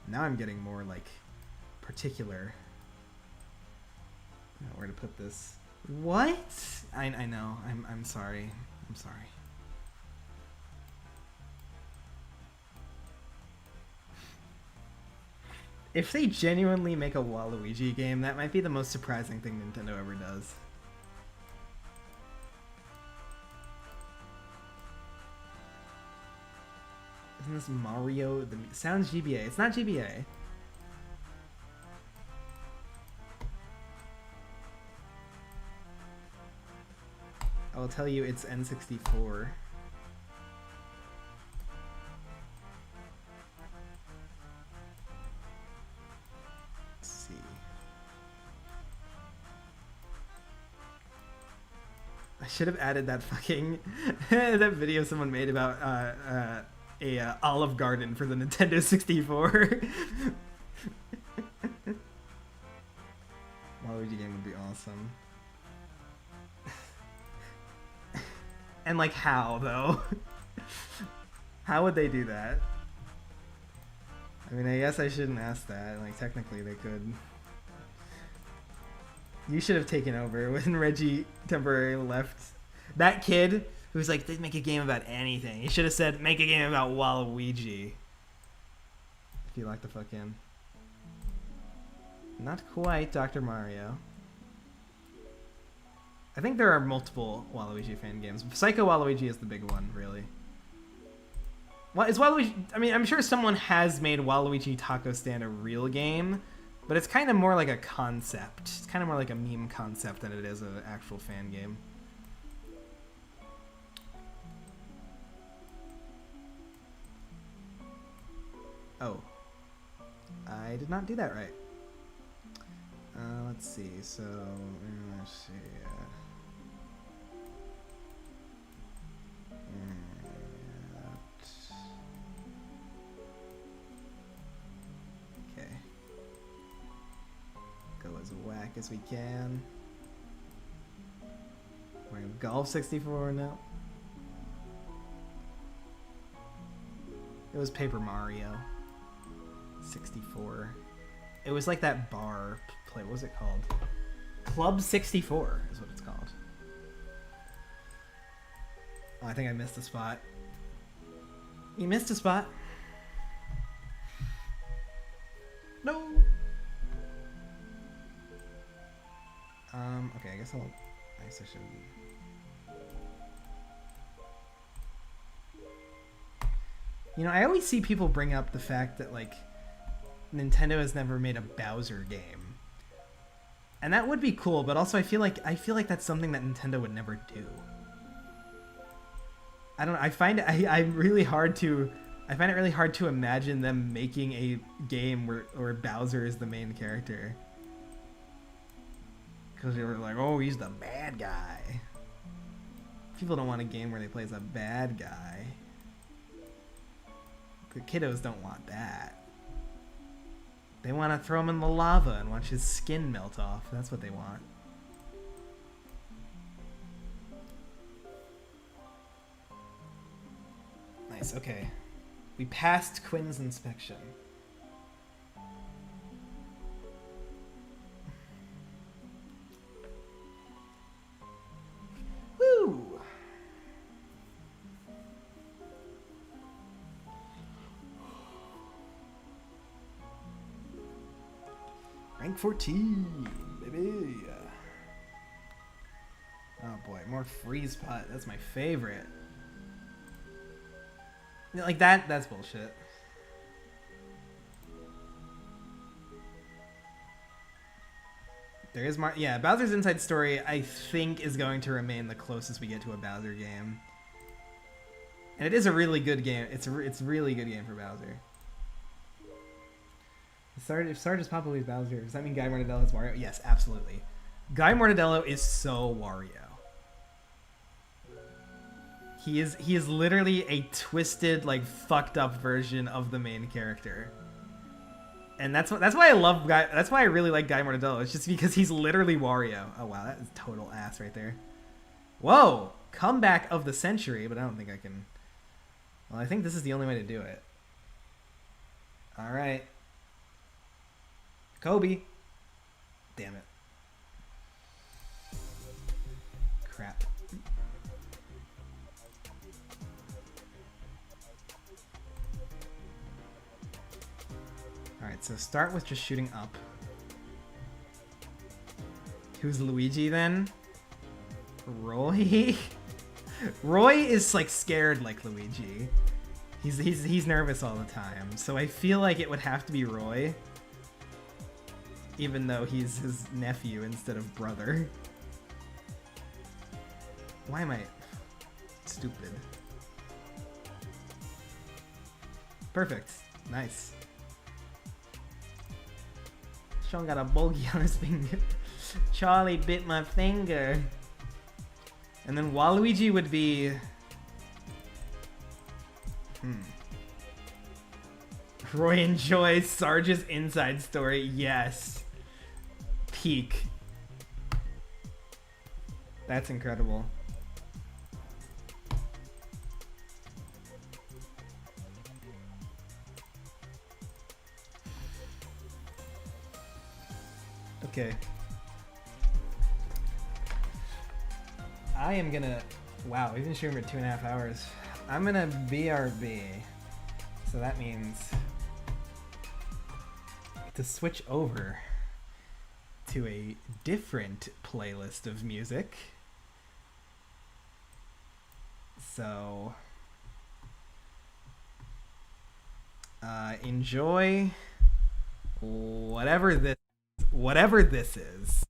Now I'm getting more like particular. I don't know where to put this. What? I know. I'm sorry. I'm sorry. If they genuinely make a Waluigi game, that might be the most surprising thing Nintendo ever does. Isn't this Mario? Sounds GBA. It's not GBA. I will tell you it's N64. Let's see. I should have added that fucking that video someone made about a Olive Garden for the Nintendo 64. Waluigi game would be awesome. And like how though? How would they do that? I mean, I guess I shouldn't ask that. Like technically they could. You should have taken over when Reggie temporarily left. That kid who's like, they'd make a game about anything. He should have said, make a game about Waluigi. If you lock the fuck in. Not quite Dr. Mario. I think there are multiple Waluigi fan games. Psycho Waluigi is the big one, really. What is Waluigi? I mean, I'm sure someone has made Waluigi Taco Stand a real game, but it's kind of more like a concept. It's kind of more like a meme concept than it is an actual fan game. Oh. I did not do that right. Let's see. So, let's see. Okay. Go as whack as we can. We're in Golf 64 now. It was Paper Mario 64. It was like that bar play. What was it called? Club 64 is what it's called. Oh, I think I missed a spot. You missed a spot. No. guess I guess I should. You know, I always see people bring up the fact that like Nintendo has never made a Bowser game, and that would be cool. But also, I feel like that's something that Nintendo would never do. I don't know. I find it really hard to imagine them making a game where Bowser is the main character. Because they were like, oh, he's the bad guy. People don't want a game where they play as a bad guy. The kiddos don't want that. They want to throw him in the lava and watch his skin melt off. That's what they want. Nice, okay. We passed Quinn's inspection. Woo! Rank 14, baby. Oh boy, more freeze pot. That's my favorite. Like that's bullshit. There is more. Yeah, Bowser's Inside Story, I think, is going to remain the closest we get to a Bowser game. And it is a really good game. It's a really good game for Bowser. If Sarge is popular with Bowser, does that mean Guy Mortadello is Wario? Yes, absolutely. Guy Mortadello is so Wario. He is literally a twisted, like, fucked up version of the main character. And that's why I love Guy. That's why I really like Guy Mortadello. It's just because he's literally Wario. Oh wow, that is total ass right there. Whoa, comeback of the century, but I don't think I can. Well, I think this is the only way to do it. All right, Kobe. Damn it. Crap. Alright, so start with just shooting up. Who's Luigi then? Roy? Roy is like scared like Luigi. He's nervous all the time. So I feel like it would have to be Roy. Even though he's his nephew instead of brother. Why am I stupid? Perfect. Nice. Sean got a bogey on his finger. Charlie bit my finger. And then Waluigi would be... Roy enjoys Sarge's Inside Story. Yes. Peak. That's incredible. Okay. I am gonna... Wow, we've been streaming for 2.5 hours. I'm gonna BRB. So that means... to switch over to a different playlist of music. So... enjoy whatever this is.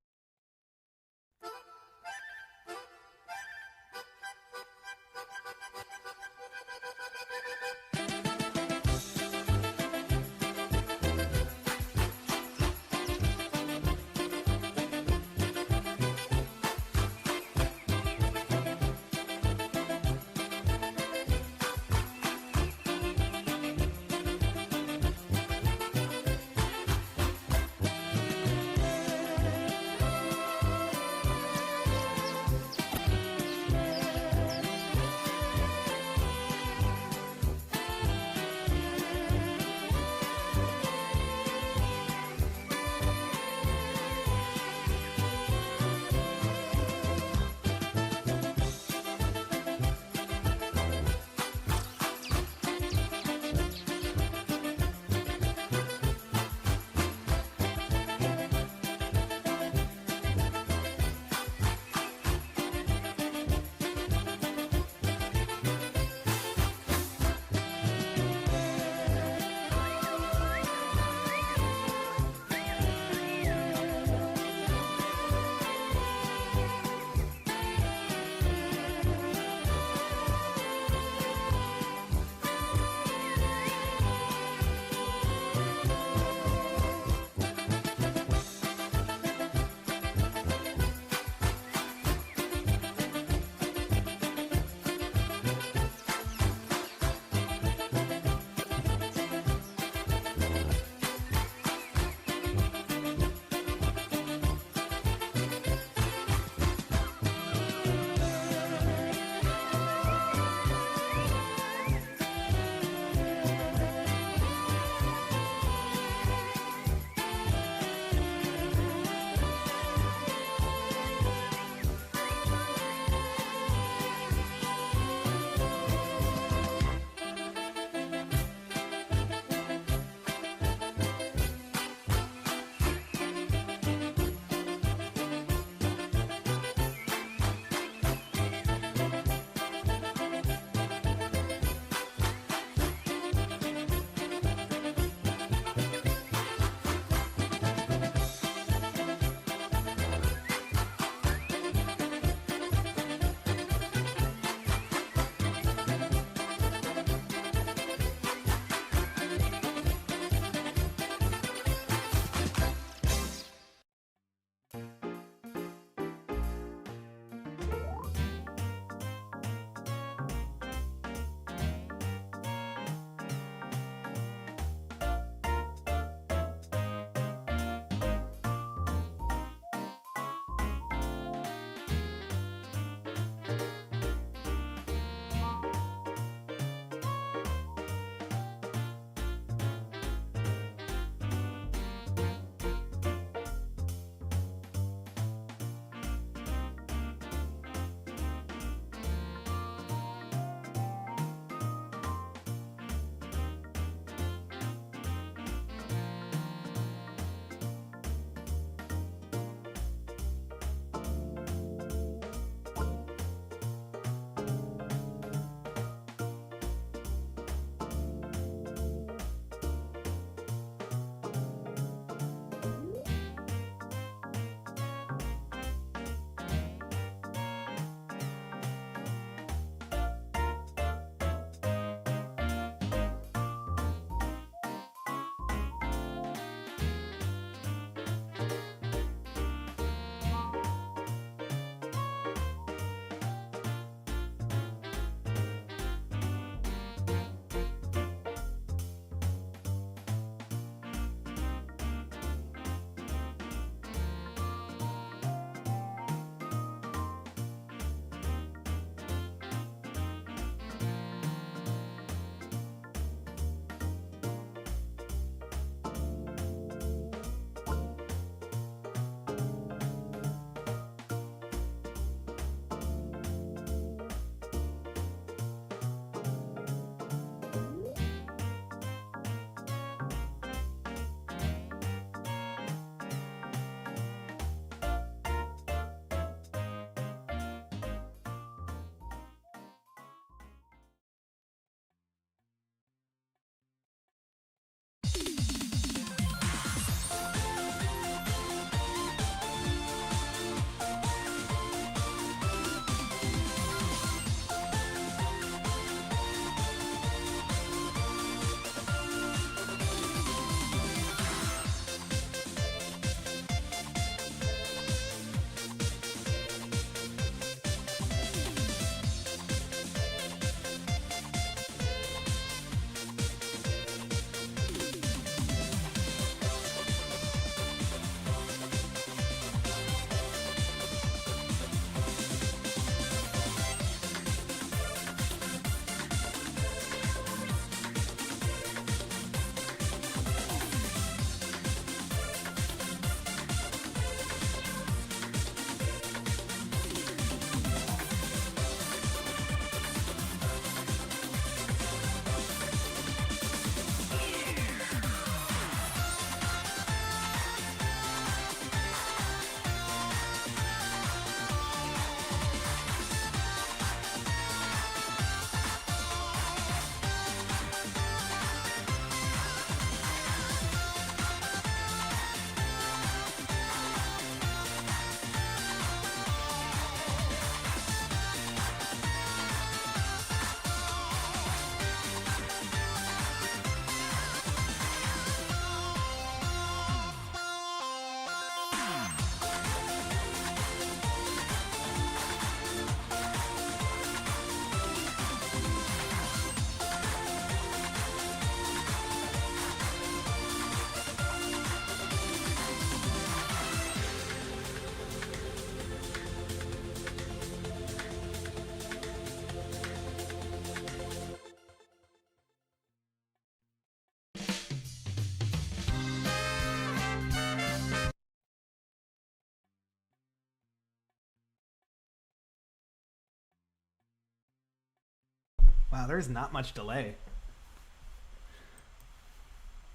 Wow, there's not much delay.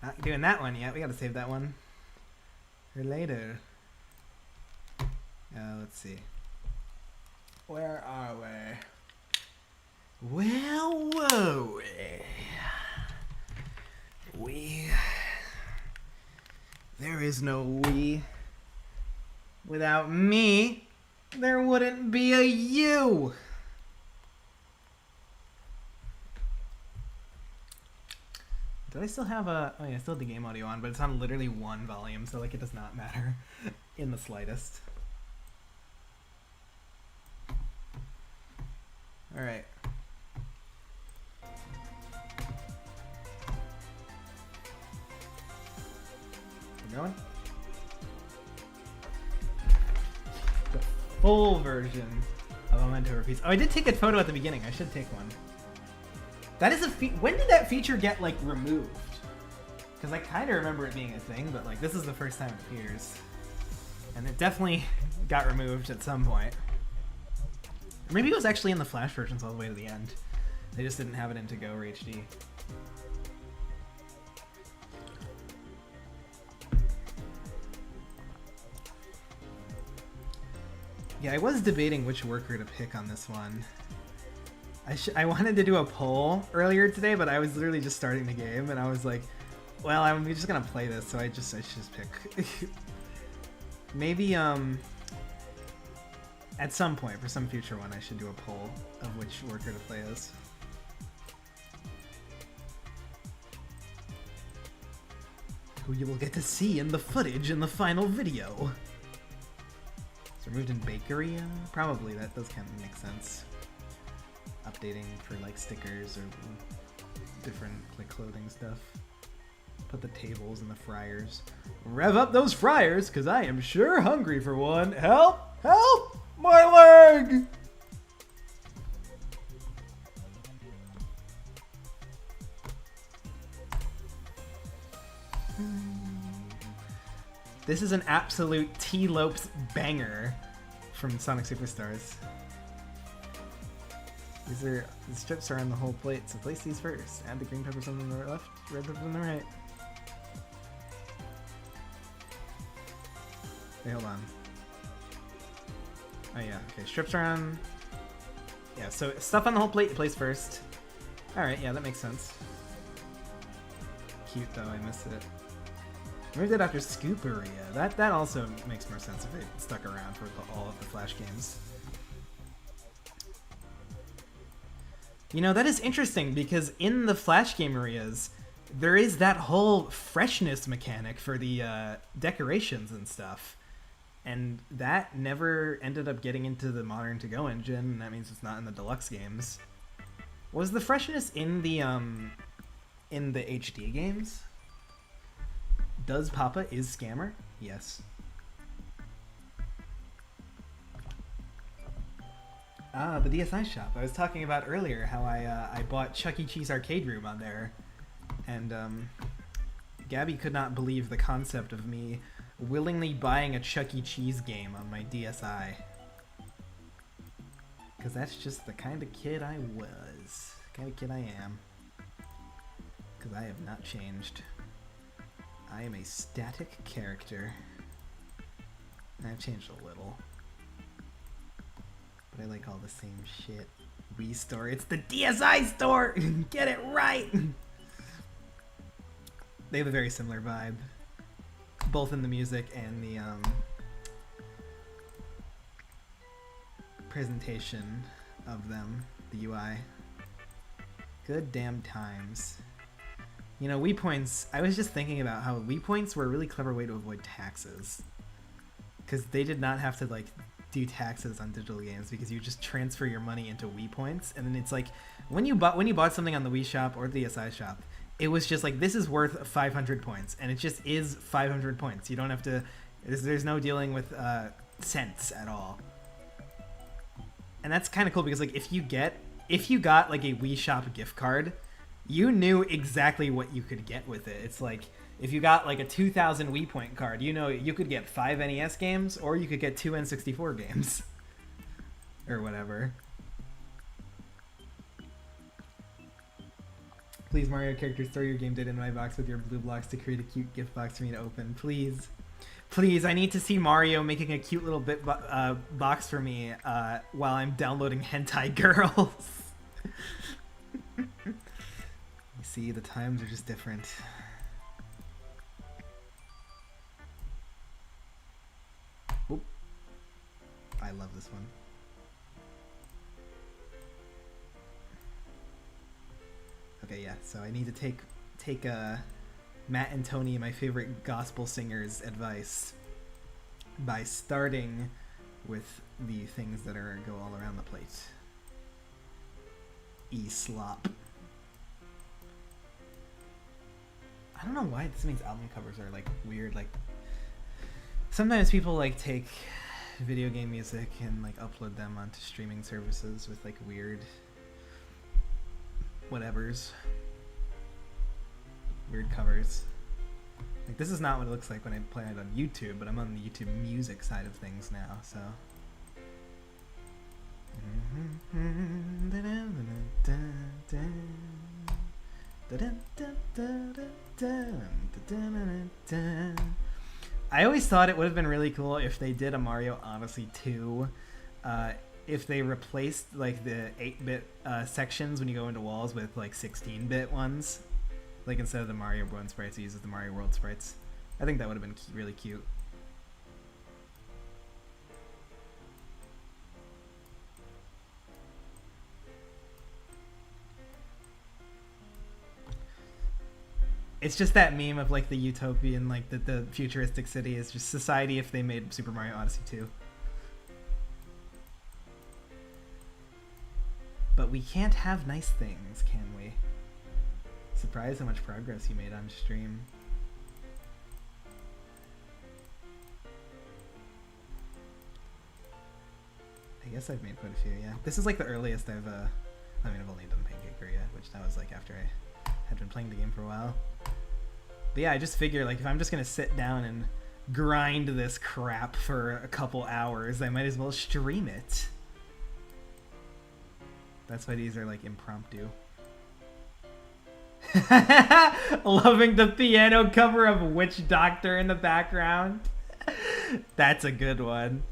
Not doing that one yet. We gotta save that one for later. Let's see. Where are we? Well, whoa. There is no we. Without me, there wouldn't be a you. Do I still have a... Oh yeah, I still have the game audio on, but it's on literally one volume, so like it does not matter in the slightest. Alright. We're going? The full version of Memento Repeats. Oh, I did take a photo at the beginning. I should take one. That is a when did that feature get, like, removed? Because I kind of remember it being a thing, but, like, this is the first time it appears. And it definitely got removed at some point. Or maybe it was actually in the Flash versions all the way to the end. They just didn't have it in To-Go or HD. Yeah, I was debating which worker to pick on this one. I wanted to do a poll earlier today, but I was literally just starting the game, and I was like, well, I'm just gonna play this, so I should just pick. Maybe, at some point, for some future one, I should do a poll of which worker to play as. Who you will get to see in the footage in the final video. It's removed in Bakery? Probably, that does kind of make sense. Updating for like stickers or different like clothing stuff. Put the tables and the fryers. Rev up those fryers, cause I am sure hungry for one. Help! Help! My leg! This is an absolute T-Lopes banger from Sonic Superstars. The strips are on the whole plate, so place these first. Add the green peppers on the left, red peppers on the right. Wait, hold on. Oh yeah, okay, strips are on... Yeah, so stuff on the whole plate you place first. Alright, yeah, that makes sense. Cute though, I missed it. Maybe did after Scooperia. That also makes more sense if it stuck around for all of the Flash games. You know, that is interesting because in the Flash game areas, there is that whole freshness mechanic for the decorations and stuff. And that never ended up getting into the modern To-Go engine, and that means it's not in the deluxe games. Was the freshness in the HD games? Does Papa is Scammer? Yes. Ah, the DSi shop. I was talking about earlier how I bought Chuck E. Cheese Arcade Room on there, and Gabby could not believe the concept of me willingly buying a Chuck E. Cheese game on my DSi. Because that's just the kind of kid I was. The kind of kid I am. Because I have not changed. I am a static character. I've changed a little. But I like all the same shit. Wii store. It's the DSi store! Get it right! They have a very similar vibe. Both in the music and the presentation of them. The UI. Good damn times. You know, Wii Points, I was just thinking about how Wii Points were a really clever way to avoid taxes. Because they did not have to, like, do taxes on digital games because you just transfer your money into Wii Points, and then it's like when you bought something on the Wii shop or the DSi shop, it was just like, this is worth 500 points, and it just is 500 points. You don't have to, there's no dealing with cents at all. And that's kind of cool because like if you got like a Wii shop gift card, you knew exactly what you could get with it. It's like if you got like a 2,000 Wii Point card, you know you could get 5 NES games or you could get 2 N64 games or whatever. Please, Mario characters, throw your game data in my box with your blue blocks to create a cute gift box for me to open. Please. Please, I need to see Mario making a cute little box for me while I'm downloading Hentai Girls. You see, the times are just different. Oop. I love this one. Okay, yeah, so I need to take Matt and Tony, my favorite gospel singers, advice by starting with the things that go all around the plate. E-slop. I don't know why this means album covers are like weird. Like sometimes people like take video game music and like upload them onto streaming services with like weird whatevers. Weird covers. Like this is not what it looks like when I play it on YouTube, but I'm on the YouTube music side of things now, so. I always thought it would have been really cool if they did a Mario Odyssey 2. If they replaced like the 8-bit sections when you go into walls with like 16-bit ones. Like instead of the Mario World sprites, it uses the Mario World sprites. I think that would have been really cute. It's just that meme of like the utopian, like the futuristic city is just society if they made Super Mario Odyssey 2. But we can't have nice things, can we? Surprised how much progress you made on stream. I guess I've made quite a few, yeah. This is like the earliest I've I've only done Pancake yet, which that was like after I had been playing the game for a while. But yeah, I just figure like if I'm just gonna sit down and grind this crap for a couple hours, I might as well stream it. That's why these are like impromptu. Loving the piano cover of Witch Doctor in the background. That's a good one.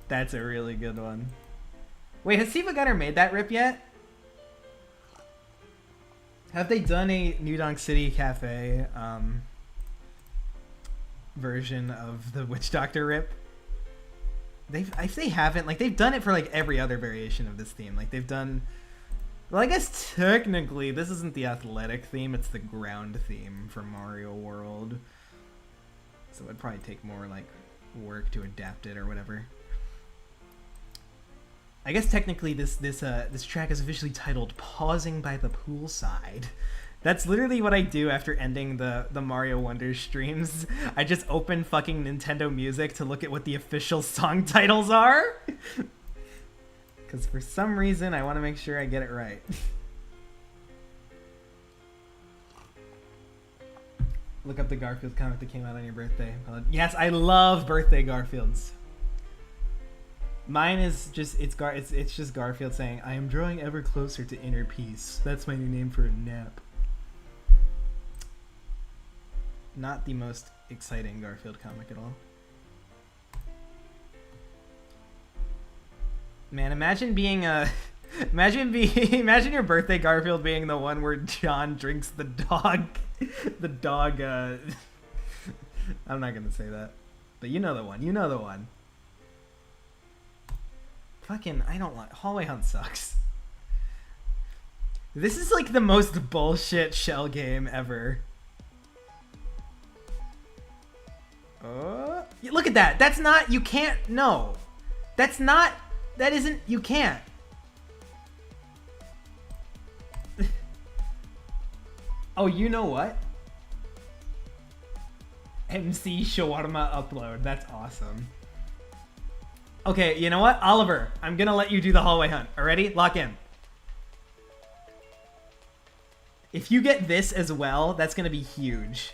That's a really good one. Wait, has Siva Gunner made that rip yet? Have they done a New Donk City Cafe version of the Witch Doctor rip? If they haven't, like they've done it for like every other variation of this theme. Like they've done. Well, I guess technically this isn't the athletic theme, it's the ground theme for Mario World. So it'd probably take more like work to adapt it or whatever. I guess technically this track is officially titled Pausing by the Poolside. That's literally what I do after ending the Mario Wonders streams. I just open fucking Nintendo Music to look at what the official song titles are. Because for some reason, I want to make sure I get it right. Look up the Garfield comic that came out on your birthday. Yes, I love birthday Garfields. Mine is just, it's just Garfield saying, I am drawing ever closer to inner peace. That's my new name for a nap. Not the most exciting Garfield comic at all. Man, imagine being a... imagine your birthday Garfield being the one where John drinks the dog... the dog, I'm not gonna say that. But you know the one. You know the one. Fucking... I don't like... Hallway Hunt sucks. This is like the most bullshit shell game ever. Look at that. That's not... You can't... No. That's not... That isn't... You can't. Oh, you know what? MC Shawarma upload. That's awesome. Okay, you know what? Oliver, I'm gonna let you do the hallway hunt. Already? Lock in. If you get this as well, that's gonna be huge.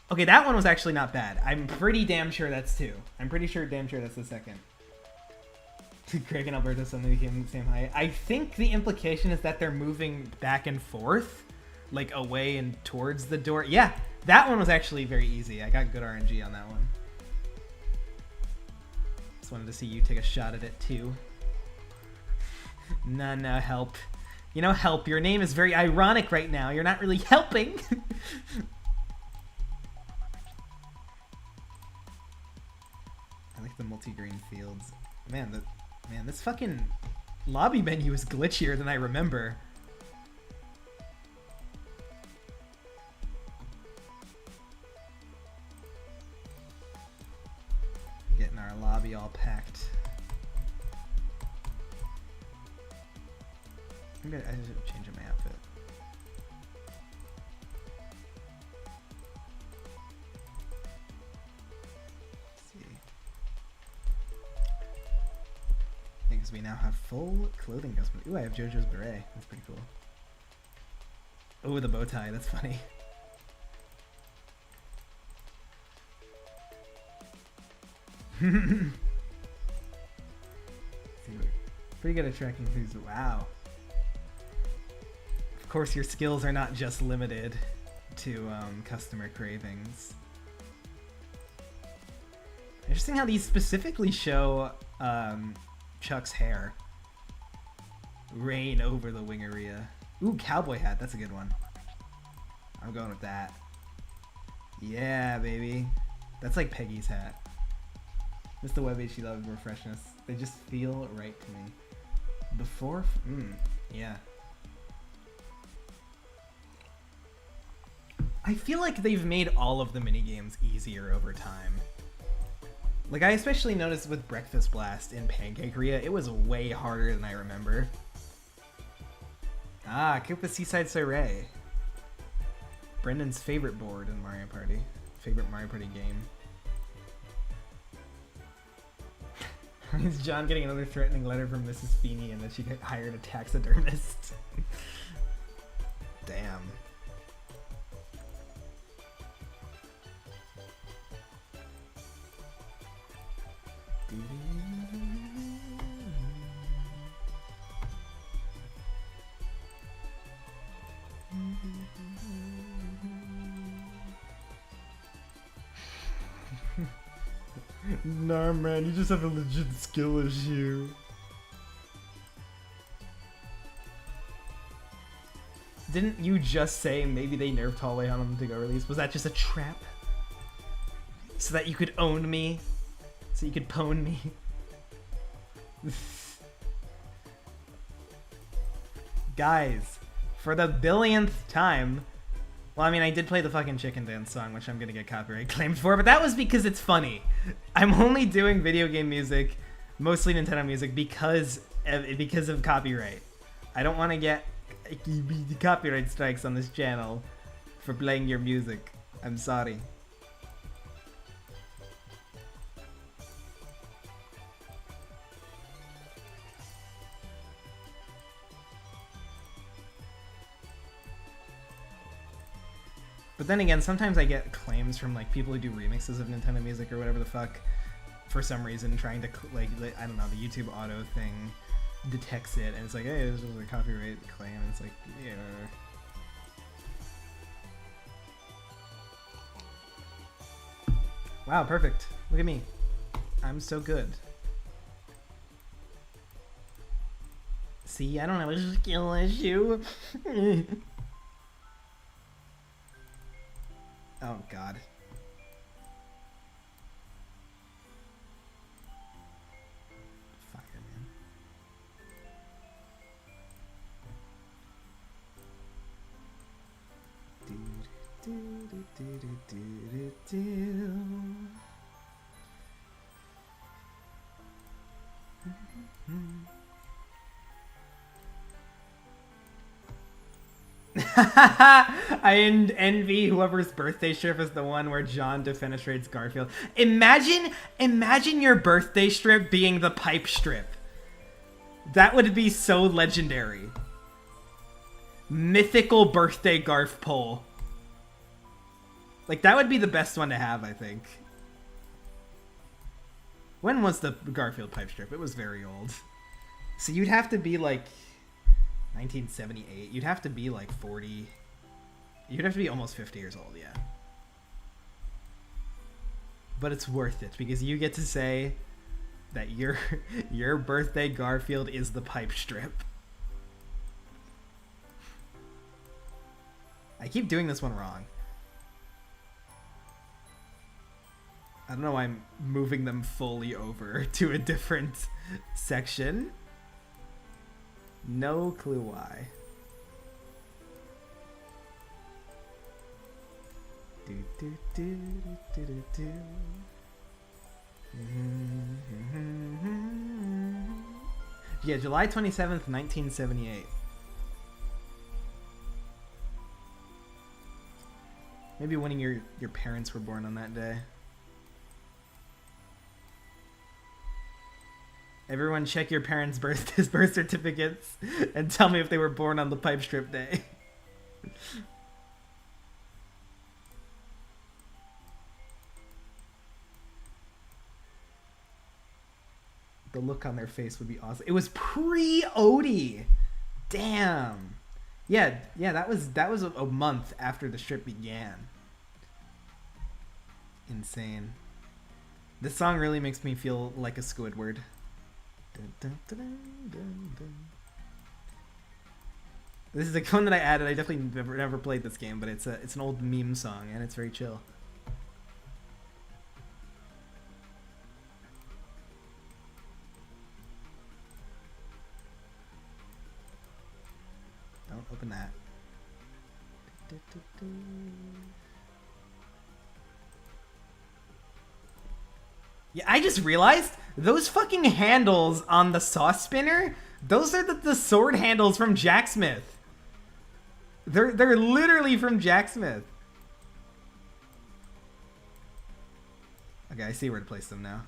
Okay, that one was actually not bad. I'm pretty damn sure that's 2. I'm pretty sure damn sure that's the second. Craig and Alberto suddenly became the same height. I think the implication is that they're moving back and forth, like away and towards the door. Yeah, that one was actually very easy. I got good RNG on that one. Just wanted to see you take a shot at it too. No, help. You know, help. Your name is very ironic right now. You're not really helping. I like the multi-green fields. Man, this fucking lobby menu is glitchier than I remember. Getting our lobby all packed. Maybe I should change my outfit. Let's see. Because we now have full clothing custom. Ooh, I have JoJo's beret. That's pretty cool. Oh, the bow tie. That's funny. Pretty good at tracking things. Wow. Of course, your skills are not just limited to customer cravings. Interesting how these specifically show Chuck's hair. Rain over the wing area. Ooh, cowboy hat. That's a good one. I'm going with that. Yeah, baby. That's like Peggy's hat. Just the web she loves more freshness. They just feel right to me. Before, yeah. I feel like they've made all of the minigames easier over time. Like, I especially noticed with Breakfast Blast in Pancakeria, it was way harder than I remember. Ah, Koopa Seaside Soiree. Brendan's favorite board in Mario Party. Favorite Mario Party game. Is John getting another threatening letter from Mrs. Feeney and that she hired a taxidermist? Damn. Nah, man, you just have a legit skill issue. Didn't you just say maybe they nerfed Hallway on them to go release? Was that just a trap? So that you could own me? So you could pwn me? Guys, for the billionth time... Well, I mean, I did play the fucking Chicken Dance song, which I'm gonna get copyright claimed for, but that was because it's funny. I'm only doing video game music, mostly Nintendo music, because of copyright. I don't want to get copyright strikes on this channel for playing your music. I'm sorry. But then again, sometimes I get claims from like people who do remixes of Nintendo music or whatever the fuck, for some reason, trying to like I don't know, the YouTube auto thing detects it and it's like, hey, this is a copyright claim. And it's like, yeah. Wow, perfect. Look at me. I'm so good. See, I don't have a skill issue. Oh, God. Fire, man. I envy whoever's birthday strip is the one where John defenestrates Garfield. Imagine your birthday strip being the pipe strip. That would be so legendary. Mythical birthday Garf pole. Like, that would be the best one to have, I think. When was the Garfield pipe strip? It was very old. So you'd have to be like 1978. You'd have to be like 40. You'd have to be almost 50 years old, yeah. But it's worth it because you get to say that your birthday Garfield is the pipe strip. I keep doing this one wrong. I don't know why I'm moving them fully over to a different section. No clue why. Yeah, July 27th, 1978. Maybe when your parents were born on that day. Everyone check your parents' birth certificates and tell me if they were born on the pipe strip day. The look on their face would be awesome. It was pre-Odie. Damn. Yeah, that was a month after the strip began. Insane. This song really makes me feel like a Squidward. Dun, dun, dun, dun, dun. This is a one that I added. I definitely never played this game, but it's an old meme song and it's very chill. Don't open that. Yeah, I just realized those fucking handles on the sauce spinner, those are the sword handles from Jack Smith. They're literally from Jack Smith. Okay, I see where to place them now.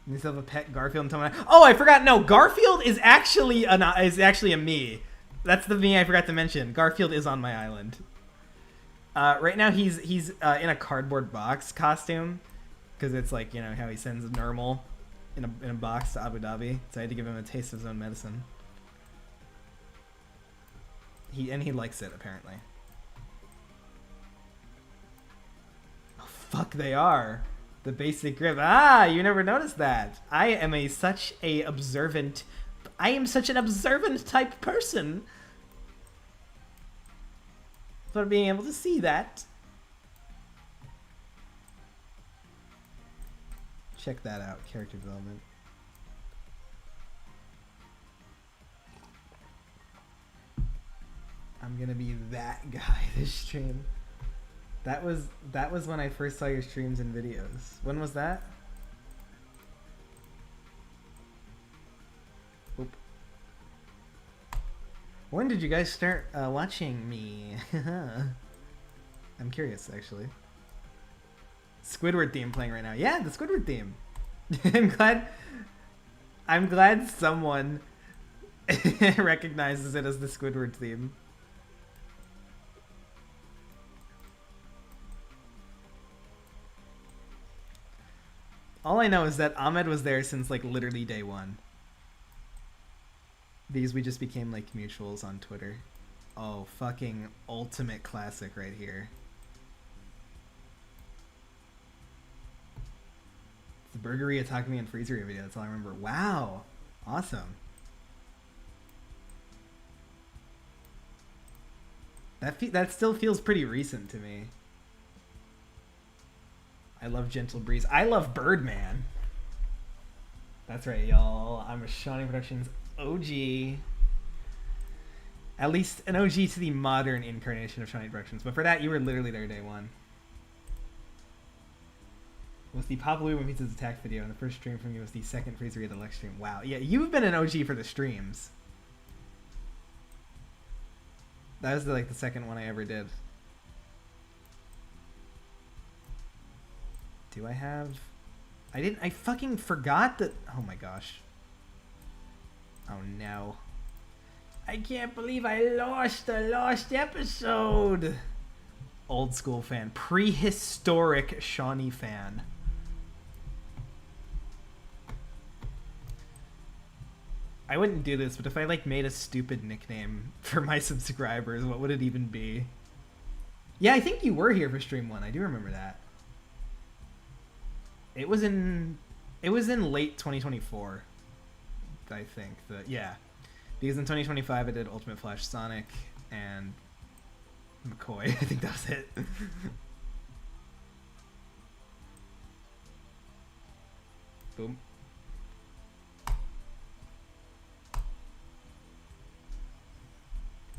You still have a pet Garfield and Tom. Oh, I forgot. No, Garfield is actually a me. That's the me I forgot to mention. Garfield is on my island. Right now he's in a cardboard box costume because it's like, you know, how he sends Nermal in a box to Abu Dhabi. So I had to give him a taste of his own medicine. He likes it apparently. Oh, fuck, they are. The basic grip. Ah, you never noticed that. I am such an observant type person. For being able to see that. Check that out, character development. I'm gonna be that guy this stream. That was when I first saw your streams and videos. When was that? Oop. When did you guys start watching me? I'm curious, actually. Squidward theme playing right now. Yeah, the Squidward theme. I'm glad someone recognizes it as the Squidward theme. All I know is that Ahmed was there since like literally day one. Because we just became like mutuals on Twitter. Oh, fucking ultimate classic right here. The Burgeria Talk Me and Freezeria video, that's all I remember. Wow. Awesome. That still feels pretty recent to me. I love Gentle Breeze. I love Birdman. That's right, y'all. I'm a seanyproductions OG. At least an OG to the modern incarnation of seanyproductions. But for that, you were literally there day one. Was the Papa Louie Pizza's attack video, and the first stream from you was the second Freezeria Deluxe stream. Wow. Yeah, you've been an OG for the streams. That was like the second one I ever did. Do I have... I fucking forgot that... Oh my gosh. Oh no. I can't believe I lost the lost episode. Old school fan. Prehistoric Shawnee fan. I wouldn't do this, but if I like made a stupid nickname for my subscribers, what would it even be? Yeah, I think you were here for stream 1. I do remember that. It was in late 2024. I think yeah. Because in 2025 I did Ultimate Flash Sonic and McCoy. I think that was it. Boom.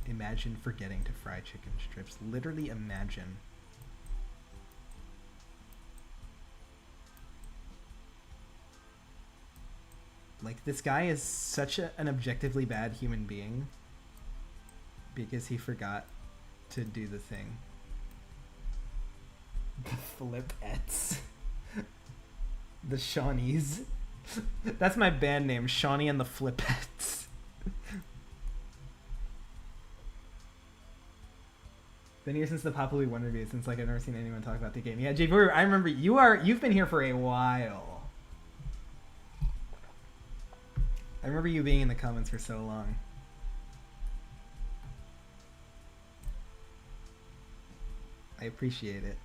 Imagine forgetting to fry chicken strips. Literally imagine. Like, this guy is such an objectively bad human being because he forgot to do the thing. The Flipettes. The Shawnees. That's my band name, Shawnee and the Flipettes. Been here since the Populi One review, since like I've never seen anyone talk about the game. Yeah, Jay, I remember you've been here for a while. I remember you being in the comments for so long. I appreciate it.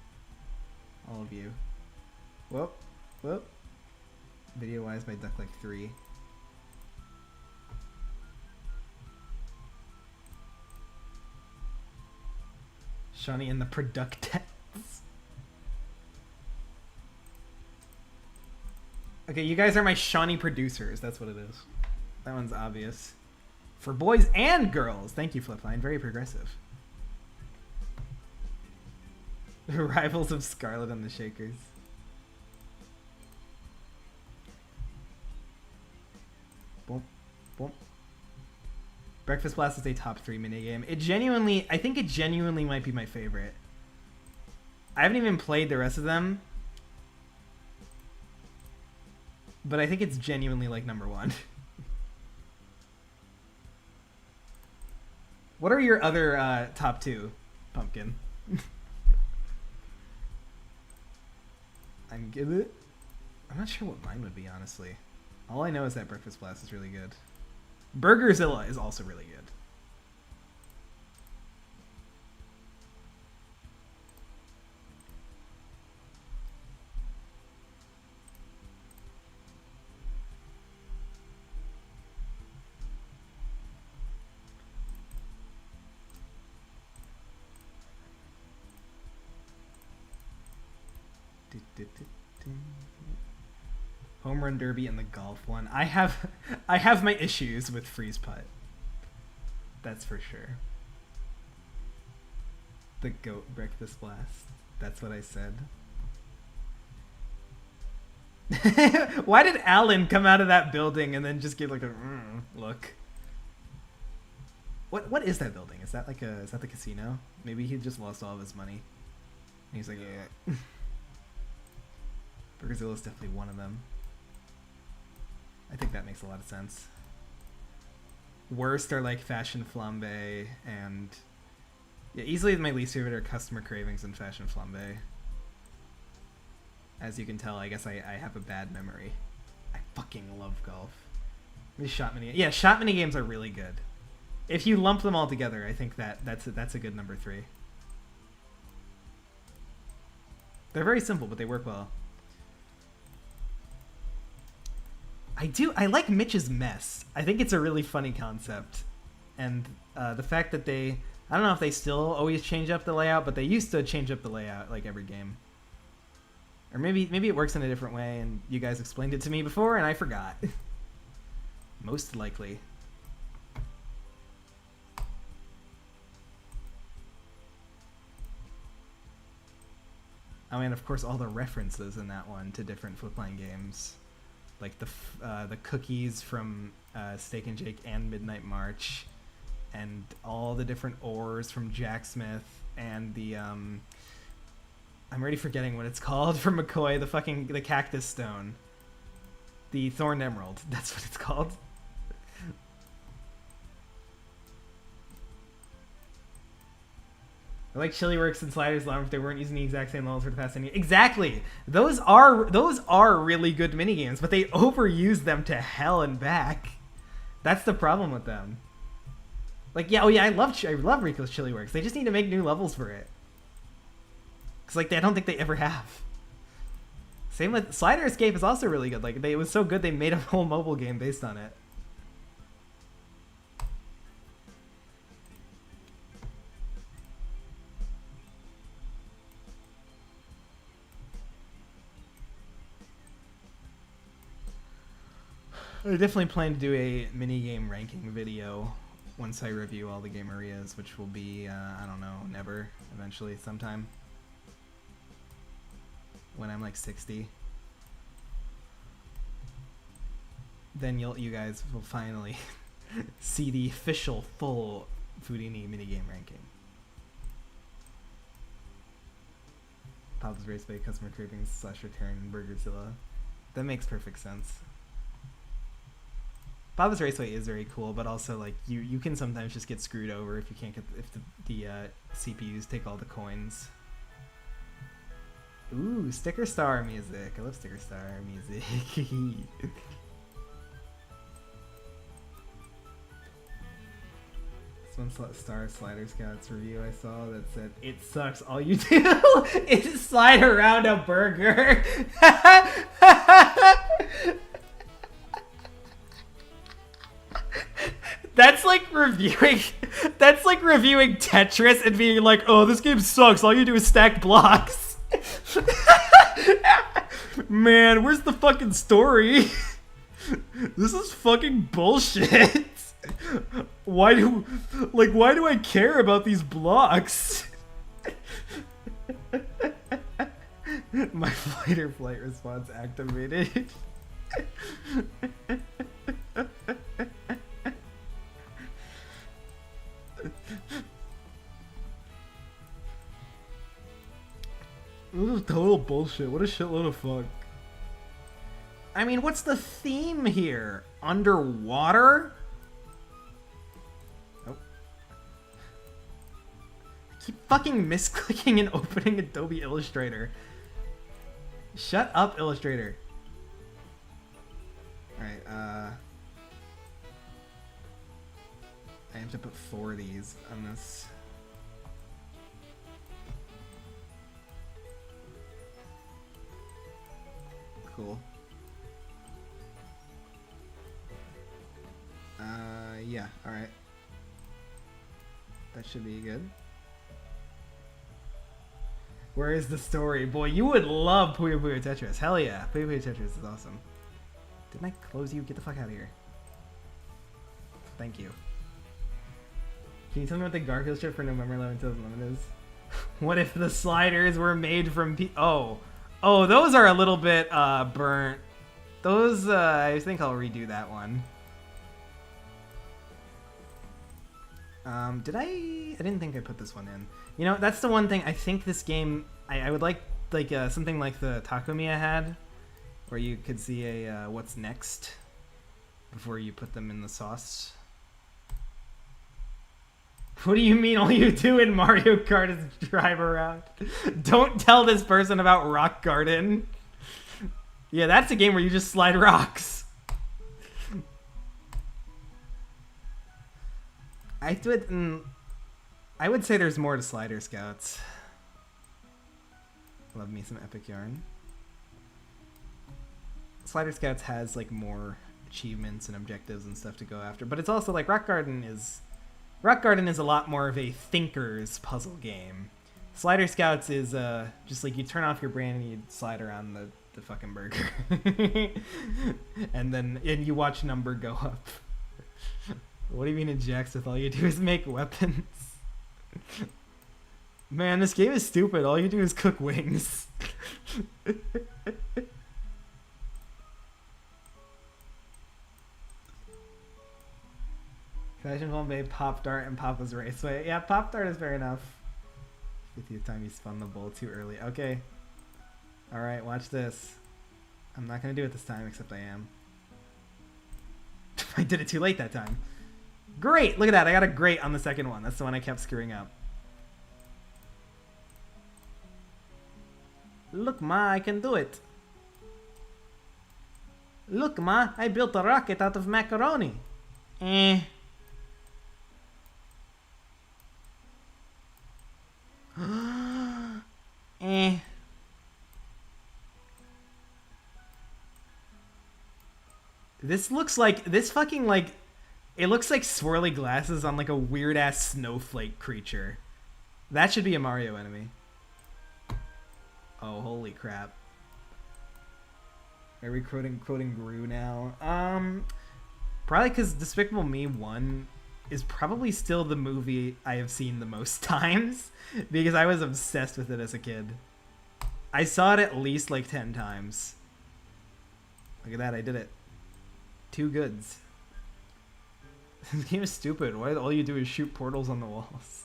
All of you. Whoop. Whoop. Video-wise by Duck3. Shawnee and the Productettes. Okay, you guys are my Shawnee producers. That's what it is. That one's obvious. For boys and girls. Thank you, Flipline. Very progressive. The rivals of Scarlet and the Shakers. Boom. Boom. Breakfast Blast is a top 3 minigame. I think it genuinely might be my favorite. I haven't even played the rest of them. But I think it's genuinely like number 1. What are your other top 2, Pumpkin? I'm not sure what mine would be, honestly. All I know is that Breakfast Blast is really good. Burgerzilla is also really good. Home Run Derby and the golf one. I have my issues with freeze putt. That's for sure. The goat Breakfast Blast. That's what I said. Why did Alan come out of that building and then just give like a look? What is that building? Is that the casino? Maybe he just lost all of his money. And he's like, yeah. Burgerzilla is definitely one of them. I think that makes a lot of sense. Worst are like Fashion Flambe and... Yeah, easily my least favorite are Customer Cravings and Fashion Flambe. As you can tell, I guess I have a bad memory. I fucking love golf. These shot mini... Yeah, shot mini games are really good. If you lump them all together, I think that's a good number 3. They're very simple, but they work well. I like Mitch's Mess. I think it's a really funny concept. And the fact that I don't know if they still always change up the layout, but they used to change up the layout like every game. Or maybe it works in a different way and you guys explained it to me before and I forgot. Most likely. Oh, and of course all the references in that one to different Flipline games. Like the cookies from Steak and Jake and Midnight March, and all the different ores from Jack Smith, and the I'm already forgetting what it's called from McCoy. The cactus stone, the Thorn Emerald. That's what it's called. They're like Chili Works and Sliders Alarm if they weren't using the exact same levels for the past 10 years. Exactly. Those are really good minigames, but they overuse them to hell and back. That's the problem with them. Like, yeah, oh yeah, I love Rico's Chili Works. They just need to make new levels for it. Cause like I don't think they ever have. Same with Slider Escape is also really good. Like it was so good they made a whole mobile game based on it. I definitely plan to do a mini-game ranking video once I review all the game areas, which will be, I don't know, never, eventually, sometime. When I'm like 60. Then you guys will finally see the official, full Foodini minigame ranking. Papa's Raceway, Customer Cravings, / Return, and Burgerzilla. That makes perfect sense. Papa's Raceway is very cool, but also like you can sometimes just get screwed over if you can't get the CPUs take all the coins. Ooh, Sticker Star music. I love Sticker Star music. This one Star Slider Scouts review I saw that said, "It sucks. All you do is slide around a burger." That's like reviewing Tetris and being like, "Oh, this game sucks. All you do is stack blocks." Man, where's the fucking story? This is fucking bullshit. Why do I care about these blocks? My fight or flight response activated. This is total bullshit. What a shitload of fuck. I mean, what's the theme here? Underwater? Oh. I keep fucking misclicking and opening Adobe Illustrator. Shut up, Illustrator. Alright, I have to put 4 of these on this. Cool. Yeah, alright. That should be good. Where is the story? Boy, you would love Puyo Puyo Tetris. Hell yeah, Puyo Puyo Tetris is awesome. Didn't I close you? Get the fuck out of here. Thank you. Can you tell me what the Garfield strip for November 11th, 2011 is? What if the sliders were made from Oh, those are a little bit burnt. Those, I think I'll redo that one. I didn't think I put this one in. You know, that's the one thing, I think this game, I would like something like the Takumiya had, where you could see a what's next before you put them in the sauce. What do you mean all you do in Mario Kart is drive around? Don't tell this person about Rock Garden. Yeah, that's a game where you just slide rocks. I would say there's more to Slider Scouts. Love me some epic yarn. Slider Scouts has like more achievements and objectives and stuff to go after, but it's also like Rock Garden is a lot more of a thinker's puzzle game. Slider Scouts is just like you turn off your brain and you slide around the fucking burger. and you watch number go up. What do you mean in Jacksith? All you do is make weapons. Man, this game is stupid. All you do is cook wings. Fashion Bombay, Pop Dart, and Papa's Raceway. Yeah, Pop Dart is fair enough. 50th time you spun the bowl too early. Okay. Alright, watch this. I'm not going to do it this time, except I am. I did it too late that time. Great! Look at that. I got a great on the second one. That's the one I kept screwing up. Look, Ma, I can do it. Look, Ma, I built a rocket out of macaroni. Eh. Eh. This looks like, this fucking like, it looks like swirly glasses on like a weird ass snowflake creature. That should be a Mario enemy. Oh, holy crap. Are we quoting Gru now? Probably because Despicable Me 1 is probably still the movie I have seen the most times because I was obsessed with it as a kid. I saw it at least like 10 times. Look at that, I did it. 2 goods. This game is stupid. Why all you do is shoot portals on the walls?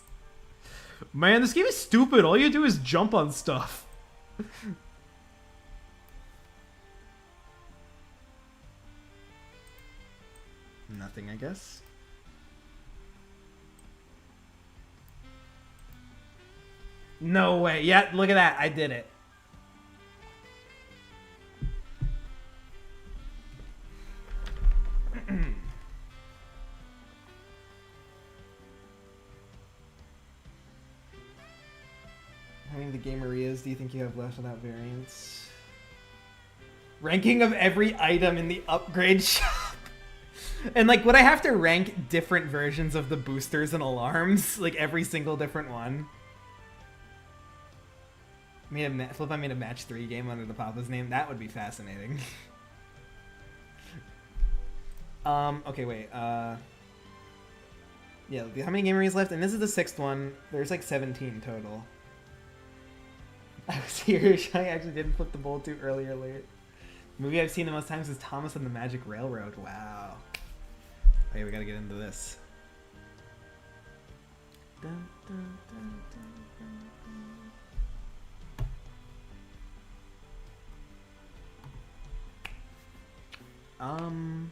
Man, this game is stupid. All you do is jump on stuff. Nothing, I guess. No way. Yeah, look at that. I did it. How many of the game areas do you think you have left without variants? Ranking of every item in the upgrade shop. And like, would I have to rank different versions of the boosters and alarms? Like every single different one? Flip, I made a match 3 game under the Papa's name. That would be fascinating. Okay, wait. Yeah, how many game areas left? And this is the 6th one. There's like 17 total. I was here. I actually didn't flip the bowl too earlier. The movie I've seen the most times is Thomas and the Magic Railroad. Wow. Okay, we gotta get into this. Dun, dun, dun, dun, dun, dun.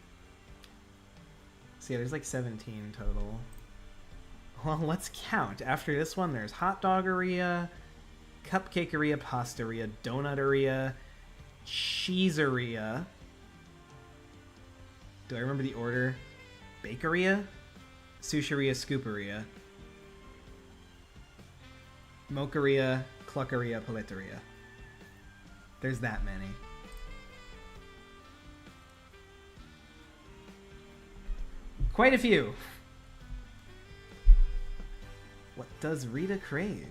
So yeah, there's like 17 total. Well, let's count. After this one, there's Hot Doggeria, Cupcakeria, Pastaria, Donuteria, Cheeseria. Do I remember the order? Bakeria, Sushiria, Scooperia, Mocharia, Cluckeria, Paleteria. There's that many. Quite a few. What does Rita crave?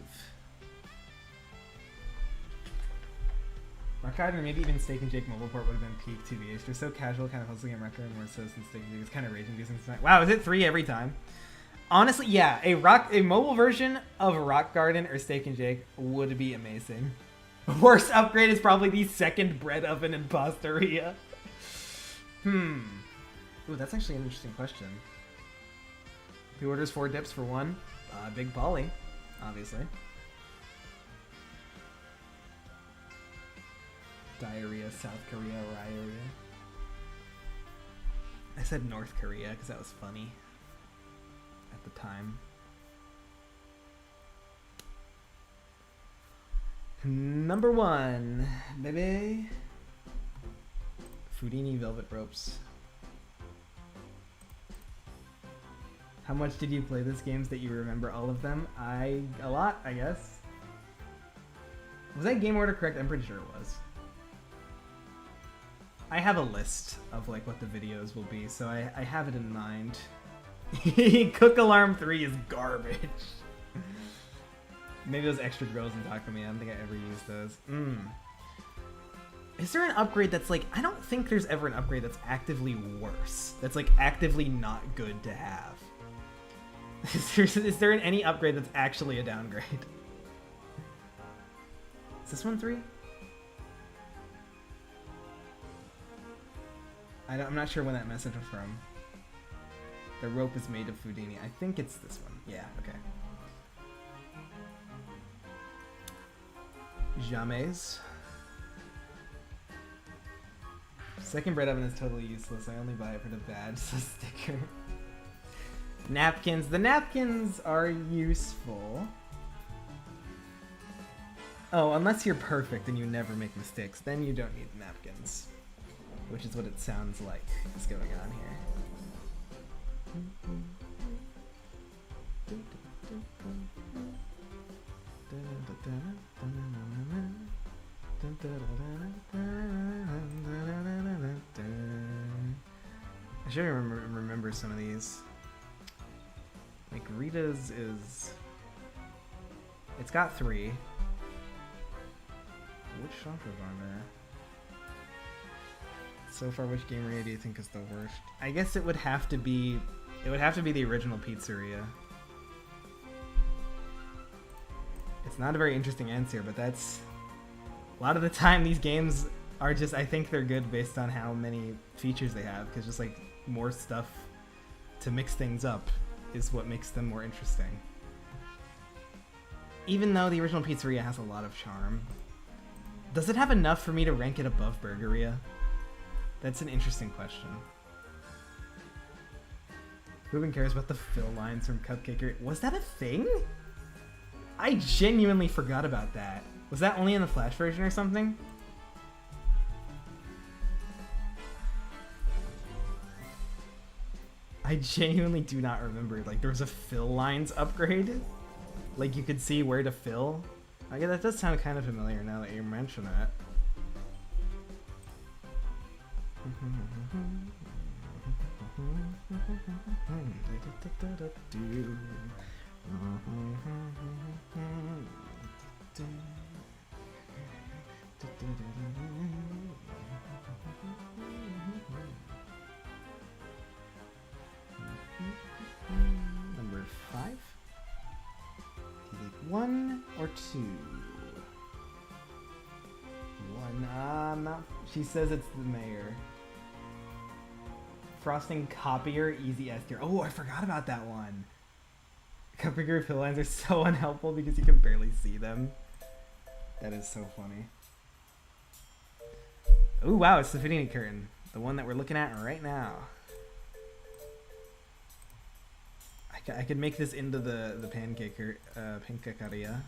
Rock Garden or maybe even Steak and Jake Mobile Port would have been peak TBH. They're so casual, kind of hustling and record, more so than Steak and Jake. It's kind of rage-inducing tonight. Wow, is it 3 every time? Honestly, yeah, a mobile version of Rock Garden or Steak and Jake would be amazing. Worst upgrade is probably the 2nd bread oven in Pastaria. Ooh, that's actually an interesting question. Who orders 4 dips for 1? Big Polly, obviously. Diarrhea, South Korea, Rioria. I said North Korea because that was funny at the time. Number 1, baby. Foodini Velvet Ropes. How much did you play this games that you remember all of them? A lot, I guess. Was that game order correct? I'm pretty sure it was. I have a list of like what the videos will be, so I have it in mind. Cook Alarm 3 is garbage. Maybe those extra girls in Talk to Me. I don't think I ever used those. Is there an upgrade that's like... I don't think there's ever an upgrade that's actively worse. That's like actively not good to have. Is there any upgrade that's actually a downgrade? Is this one 3? I'm not sure when that message was from. The rope is made of Foodini. I think it's this one. Yeah, okay. Jamais. 2nd bread oven is totally useless. I only buy it for the badge, so sticker. Napkins. The napkins are useful. Oh, unless you're perfect and you never make mistakes, then you don't need napkins. Which is what it sounds like is going on here. I should remember some of these. Like Rita's is... It's got 3. Which genres are there? So far, which game area do you think is the worst? I guess it would have to be... It would have to be the original Pizzeria. It's not a very interesting answer, but that's... A lot of the time, these games are just... I think they're good based on how many features they have, because just, like, more stuff to mix things up is what makes them more interesting. Even though the original Pizzeria has a lot of charm, does it have enough for me to rank it above Burgeria? That's an interesting question. Who even cares about the fill lines from Cupcaker? Was that a thing? I genuinely forgot about that. Was that only in the Flash version or something? I genuinely do not remember. Like, there was a fill lines upgrade? Like, you could see where to fill? I guess that does sound kind of familiar now that you mention that. Number 5. Do you think 1 or 2? 1. Not. She says it's the mayor. Frosting copier, easy S tier. Oh, I forgot about that one. Cupcaker fill lines are so unhelpful because you can barely see them. That is so funny. Oh wow, it's the Fedini curtain, the one that we're looking at right now. I could make this into the pancakeria.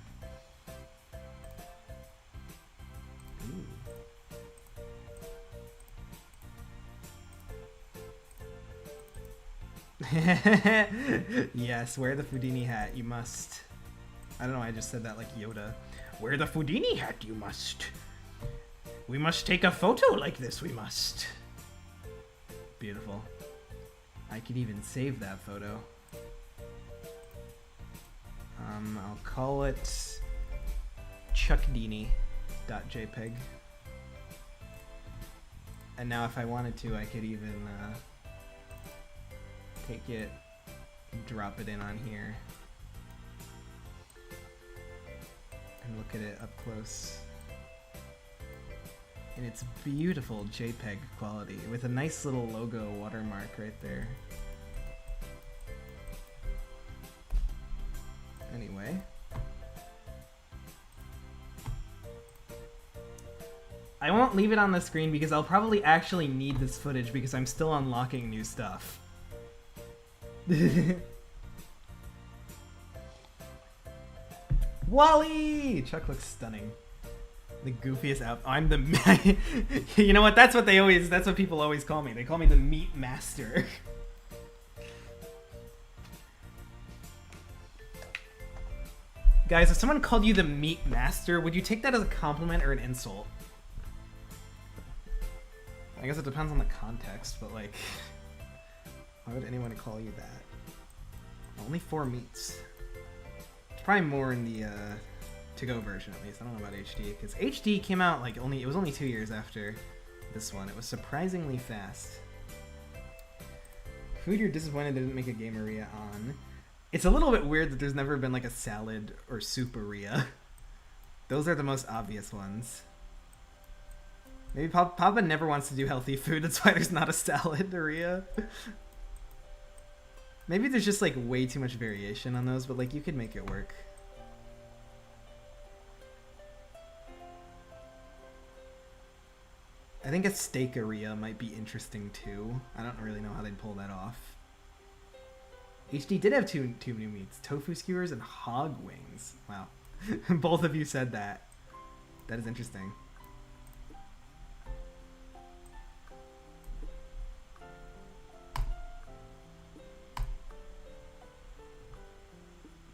Ooh. Yes, wear the Fudini hat, you must. I don't know, I just said that like Yoda. Wear the Fudini hat, you must. We must take a photo like this, we must. Beautiful. I could even save that photo. I'll call it chuckdini.jpg. And now if I wanted to, I could even take it, drop it in on here, and look at it up close. And it's beautiful JPEG quality with a nice little logo watermark right there. Anyway. I won't leave it on the screen because I'll probably actually need this footage because I'm still unlocking new stuff. Wally! Chuck looks stunning. The goofiest out. I'm the. You know what? That's what they always. That's what people always call me. They call me the meat master. Guys, if someone called you the meat master, would you take that as a compliment or an insult? I guess it depends on the context, but like, why would anyone call you that? Only 4 meats. It's probably more in the to-go version at least. I don't know about HD because HD came out like it was only 2 years after this one. It was surprisingly fast. Food you're disappointed they didn't make a game area on. It's a little bit weird that there's never been like a salad or soup area. Those are the most obvious ones. Maybe Papa never wants to do healthy food, that's why there's not a salad area. Maybe there's just like way too much variation on those, but like you could make it work. I think a steak area might be interesting too. I don't really know how they'd pull that off. HD did have two new meats, tofu skewers and hog wings. Wow. Both of you said that. That is interesting.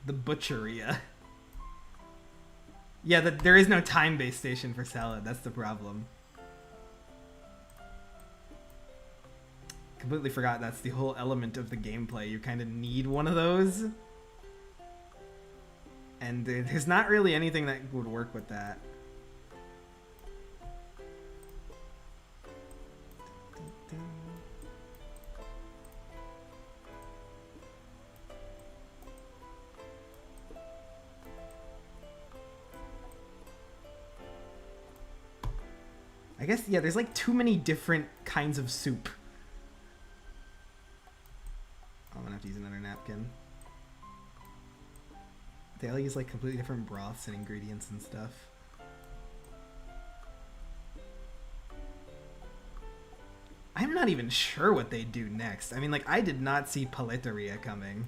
The butcheria. Yeah, there is no time-based station for salad. That's the problem. Completely forgot that's the whole element of the gameplay. You kind of need one of those. And there's not really anything that would work with that. I guess, yeah, there's like too many different kinds of soup. I'm gonna have to use another napkin. They all use like completely different broths and ingredients and stuff. I'm not even sure what they do next. I mean, like, I did not see paleteria coming.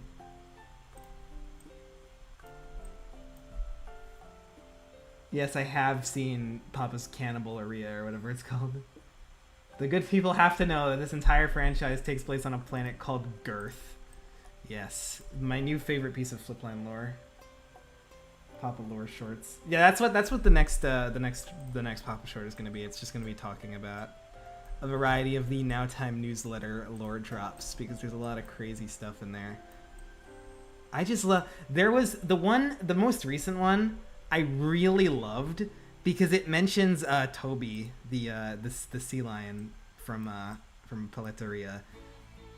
Yes, I have seen Papa's Cannibal Eria, or whatever it's called. The good people have to know that this entire franchise takes place on a planet called Girth. Yes, my new favorite piece of Flipline lore. Papa lore shorts. Yeah, that's what the next Papa short is going to be. It's just going to be talking about a variety of the Now Time newsletter lore drops, because there's a lot of crazy stuff in there. I just love. There was the most recent one I really loved because it mentions Toby, the sea lion from Paleteria,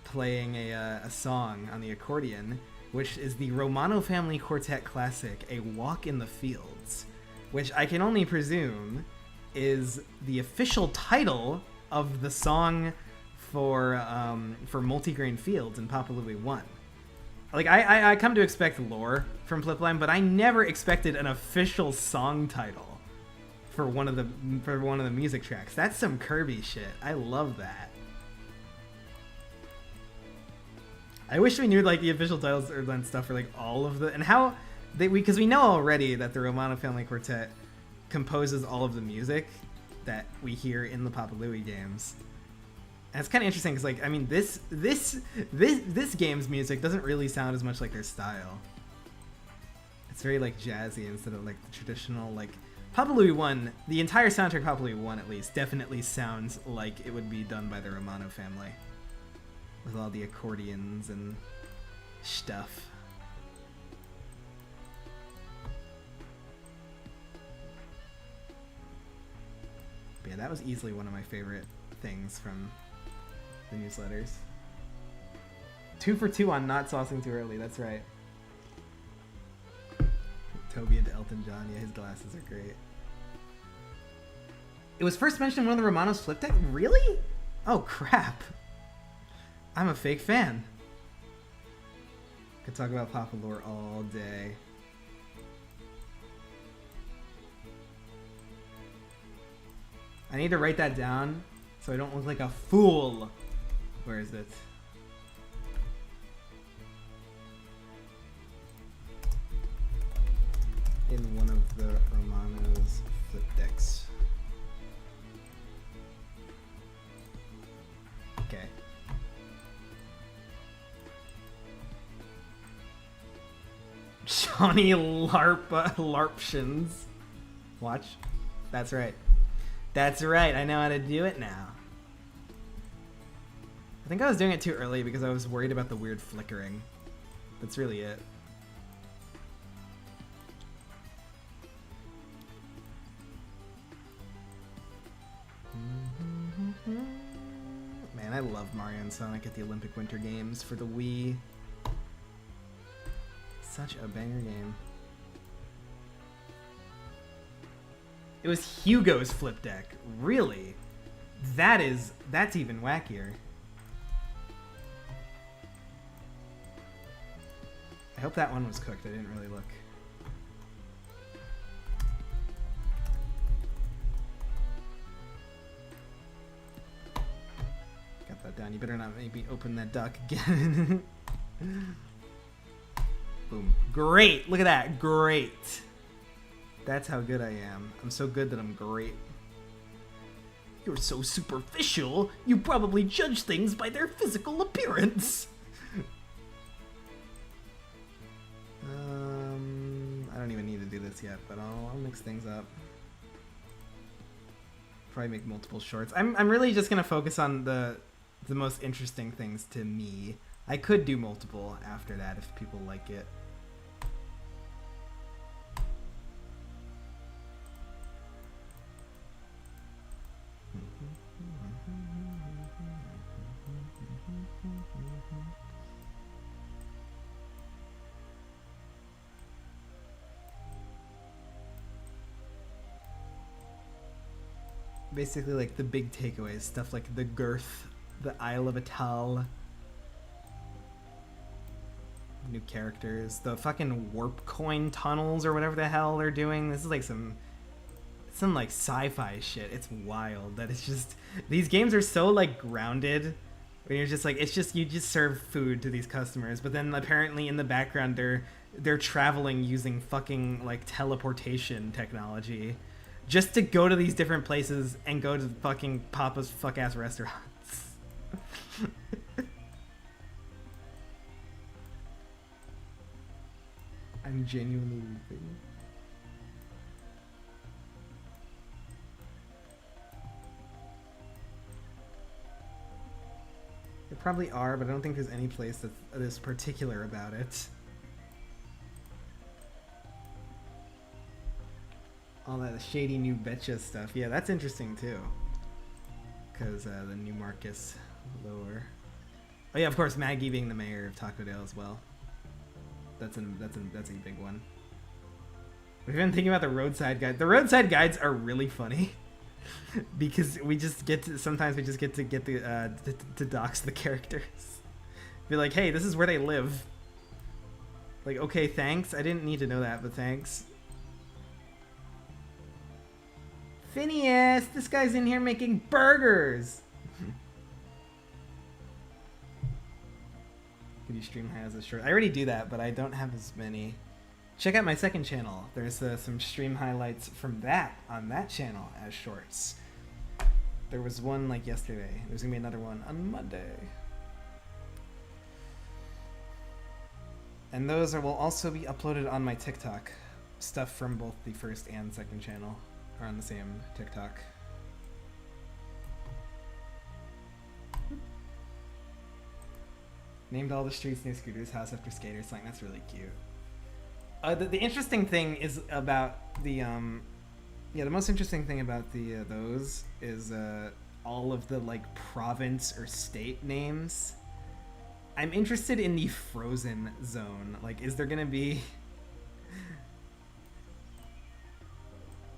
playing a song on the accordion, which is the Romano Family Quartet classic, A Walk in the Fields, which I can only presume is the official title of the song for Multigrain Fields in Papa Louie 1. Like, I come to expect lore from Flipline, but I never expected an official song title for one of the music tracks. That's some Kirby shit. I love that. I wish we knew like the official titles or then stuff for like all of the and how because we know already that the Romano Family Quartet composes all of the music that we hear in the Papa Louie games. And it's kind of interesting because like I mean this game's music doesn't really sound as much like their style. It's very like jazzy instead of like the traditional like Papa Louie 1. The entire soundtrack of Papa Louie 1 at least definitely sounds like it would be done by the Romano family. With all the accordions and stuff. But yeah, that was easily one of my favorite things from the newsletters. 2 for 2 on not saucing too early, that's right. Toby into Elton John, yeah, his glasses are great. It was first mentioned in one of the Romanos flip deck? Really? Oh crap. I'm a fake fan. Could talk about Papa lore all day. I need to write that down so I don't look like a fool. Where is it? In one of the Romano's flip decks. Okay. Johnny Larptions. Watch. That's right. That's right. I know how to do it now. I think I was doing it too early because I was worried about the weird flickering. That's really it. Man, I love Mario and Sonic at the Olympic Winter Games for the Wii. Such a banger game. It was Hugo's flip deck. Really? That's even wackier. I hope that one was cooked. I didn't really look. Got that down. You better not maybe open that duck again. Boom. Great. Look at that. Great. That's how good I am. I'm so good that I'm great. You're so superficial, you probably judge things by their physical appearance. I don't even need to do this yet, but I'll mix things up. Probably make multiple shorts. I'm really just gonna focus on the most interesting things to me. I could do multiple after that if people like it. Basically, like the big takeaways, stuff like the girth, the Isle of Atal, new characters, the fucking warp coin tunnels or whatever the hell they're doing. This is like some like sci-fi shit. It's wild that it's just, these games are so like grounded when you're just like, it's just, you just serve food to these customers, but then apparently in the background they're traveling using fucking like teleportation technology just to go to these different places and go to fucking Papa's fuck-ass restaurants. I'm genuinely weeping. There probably are, but I don't think there's any place that's particular about it. All that shady new Betcha stuff. Yeah, that's interesting too. Because the new Marcus lower. Oh yeah, of course, Maggie being the mayor of Taco Dale as well. That's a big one. We've been thinking about the roadside guide. The roadside guides are really funny because we just get to, sometimes we just get to dox the characters. Be like, hey, this is where they live. Like, okay, thanks. I didn't need to know that, but thanks. Phineas, this guy's in here making burgers. Could you stream high as a short? I already do that, but I don't have as many. Check out my second channel. There's some stream highlights from that on that channel as shorts. There was one like yesterday. There's gonna be another one on Monday. And those will also be uploaded on my TikTok. Stuff from both the first and second channel are on the same TikTok. Named all the streets near Scooter's house after Skater slang. That's really cute. The interesting thing is about the the most interesting thing about the those is all of the like province or state names. I'm interested in the frozen zone. Like, is there gonna be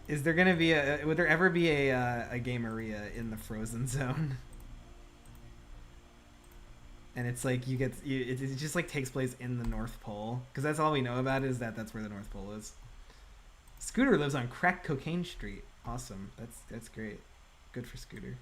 would there ever be a game area in the frozen zone? And it's like it just like takes place in the North Pole, because that's all we know about is that's where the North Pole is. Scooter lives on crack cocaine street. Awesome. That's great. Good for Scooter.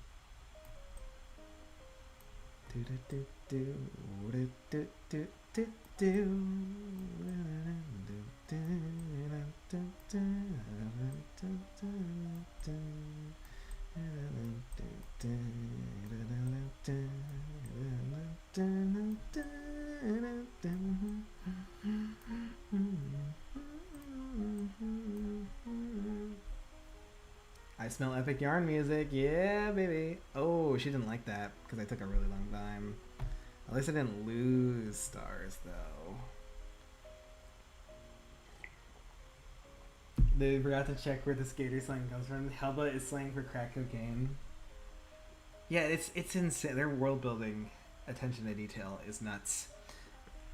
I smell epic yarn music. Yeah, baby. Oh, she didn't like that because I took a really long time. At least I didn't lose stars, though. They forgot to check where the skater slang comes from. Helba is slang for crack cocaine. Yeah, it's insane. Their world building attention to detail is nuts.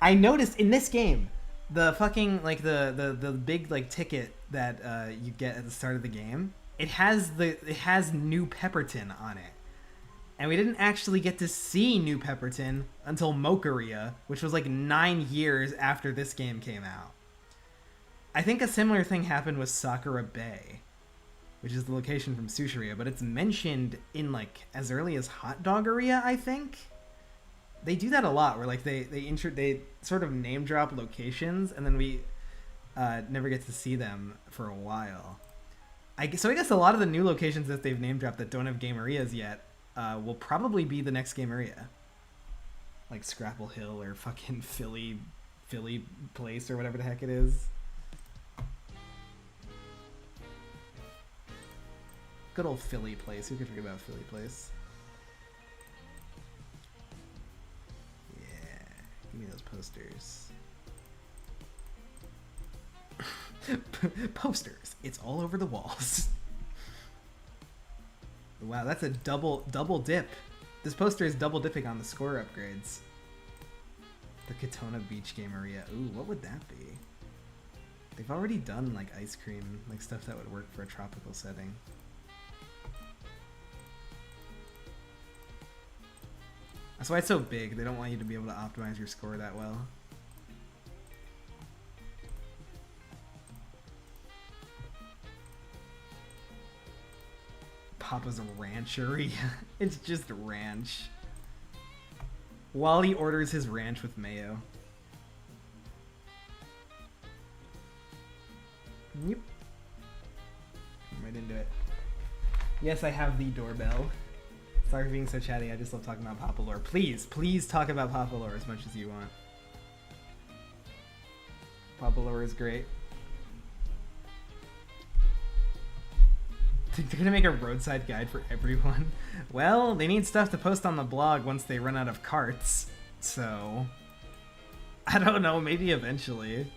I noticed in this game, the fucking like the big like ticket that you get at the start of the game, it has New Pepperton on it. And we didn't actually get to see New Pepperton until Mocharia, which was like 9 years after this game came out. I think a similar thing happened with Sakura Bay, which is the location from Sushiria, but it's mentioned in like as early as Hot Doggeria, I think. They do that a lot, where like they sort of name drop locations, and then never get to see them for a while. So I guess a lot of the new locations that they've name dropped that don't have game areas yet will probably be the next game area. Like Scrapple Hill or fucking Philly Place or whatever the heck it is. Good old Philly Place. Who could forget about Philly Place? Yeah, give me those posters. Posters. It's all over the walls. Wow, that's a double dip. This poster is double dipping on the score upgrades. The Katona Beach Game Area. Ooh, what would that be? They've already done like ice cream, like stuff that would work for a tropical setting. That's why it's so big. They don't want you to be able to optimize your score that well. Papa's Rancheria. It's just ranch. Wally orders his ranch with mayo. Yep. I'm right into it. Yes, I have the doorbell. Sorry for being so chatty. I just love talking about Papa Lore. Please talk about Papa Lore as much as you want. Papa Lore is great. They're gonna make a roadside guide for everyone. Well, they need stuff to post on the blog once they run out of carts. So, I don't know, maybe eventually.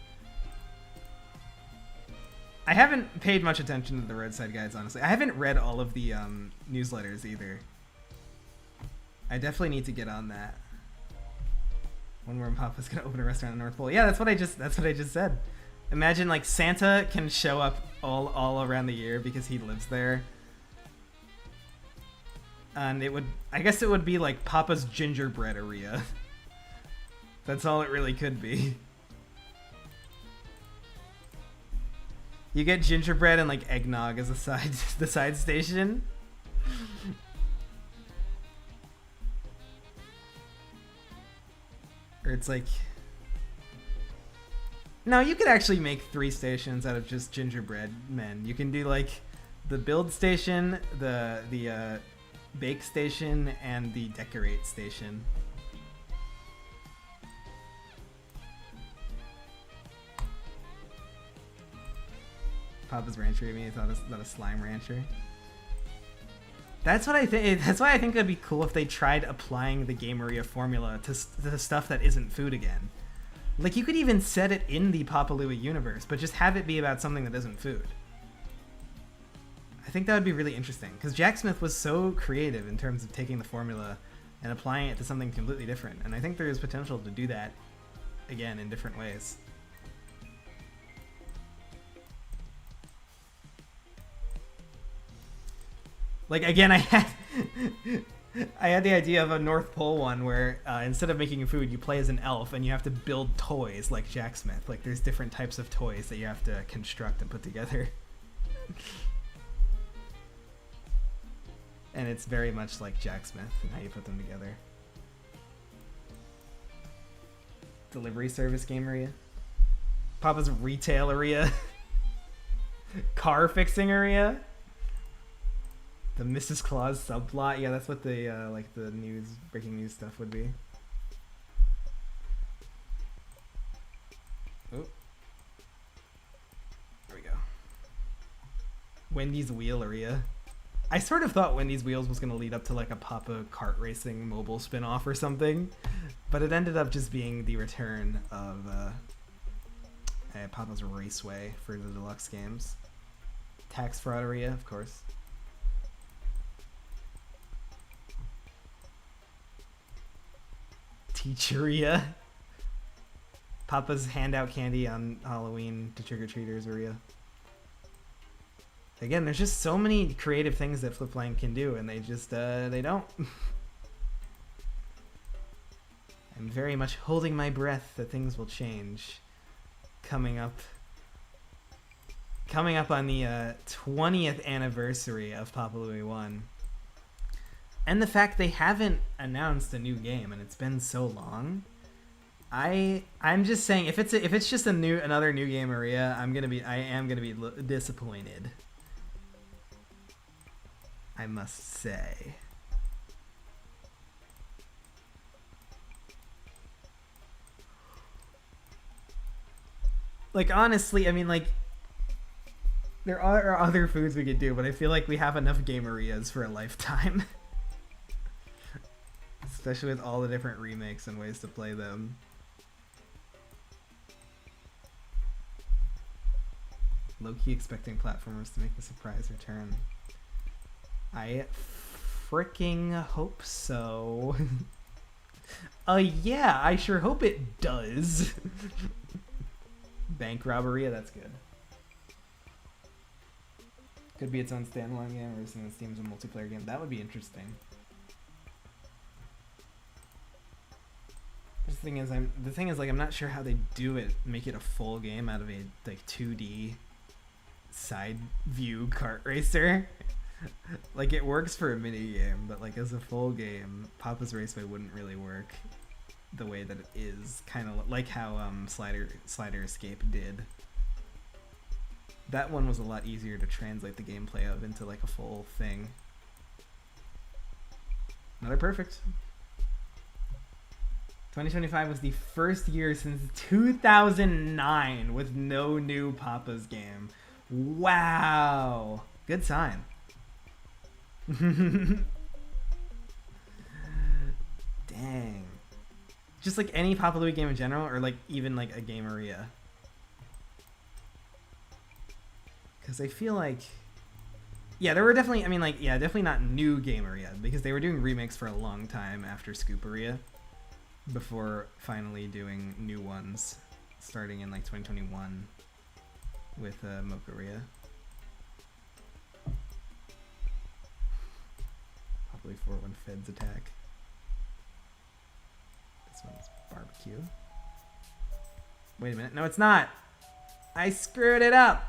I haven't paid much attention to the roadside guides, honestly. I haven't read all of the newsletters either. I definitely need to get on that. One where Papa's gonna open a restaurant in North Pole. Yeah, that's what I just said. Imagine like Santa can show up all around the year because he lives there. And I guess it would be like Papa's gingerbread area. That's all it really could be. You get gingerbread and like eggnog as the side station. Or it's like, no, you could actually make 3 stations out of just gingerbread men. You can do like the build station, the bake station, and the decorate station. Papa's Rancher, I mean, it's not a slime rancher. That's what I think. That's why I think it'd be cool if they tried applying the Game Area formula to the stuff that isn't food again. Like, you could even set it in the Papalua universe, but just have it be about something that isn't food. I think that would be really interesting, because Jack Smith was so creative in terms of taking the formula and applying it to something completely different, and I think there is potential to do that again in different ways. Like, again, I had the idea of a North Pole one where instead of making food, you play as an elf and you have to build toys like Jack Smith. Like, there's different types of toys that you have to construct and put together. And it's very much like Jack Smith and how you put them together. Delivery service game area. Papa's retail area. Car fixing area. The Mrs. Claus subplot. Yeah, that's what the like the breaking news stuff would be. Oh. There we go. Wendy's Wheel area. I sort of thought Wendy's Wheels was going to lead up to like a Papa kart racing mobile spin-off or something, but it ended up just being the return of Papa's Raceway for the deluxe games. Tax fraud area, of course. Teacheria. Papa's handout candy on Halloween to trick-or-treaters area. Again, there's just so many creative things that Flipline can do, and they just, they don't. I'm very much holding my breath that things will change. Coming up on the 20th anniversary of Papalui 1. And the fact they haven't announced a new game, and it's been so long. I'm just saying if it's just another new game area, I am gonna be disappointed. I must say. Like honestly, I mean like there are other foods we could do, but I feel like we have enough game areas for a lifetime. Especially with all the different remakes and ways to play them. Low-key expecting platformers to make a surprise return. I freaking hope so. Yeah, I sure hope it does. Bank robbery, that's good. Could be its own standalone game or something that Steam's a multiplayer game. That would be interesting. The thing is, like, I'm not sure how they do it. Make it a full game out of a like 2D side view kart racer. Like it works for a mini game, but like as a full game, Papa's Raceway wouldn't really work the way that it is. Kind of like how Slider Escape did. That one was a lot easier to translate the gameplay of into like a full thing. Not perfect. 2025 was the first year since 2009 with no new Papa's game. Wow. Good sign. Dang. Just like any Papa Louie game in general, or like even like a Gameria? Because I feel like, yeah, there were definitely, I mean like, yeah, definitely not new Gameria, because they were doing remakes for a long time after Scooperia before finally doing new ones starting in like 2021 with Mocharia. Probably 4 when Feds attack. This one's barbecue. Wait a minute. No, it's not. I screwed it up.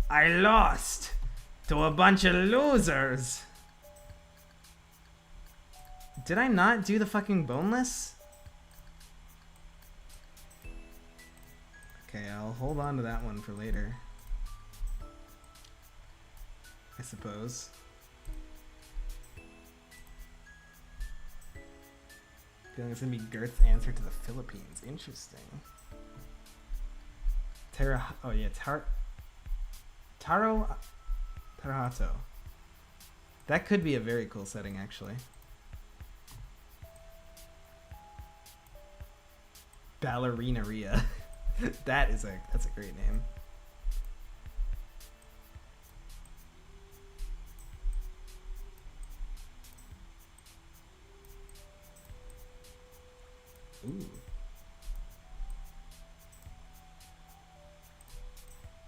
I lost to a bunch of losers. Did I not do the fucking boneless? Okay, I'll hold on to that one for later. I suppose. Feeling it's gonna be Girth's answer to the Philippines. Interesting. Oh yeah, Tarahato. That could be a very cool setting, actually. Ballerinaria. That's a great name. Ooh.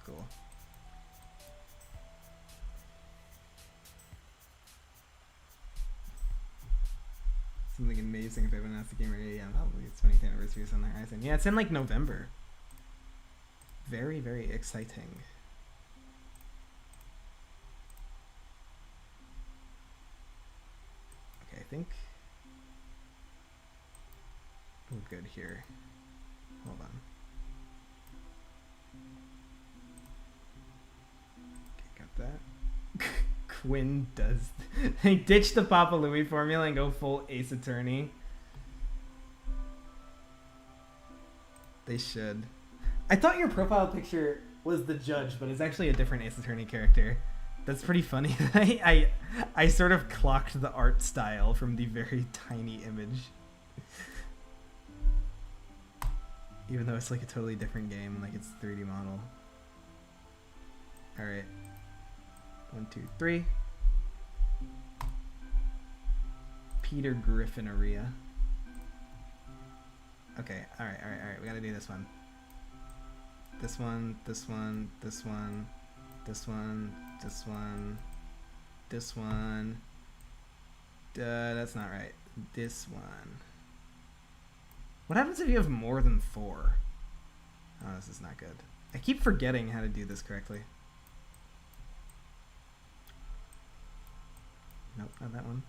Cool. Something amazing if everyone announced the game already. Yeah, probably its 20th anniversary is on the horizon. Yeah, it's in like November. Very, very exciting. Okay, I think we're good here. Hold on. Okay, got that. Quinn does. They ditch the Papa Louie formula and go full Ace Attorney. They should. I thought your profile picture was the judge, but it's actually a different Ace Attorney character. That's pretty funny. I sort of clocked the art style from the very tiny image. Even though it's like a totally different game, like it's a 3D model. Alright. 1, 2, 3. Peter Griffin Aria. Okay, alright. We gotta do this one. This one. This one. That's not right. This one. What happens if you have more than 4? Oh, this is not good. I keep forgetting how to do this correctly. Nope, not that one.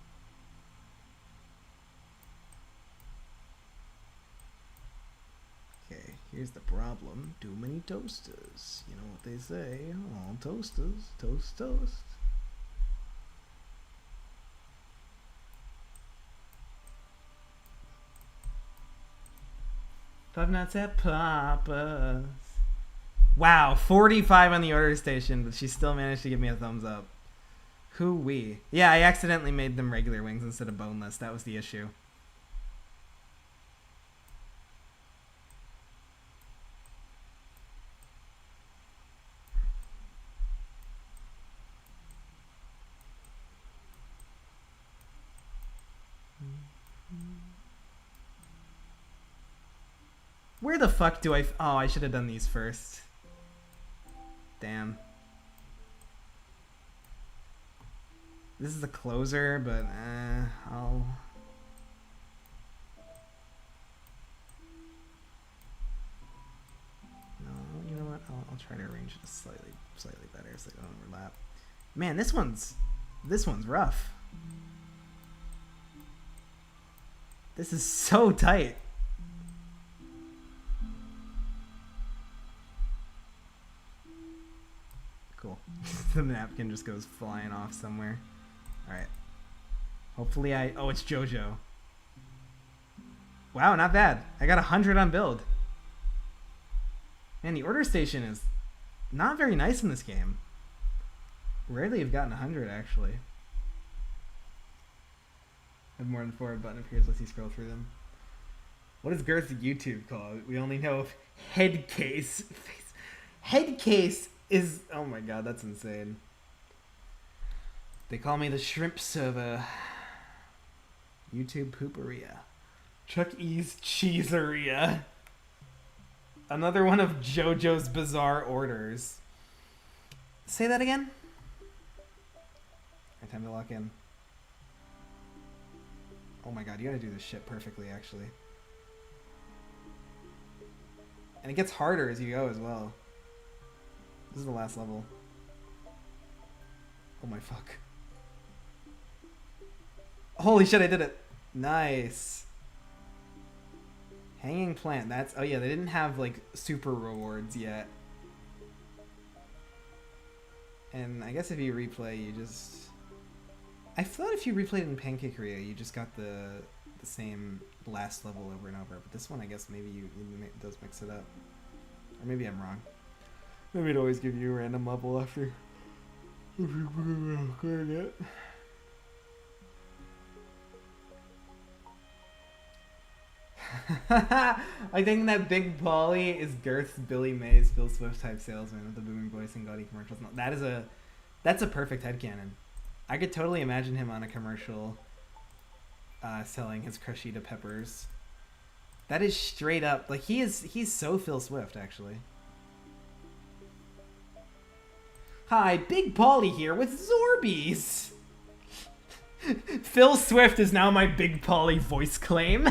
Here's the problem. Too many toasters. You know what they say. All toasters. Toast, toast. Five Nuts at Papa's. Wow, 45 on the order station, but she still managed to give me a thumbs up. Hoo-wee. Yeah, I accidentally made them regular wings instead of boneless. That was the issue. Where the fuck do I... Oh, I should have done these first. Damn. This is the closer, but I'll... No, you know what? I'll try to arrange it slightly better so they don't overlap. Man, this one's rough. This is so tight. Cool. The napkin just goes flying off somewhere. Alright. Hopefully oh, it's JoJo. Wow, not bad. I got 100 on build. Man, the order station is not very nice in this game. Rarely have gotten 100, actually. I have more than 4 button appears. Let's see, scroll through them. What is Girth's YouTube called? We only know of head case. Head case is... Oh my god, that's insane. They call me the shrimp server. YouTube pooperia. Chuck E's cheeseria. Another one of JoJo's bizarre orders. Say that again? Alright, time to lock in. Oh my god, you gotta do this shit perfectly, actually. And it gets harder as you go as well. This is the last level. Oh my fuck. Holy shit, I did it. Nice. Hanging plant, that's... Oh yeah, they didn't have, like, super rewards yet. And I guess if you replay, you just... I thought if you replayed in Pancakeria, you just got the same last level over and over. But this one, I guess maybe it does mix it up. Or maybe I'm wrong. Maybe it always give you a random level after. If you cleared it. I think that Big Polly is Girth's Billy Mays, Phil Swift type salesman with the booming voice and gaudy commercials. No, that's a perfect headcanon. I could totally imagine him on a commercial selling his Crushita peppers. That is straight up, like, he's so Phil Swift, actually. Hi, Big Polly here with Zorbies. Phil Swift is now my Big Polly voice claim.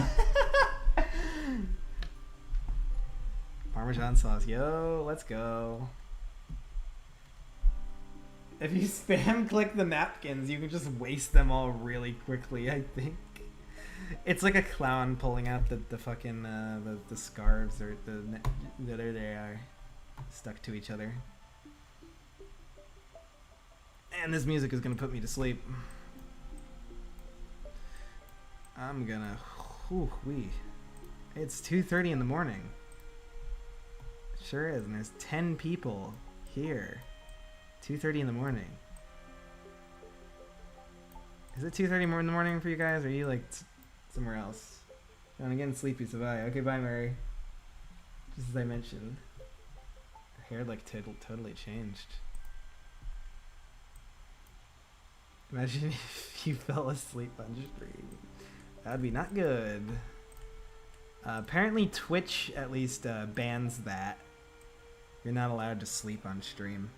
Parmesan sauce, yo, let's go. If you spam click the napkins, you can just waste them all really quickly, I think. It's like a clown pulling out the fucking, the scarves or there they are, stuck to each other. And this music is gonna put me to sleep. I'm gonna, whoo-wee. It's 2:30 in the morning. Sure is, and there's 10 people here. 2:30 in the morning. Is it 2:30 in the morning for you guys? Or are you like somewhere else? No, I'm getting sleepy, so bye. Okay, bye, Mary. Just as I mentioned, her hair like totally changed. Imagine if you fell asleep on stream. That'd be not good. Apparently Twitch at least bans that. You're not allowed to sleep on stream.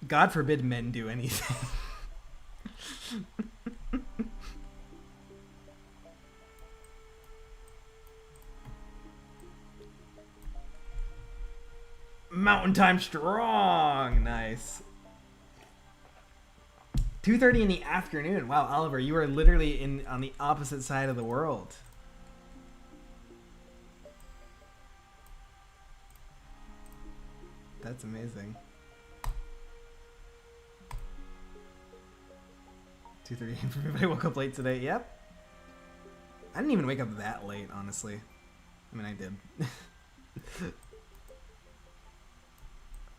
God forbid men do anything. Mountain Time strong. Nice. 2:30 in the afternoon. Wow, Oliver, you are literally on the opposite side of the world. That's amazing. 2:30 a.m. for me, but I woke up late today. Yep. I didn't even wake up that late, honestly. I mean, I did.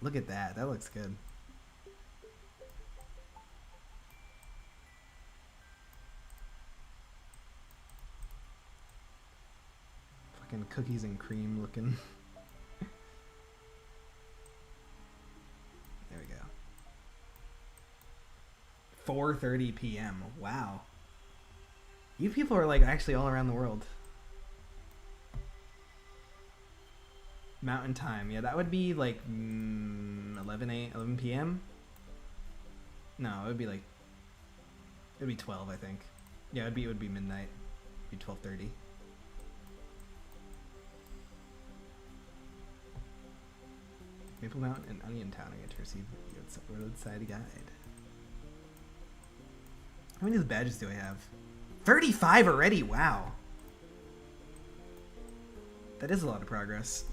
Look at that. That looks good. Fucking cookies and cream looking. There we go. 4:30 p.m. Wow. You people are like actually all around the world. Mountain time. Yeah, that would be like 11 p.m. No, it would be like it'd be 12, I think. Yeah, it would be midnight. It'd be 12:30. Maple Mountain and Onion Town. I get to receive roadside guide. How many of the badges do I have? 35 already. Wow. That is a lot of progress.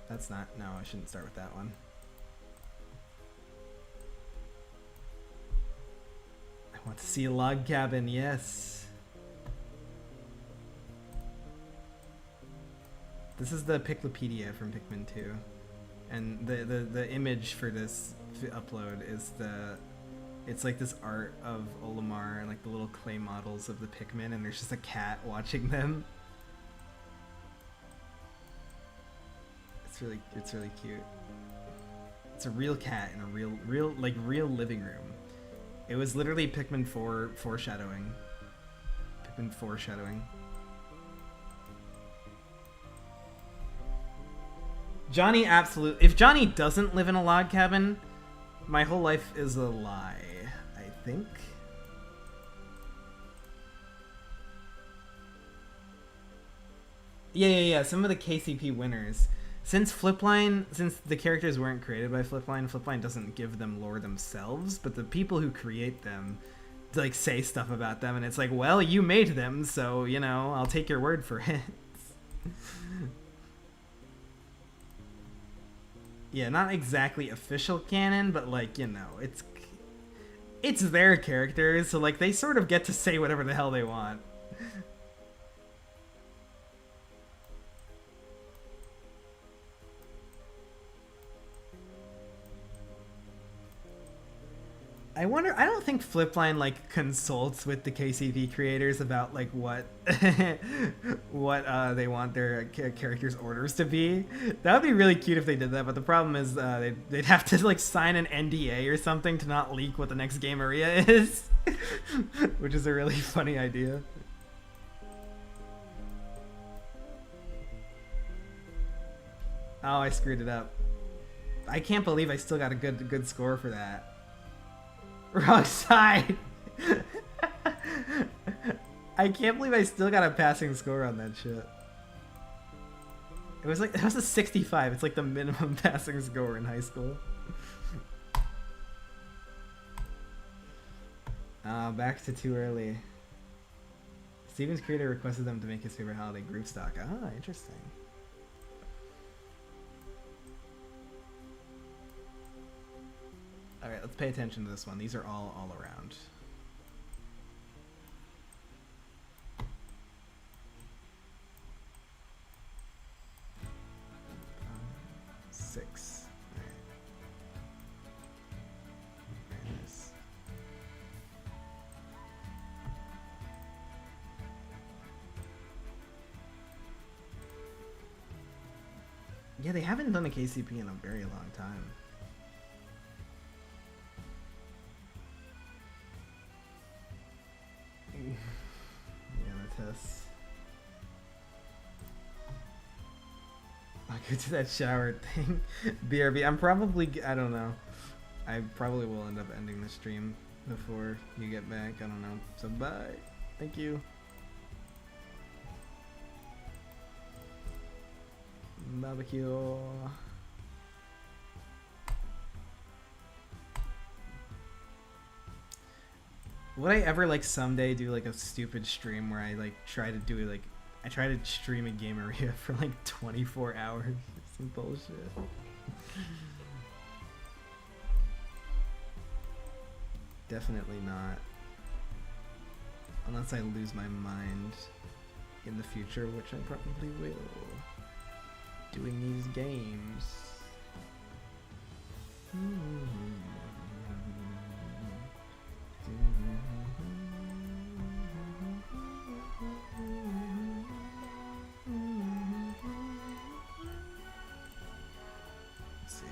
That's not... No, I shouldn't start with that one. I want to see a log cabin, yes. This is the Piclopedia from Pikmin 2. And the image for this upload is the... It's like this art of Olimar and like the little clay models of the Pikmin, and there's just a cat watching them. It's really cute. It's a real cat in a real living room. It was literally Pikmin 4 foreshadowing. Pikmin foreshadowing. Johnny absolutely... If Johnny doesn't live in a log cabin, my whole life is a lie, I think. Yeah. Some of the KCP winners. Since the characters weren't created by Flipline doesn't give them lore themselves, but the people who create them like say stuff about them, and it's like, well, you made them, so, you know, I'll take your word for it. Yeah, not exactly official canon, but like, you know, it's their characters, so like they sort of get to say whatever the hell they want. I wonder, I don't think Flipline like consults with the KCV creators about like what what they want their characters' orders to be. That would be really cute if they did that, but the problem is they'd have to like sign an NDA or something to not leak what the next game area is, which is a really funny idea. Oh, I screwed it up. I can't believe I still got a good score for that. Wrong side. I can't believe I still got a passing score on that shit. It was a 65. It's like the minimum passing score in high school. Back to too early. Steven's creator requested them to make his favorite holiday group stock. Ah, interesting. Alright, let's pay attention to this one. These are all around. Six. Alright. Nice. Yeah, they haven't done a KCP in a very long time. Yeah, the tests. I'll go to that shower thing. BRB. I don't know. I probably will end up ending the stream before you get back. I don't know. So bye. Thank you. Barbecue. Would I ever like someday do like a stupid stream where I like try to do like I try to stream a game area for like 24 hours? Some bullshit. Definitely not. Unless I lose my mind in the future, which I probably will. Doing these games. Let's see.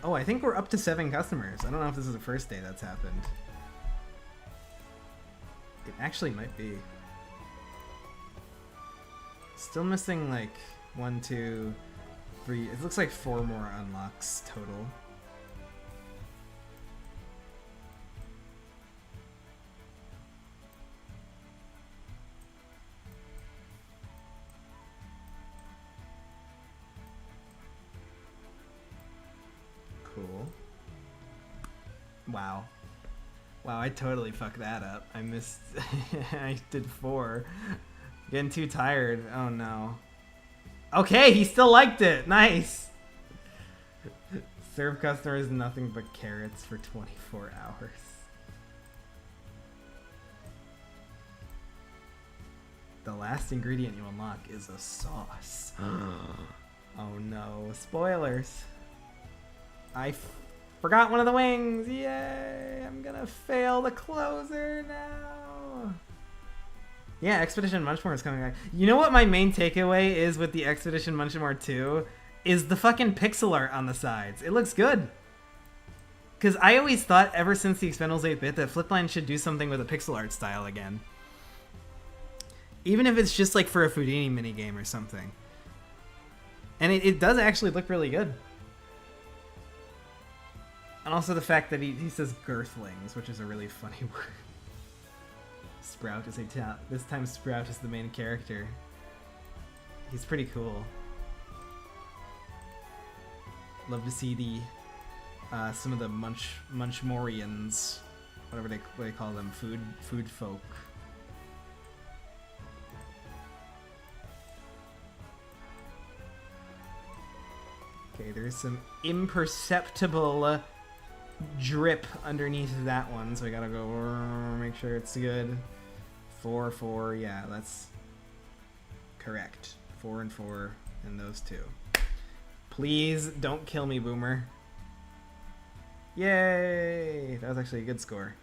Oh, I think we're up to 7 customers. I don't know if this is the first day that's happened. It actually might be. Still missing like 1, 2, 3. It looks like 4 more unlocks total. Cool. Wow. Wow, I totally fucked that up. I missed. I did 4. Getting too tired. Oh no. Okay, he still liked it. Nice. Serve customers nothing but carrots for 24 hours. The last ingredient you unlock is a sauce. Oh no. Spoilers. I forgot one of the wings. Yay! I'm gonna fail the closer now. Yeah, Expedition Munchmore is coming back. You know what my main takeaway is with the Expedition Munchmore 2? Is the fucking pixel art on the sides. It looks good. Because I always thought, ever since the Expendables 8-bit, that Flipline should do something with a pixel art style again. Even if it's just like for a Foodini minigame or something. And it does actually look really good. And also the fact that he says girthlings, which is a really funny word. Sprout is a this time Sprout is the main character. He's pretty cool. Love to see the some of the Munchmorians, whatever they call them, food folk. Okay, there's some imperceptible drip underneath that one, so I gotta go make sure it's good. 4, 4, yeah, that's correct. 4 and 4, and those 2. Please don't kill me, Boomer. Yay! That was actually a good score.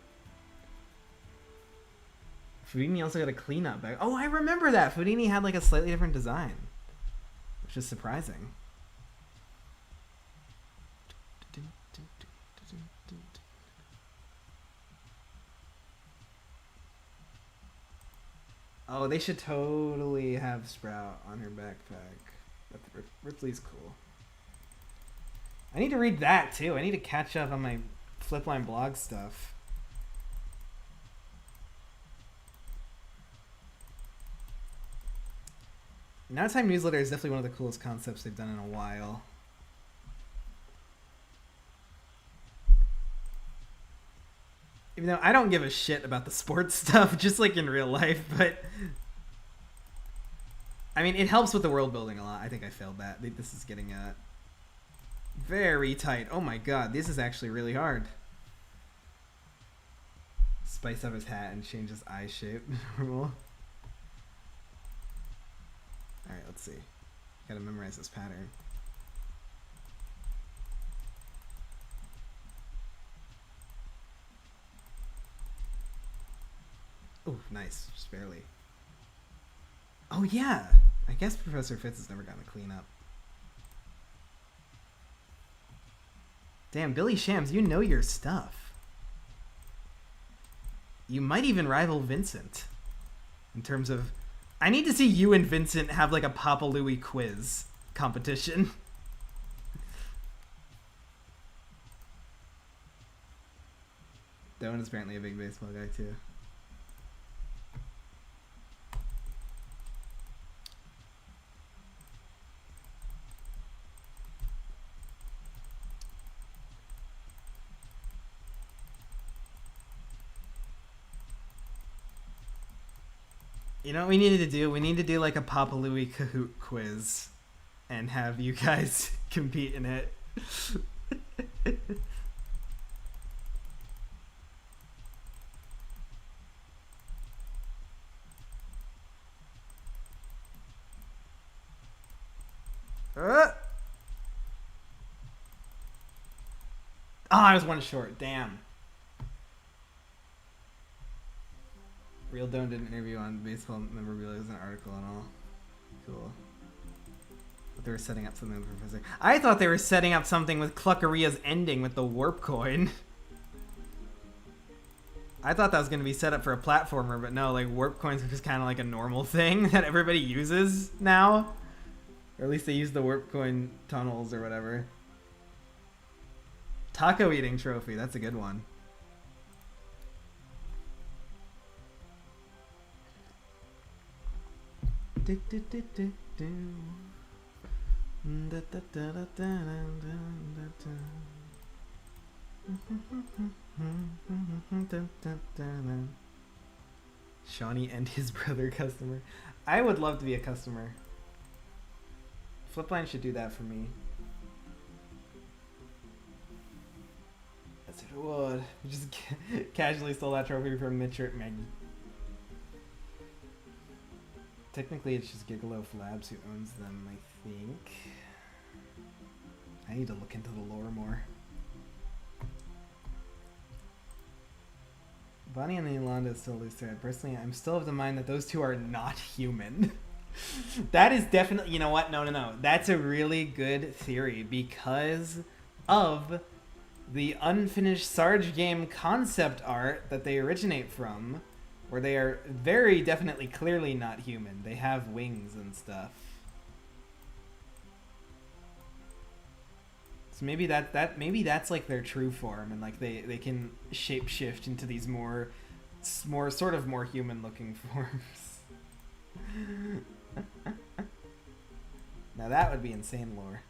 Foodini also got a cleanup bag. Oh, I remember that! Foodini had like a slightly different design, which is surprising. Oh, they should totally have Sprout on her backpack. But Ripley's cool. I need to read that too. I need to catch up on my Flipline blog stuff. Now Time newsletter is definitely one of the coolest concepts they've done in a while. Even though I don't give a shit about the sports stuff, just like in real life, but I mean, it helps with the world building a lot. I think I failed that. This is getting very tight. Oh my god, this is actually really hard. Spice up his hat and change his eye shape. Normal. Alright, let's see. Gotta memorize this pattern. Oh, nice. Just barely. Oh, yeah. I guess Professor Fitz has never gotten a cleanup. Damn, Billy Shams, you know your stuff. You might even rival Vincent. In terms of... I need to see you and Vincent have like a Papa Louie quiz competition. That one is apparently a big baseball guy, too. You know what we needed to do? We need to do like a Papa Louie Kahoot quiz. and have you guys compete in it. Oh, I was one short. Damn. Real Dome did an interview on baseball memorabilia as an article and all. Cool. But they were setting up something with Professor. I thought they were setting up something with Cluckeria's ending with the warp coin. I thought that was going to be set up for a platformer, but no, like warp coins are just kind of like a normal thing that everybody uses now. Or at least they use the warp coin tunnels or whatever. Taco eating trophy, that's a good one. Shawnee and his brother customer. I would love to be a customer. Flipline should do that for me. That's what it would. Just casually stole that trophy from Midship Maggie. Technically, it's just Gigalof Labs who owns them, I think. I need to look into the lore more. Bonnie and the Yolanda is still loose thread. Personally, I'm still of the mind that those two are not human. That is definitely... You know what? No. That's a really good theory because of the unfinished Sarge game concept art that they originate from, where they are very definitely clearly not human. They have wings and stuff. So maybe maybe that's like their true form, and like they can shapeshift into these more sort of more human looking forms. Now that would be insane lore.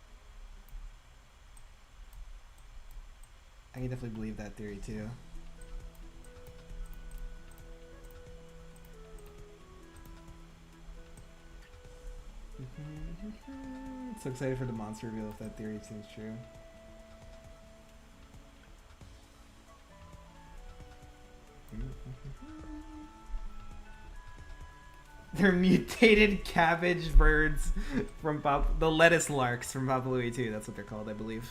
I can definitely believe that theory too. So excited for the monster reveal if that theory seems true. They're mutated cabbage birds from the lettuce larks from Papa Louie 2. That's what they're called, I believe.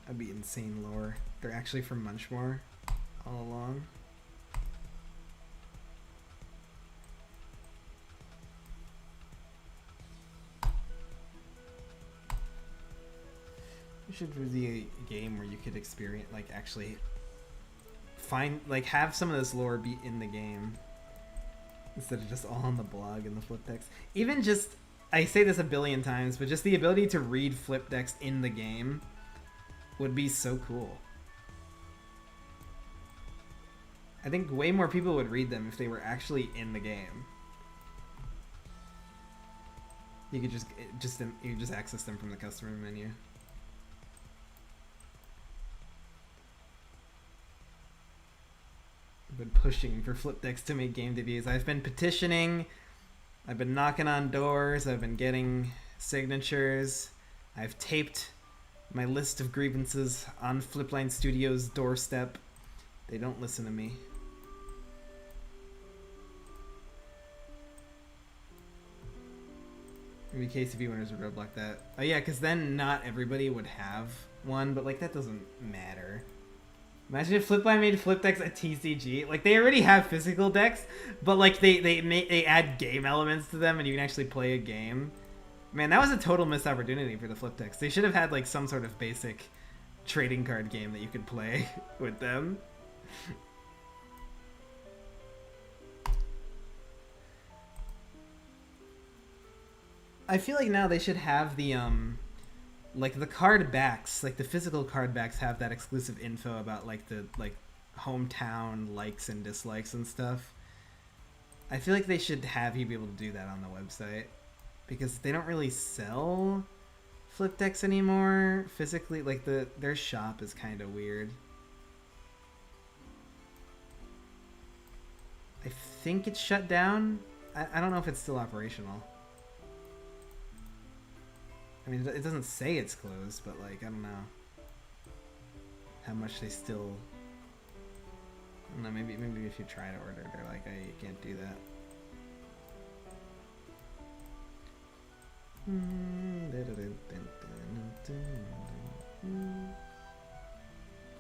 That'd be insane lore. They're actually from Munchmore all along. You should be a game where you could experience, like, actually find, like, have some of this lore be in the game instead of just all on the blog and the flip text. Even just, I say this a billion times, but just the ability to read flip text in the game would be so cool. I think way more people would read them if they were actually in the game. You could just access them from the customer menu. I've been pushing for flip text to make game debuts. I've been petitioning. I've been knocking on doors. I've been getting signatures. I've taped my list of grievances on Flipline Studios' doorstep. They don't listen to me. Maybe KCV winners would roadblock that. Oh yeah, because then not everybody would have one, but like that doesn't matter. Imagine if Flipline made flip decks a TCG. Like they already have physical decks, but like they add game elements to them, and you can actually play a game. Man, that was a total missed opportunity for the flip decks. They should have had like some sort of basic trading card game that you could play with them. I feel like now they should have the like the card backs, like the physical card backs have that exclusive info about like the hometown likes and dislikes and stuff. I feel like they should have you be able to do that on the website because they don't really sell flip decks anymore physically. Like their shop is kind of weird. I think it's shut down. I don't know if it's still operational. I mean, it doesn't say it's closed, but like, I don't know how much they still. I don't know. Maybe if you try to order, they're like, "Hey, you can't do that."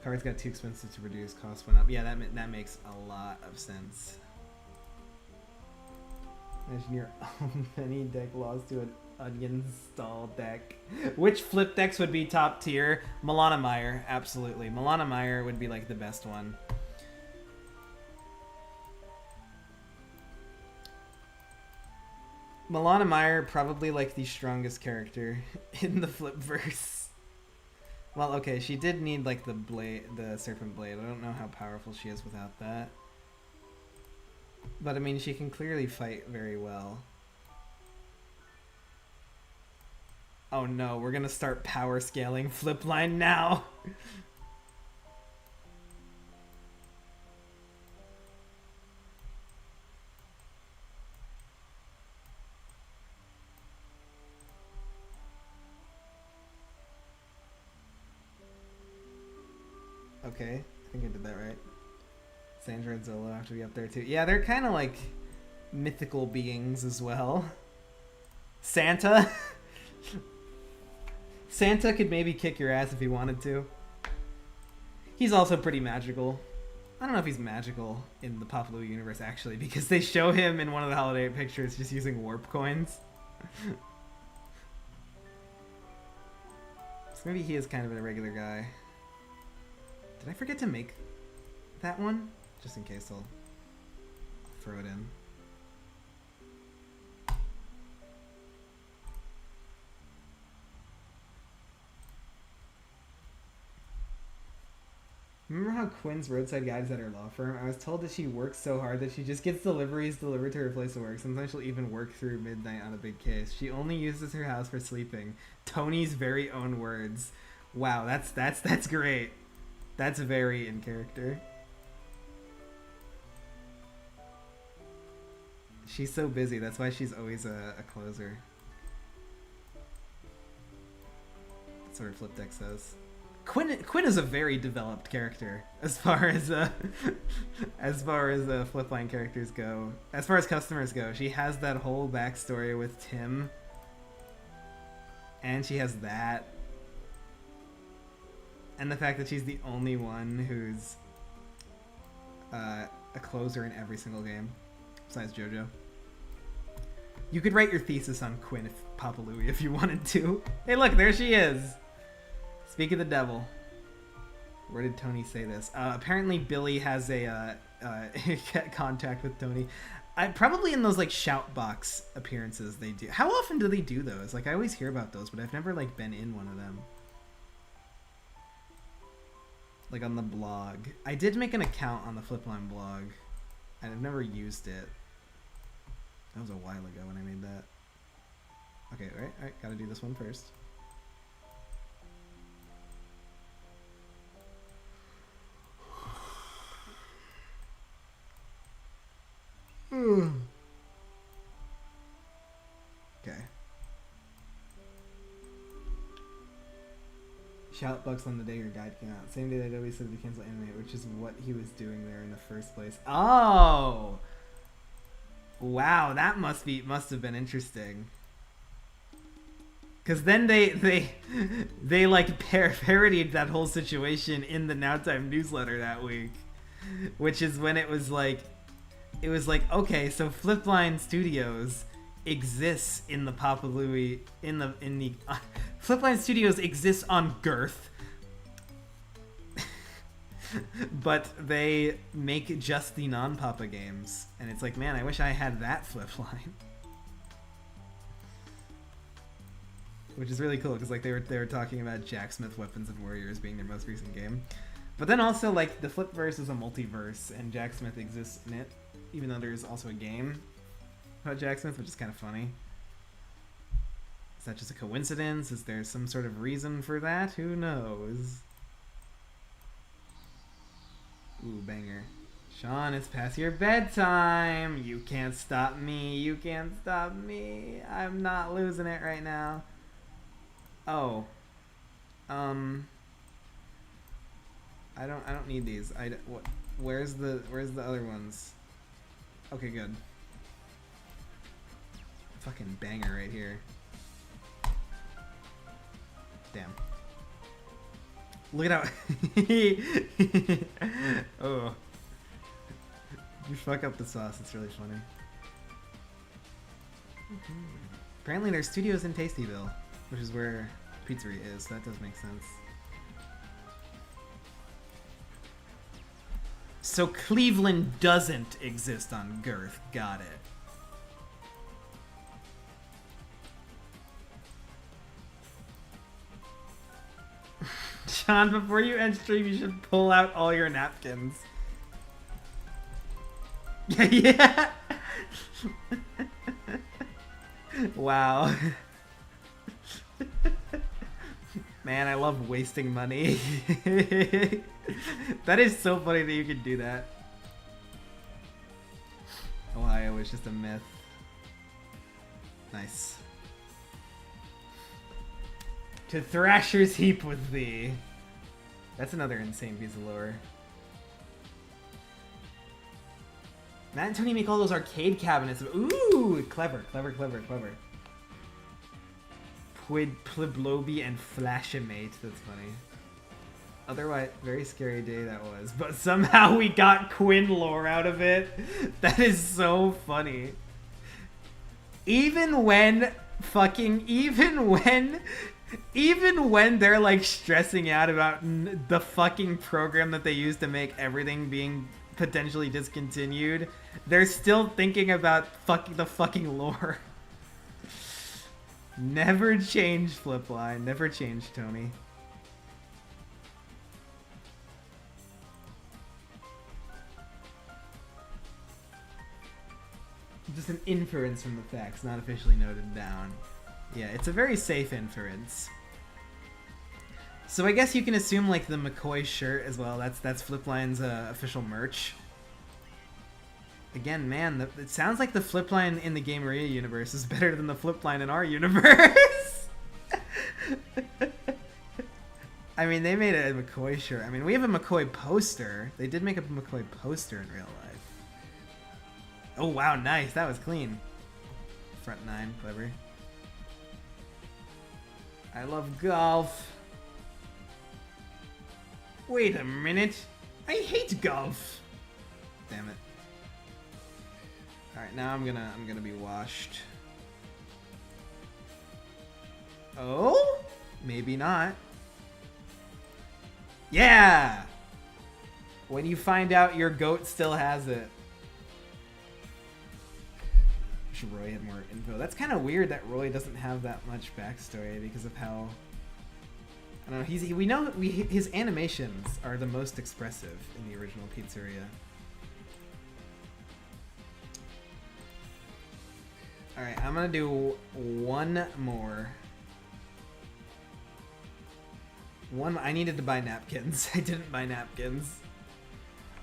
Cards got too expensive to produce. Cost went up. Yeah, that makes a lot of sense. Imagine your own penny deck lost to an onion stall deck. Which flip decks would be top tier? Milana Meyer, absolutely. Milana Meyer would be like the best one. Milana Meyer, probably like the strongest character in the Flipverse. Well, okay, she did need like the blade, the serpent blade. I don't know how powerful she is without that. But I mean, she can clearly fight very well. Oh no, we're gonna start power scaling Flipline now. Okay, I think I did that right. Sandra and Zolo have to be up there too. Yeah, they're kind of like mythical beings as well. Santa? Santa could maybe kick your ass if he wanted to. He's also pretty magical. I don't know if he's magical in the Papa Louie universe actually, because they show him in one of the holiday pictures just using warp coins. So maybe he is kind of a regular guy. Did I forget to make that one? Just in case I'll throw it in. Remember how Quinn's roadside guide is at her law firm? I was told that she works so hard that she just gets deliveries delivered to her place of work. Sometimes she'll even work through midnight on a big case. She only uses her house for sleeping. Tony's very own words. Wow, that's great. That's very in character. She's so busy. That's why she's always a closer. That's what her flip deck says. Quinn is a very developed character as far as flipline characters go. As far as customers go, she has that whole backstory with Tim, and she has that, and the fact that she's the only one who's a closer in every single game, besides JoJo. You could write your thesis on Quinn Papa Louie if you wanted to. Hey, look, there she is. Speak of the devil. Where did Tony say this? Apparently Billy has a contact with Tony. Probably in those like shout box appearances they do. How often do they do those? Like I always hear about those, but I've never like been in one of them. Like on the blog. I did make an account on the Flipline blog, and I've never used it. That was a while ago when I made that. Okay, alright, gotta do this one first. Okay. Shoutbox on the day your guide came out. Same day that Adobe said to cancel anime, which is what he was doing there in the first place. Oh! Wow, that must have been interesting. Cause then they like parodied that whole situation in the Nowtime newsletter that week, which is when it was like, okay, so Flipline Studios exists in the Papa Louie in the Flipline Studios exists on Girth, but they make just the non-Papa games, and it's like, man, I wish I had that Flipline. Which is really cool because like they were talking about Jack Smith Weapons and Warriors being their most recent game, but then also like the Flipverse is a multiverse and Jack Smith exists in it, even though there's also a game about Jack Smith, which is kind of funny. Is that just a coincidence? Is there some sort of reason for that? Who knows? Ooh, banger. Sean, it's past your bedtime. You can't stop me. You can't stop me. I'm not losing it right now. Oh. I don't need these. What? Where's the other ones? Okay, good. Fucking banger right here. Damn. Look at how. Oh. You fuck up the sauce. It's really funny. Apparently, there's studios in Tastyville, which is where Pizzeria is. So that does make sense. So Cleveland doesn't exist on Girth. Got it. John, before you end stream, you should pull out all your napkins. Yeah. Wow. Man, I love wasting money. That is so funny that you could do that. Ohio is just a myth. Nice. To Thrasher's Heap with thee. That's another insane piece of lore. Matt and Tony make all those arcade cabinets. Ooh, clever, clever, clever, clever. Pliblobi and Flashimate. That's funny. Otherwise, very scary day that was. But somehow we got Quinn lore out of it. That is so funny. Even when they're like stressing out about the fucking program that they used to make everything being potentially discontinued, they're still thinking about the fucking lore. Never change, Flipline. Never change, Tony. Just an inference from the facts, not officially noted down. Yeah, it's a very safe inference. So I guess you can assume like the McCoy shirt as well. That's Flipline's official merch. Again, man, it sounds like the Flipline in the Game Eria universe is better than the Flipline in our universe. I mean, they made a McCoy shirt. I mean, we have a McCoy poster. They did make a McCoy poster in real life. Oh, wow, nice. That was clean. Front 9, clever. I love golf. Wait a minute. I hate golf. Damn it. Alright, now I'm gonna be washed. Oh? Maybe not. Yeah! When you find out your goat still has it. Wish Roy had more info. That's kind of weird that Roy doesn't have that much backstory because of how... I don't know, we know his animations are the most expressive in the original Pizzeria. Alright, I'm gonna do one more. I needed to buy napkins. I didn't buy napkins.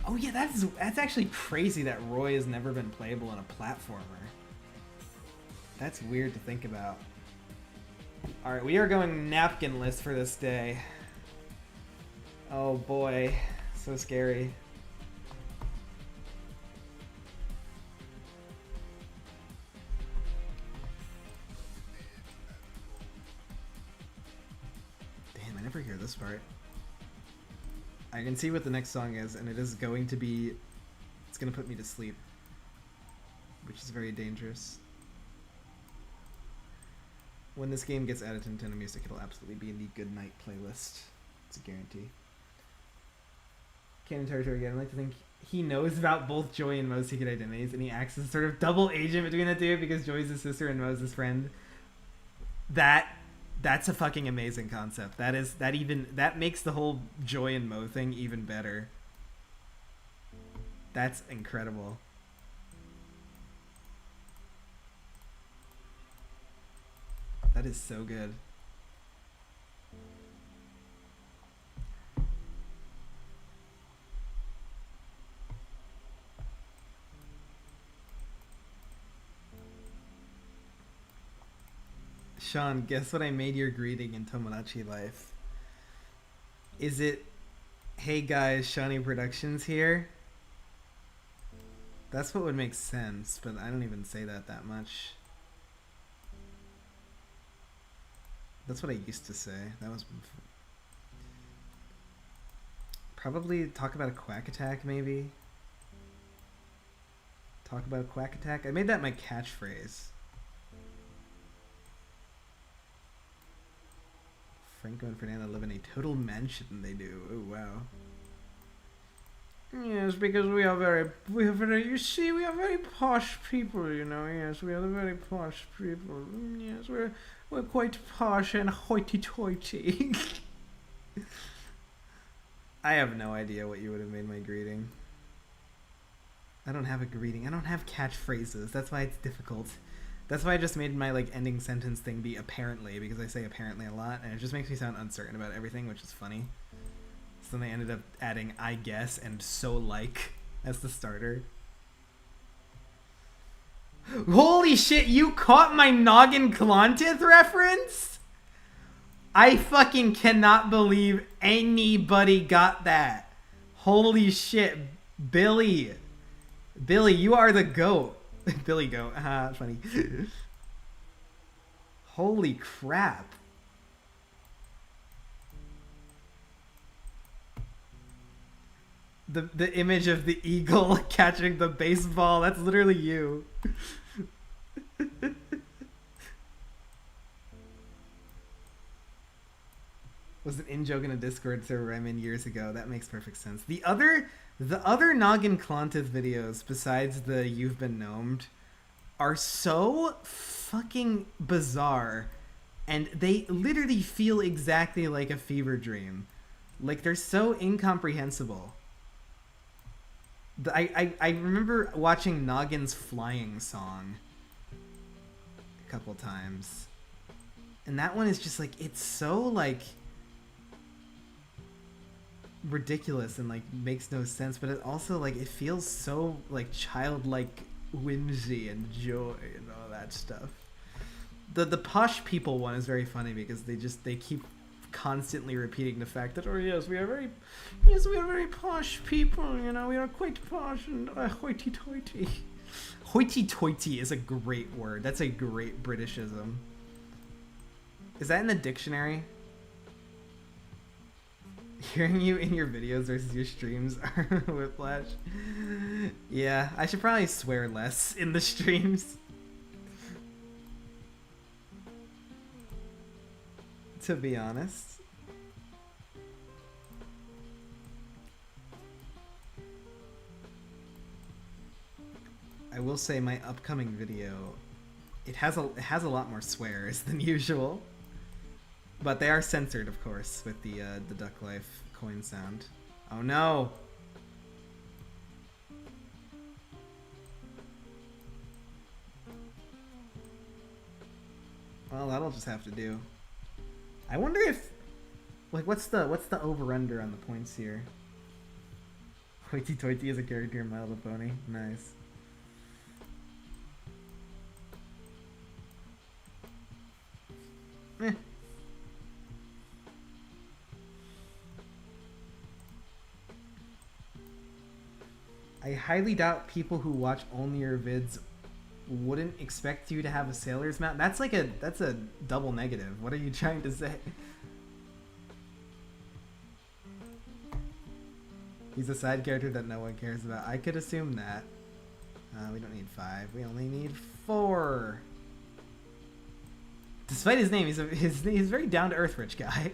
Oh yeah, that's actually crazy that Roy has never been playable in a platformer. That's weird to think about. Alright, we are going napkinless for this day. Oh boy, so scary. Damn, I never hear this part. I can see what the next song is, and it is going to be... It's going to put me to sleep. Which is very dangerous. When this game gets added to Nintendo Music, it'll absolutely be in the Good Night playlist. It's a guarantee. Canon Territory again. I'd like to think he knows about both Joy and Mo's secret identities, and he acts as sort of double agent between the two because Joy's his sister and Mo's his friend. That's a fucking amazing concept. That makes the whole Joy and Mo thing even better. That's incredible. That is so good. Sean, guess what I made your greeting in Tomodachi Life? Is it, hey guys, seanyproductions here? That's what would make sense, but I don't even say that much. That's what I used to say. That was probably talk about a quack attack, maybe. Talk about a quack attack. I made that my catchphrase. Franco and Fernando live in a total mansion. They do. Oh wow. Yes, because we are very, you see, we are very posh people, you know. Yes, we are very posh people. Yes, we're quite posh and hoity-toity. I have no idea what you would have made my greeting. I don't have a greeting. I don't have catchphrases. That's why it's difficult. That's why I just made my like ending sentence thing be apparently, because I say apparently a lot, and it just makes me sound uncertain about everything, which is funny. So then they ended up adding I guess and so like as the starter. Holy shit, you caught my Noggin Klantith reference? I fucking cannot believe anybody got that. Holy shit, Billy. Billy, you are the GOAT. Billy Goat. Haha, funny. Holy crap. The image of the eagle catching the baseball, that's literally you. Was an in-joke in a Discord server I'm in years ago. That makes perfect sense. The other Noggin Klantith videos, besides the You've Been Gnomed, are so fucking bizarre. And they literally feel exactly like a fever dream. Like, they're so incomprehensible. I remember watching Noggin's Flying Song a couple times. And that one is just like, it's so like ridiculous and like makes no sense, but it also like it feels so like childlike whimsy and joy and all that stuff. The posh people one is very funny because they keep constantly repeating the fact that, oh yes, we are very posh people, you know, we are quite posh and hoity-toity. Hoity-toity is a great word. That's a great Britishism. Is that in the dictionary? Hearing you in your videos versus your streams are whiplash. Yeah, I should probably swear less in the streams. To be honest. I will say my upcoming video, it has a lot more swears than usual. But they are censored, of course, with the Duck Life coin sound. Oh no! Well, that'll just have to do. I wonder if, like, what's the over/under on the points here? Hoity-toity is a character in My Little Pony. Nice. Eh. I highly doubt people who watch only your vids wouldn't expect you to have a sailor's mount. That's a double negative. What are you trying to say? He's a side character that no one cares about. I could assume that. We don't need 5. We only need 4. Despite his name, he's a very down-to-earth rich guy.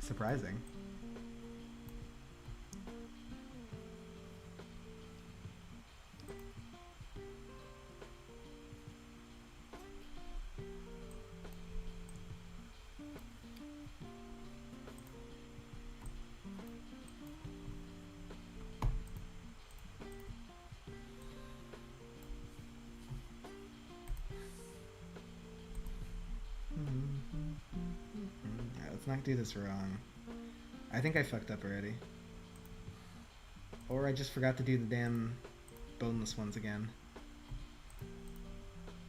Surprising. Let's not do this wrong. I think I fucked up already. Or I just forgot to do the damn boneless ones again.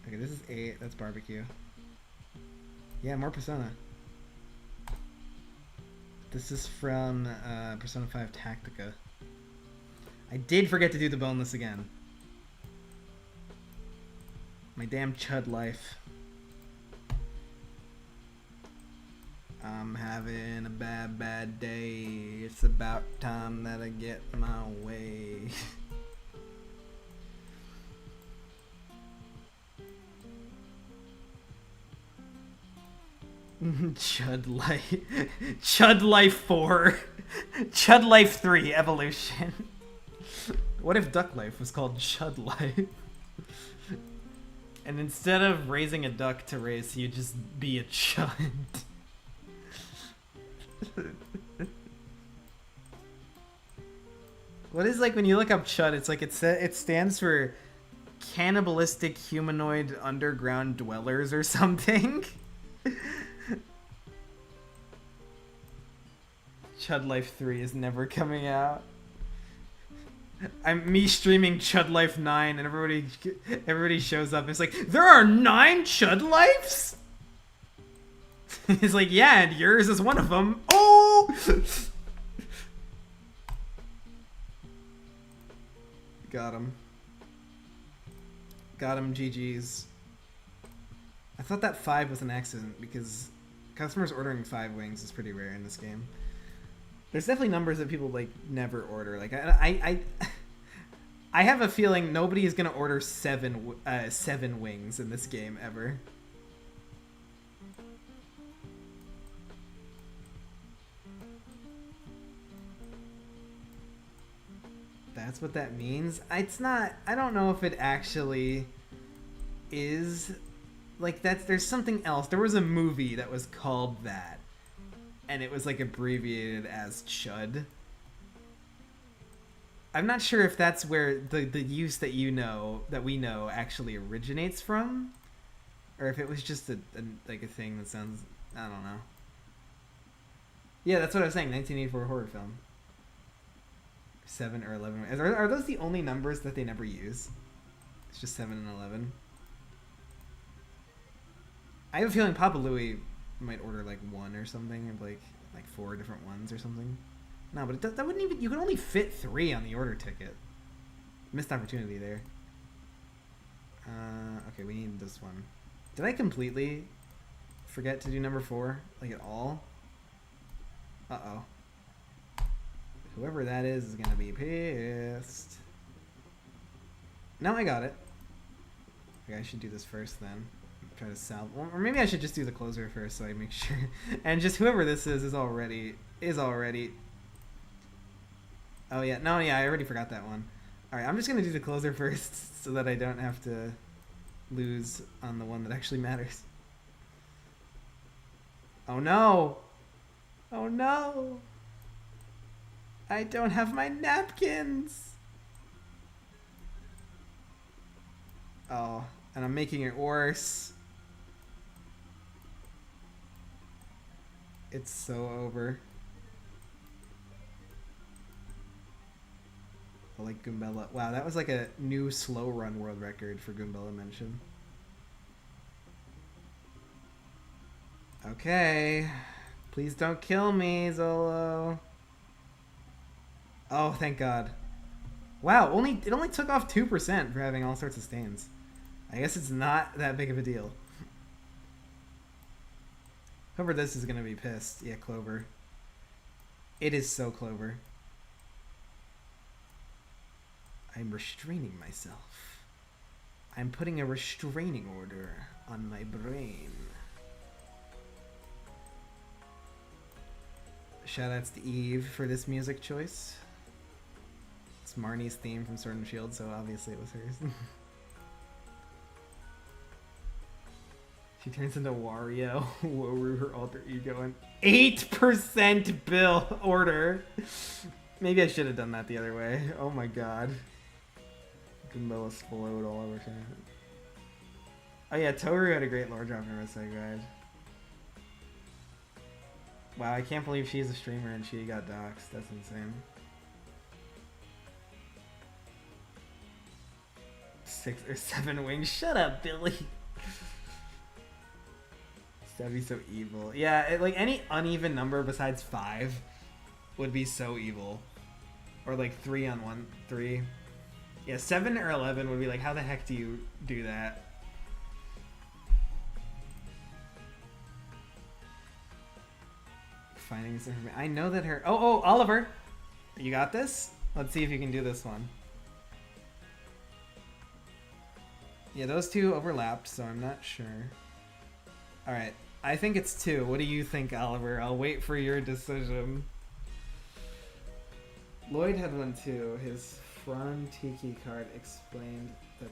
Okay, this is 8. That's barbecue. Yeah, more Persona. This is from Persona 5 Tactica. I did forget to do the boneless again. My damn chud life. I'm having a bad day. It's about time that I get my way. Chud Life. Chud Life 4. Chud Life 3 Evolution. What if Duck Life was called Chud Life? And instead of raising a duck to race, you just be a chud. What is, like, when you look up chud, it's like it stands for cannibalistic humanoid underground dwellers or something. Chud Life 3 is never coming out. Me streaming Chud Life 9 and everybody shows up. It's like, there are 9 Chud Lives? It's like, yeah, and yours is one of them. Oh! Got him. Got him, GG's. I thought that 5 was an accident because customers ordering 5 wings is pretty rare in this game. There's definitely numbers that people, like, never order. Like, I have a feeling nobody is gonna order 7 wings in this game ever. That's what that means. It's not. I don't know if it actually is. Like, there's something else. There was a movie that was called that, and it was, like, abbreviated as Chud. I'm not sure if that's where the use that we know actually originates from, or if it was just a thing that sounds, I don't know. Yeah, that's what I was saying. 1984 horror film. 7 or 11. Are those the only numbers that they never use? It's just 7 and 11. I have a feeling Papa Louie might order like 1 or something, or like 4 different ones or something. No, but that wouldn't even. You can only fit 3 on the order ticket. Missed opportunity there. Okay, we need this one. Did I completely forget to do number 4? Like, at all? Uh-oh. Whoever that is gonna be pissed. No, I got it. Okay, I should do this first then. Try to salve. Or maybe I should just do the closer first so I make sure. And just whoever this is already. Oh yeah, no, yeah, I already forgot that one. Alright, I'm just gonna do the closer first so that I don't have to lose on the one that actually matters. Oh no! Oh no! I don't have my napkins! Oh, and I'm making it worse. It's so over. I like Goombella. Wow, that was like a new slow run world record for Goombella mention. Okay. Please don't kill me, Zolo. Oh, thank God. Wow, it only took off 2% for having all sorts of stains. I guess it's not that big of a deal. Whoever this is gonna be pissed. Yeah, Clover. It is so Clover. I'm restraining myself. I'm putting a restraining order on my brain. Shoutouts to Eve for this music choice. It's Marnie's theme from Sword and Shield, so obviously it was hers. She turns into Wario. Woru, her alter ego, and 8% bill order. Maybe I should have done that the other way. Oh my God. Goombella explode all over him. Oh yeah, Toru had a great lore drop in Rosai Guide. Wow, I can't believe she's a streamer and she got doxxed. That's insane. 6 or 7 wings. Shut up, Billy. That'd be so evil. Yeah, like any uneven number besides 5 would be so evil. Or like 3 on 1, 3. Yeah, 7 or 11 would be like, how the heck do you do that? Finding this information. I know that her... Oh, Oliver! You got this? Let's see if you can do this one. Yeah, those two overlapped, so I'm not sure. Alright, I think it's 2. What do you think, Oliver? I'll wait for your decision. Lloyd had one too. His Frontiki card explained that...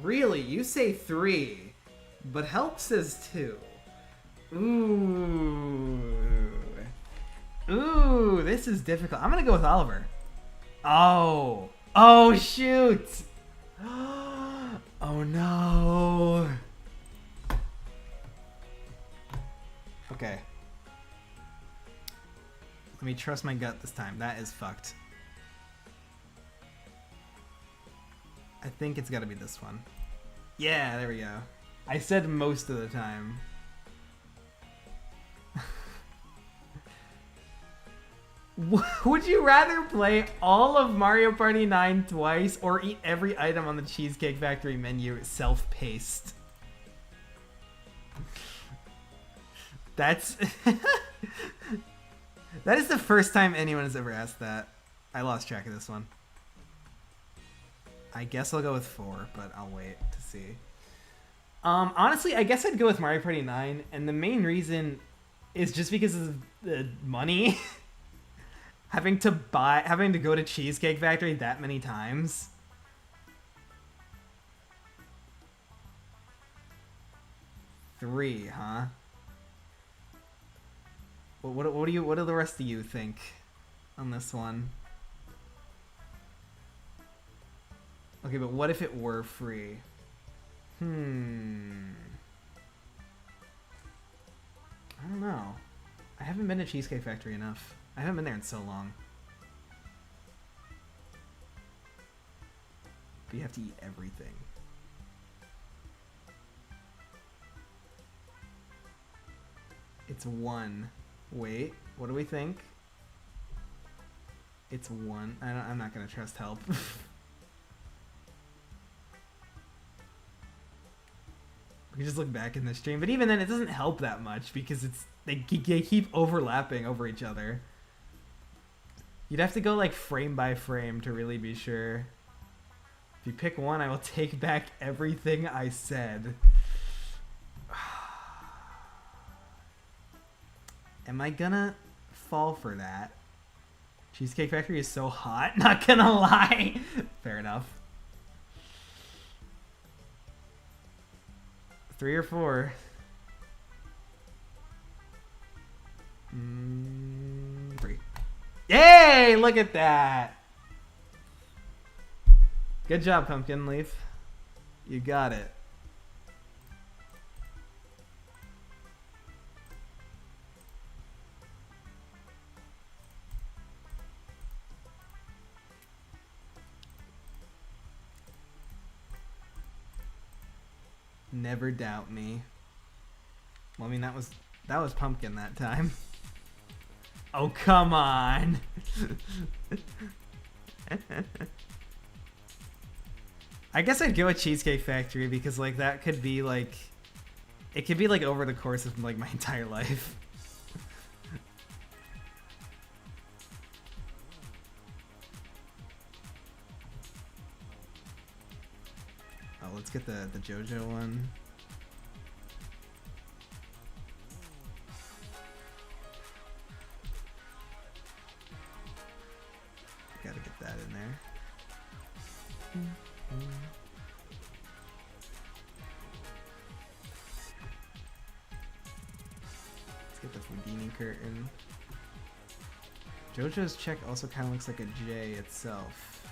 Really? You say 3, but Help says 2. Ooh, this is difficult. I'm gonna go with Oliver. Oh, shoot. Oh no. Okay. Let me trust my gut this time. That is fucked. I think it's gotta be this one. Yeah, there we go. I said most of the time. Would you rather play all of Mario Party 9 twice or eat every item on the Cheesecake Factory menu self-paced? That's... That is the first time anyone has ever asked that. I lost track of this one. I guess I'll go with 4, but I'll wait to see. Honestly, I guess I'd go with Mario Party 9, and the main reason is just because of the money. Having to go to Cheesecake Factory that many times. Three, huh? What do the rest of you think on this one? Okay, but what if it were free? I don't know. I haven't been to Cheesecake Factory enough. I haven't been there in so long. But you have to eat everything. It's 1. Wait, what do we think? It's 1. I'm not gonna trust Help. We can just look back in the stream, but even then it doesn't help that much because they keep overlapping over each other. You'd have to go like frame by frame to really be sure. If you pick 1, I will take back everything I said. Am I gonna fall for that? Cheesecake Factory is so hot, not gonna lie. Fair enough. 3 or 4. 3. Yay! Look at that. Good job, Pumpkin Leaf. You got it. Never doubt me. Well, I mean, that was Pumpkin that time. Oh, come on. I guess I'd go with Cheesecake Factory because like that could be like it could be like over the course of like my entire life. Oh, let's get the JoJo one. Gotta get that in there. Let's get the Houdini curtain. JoJo's check also kind of looks like a J itself.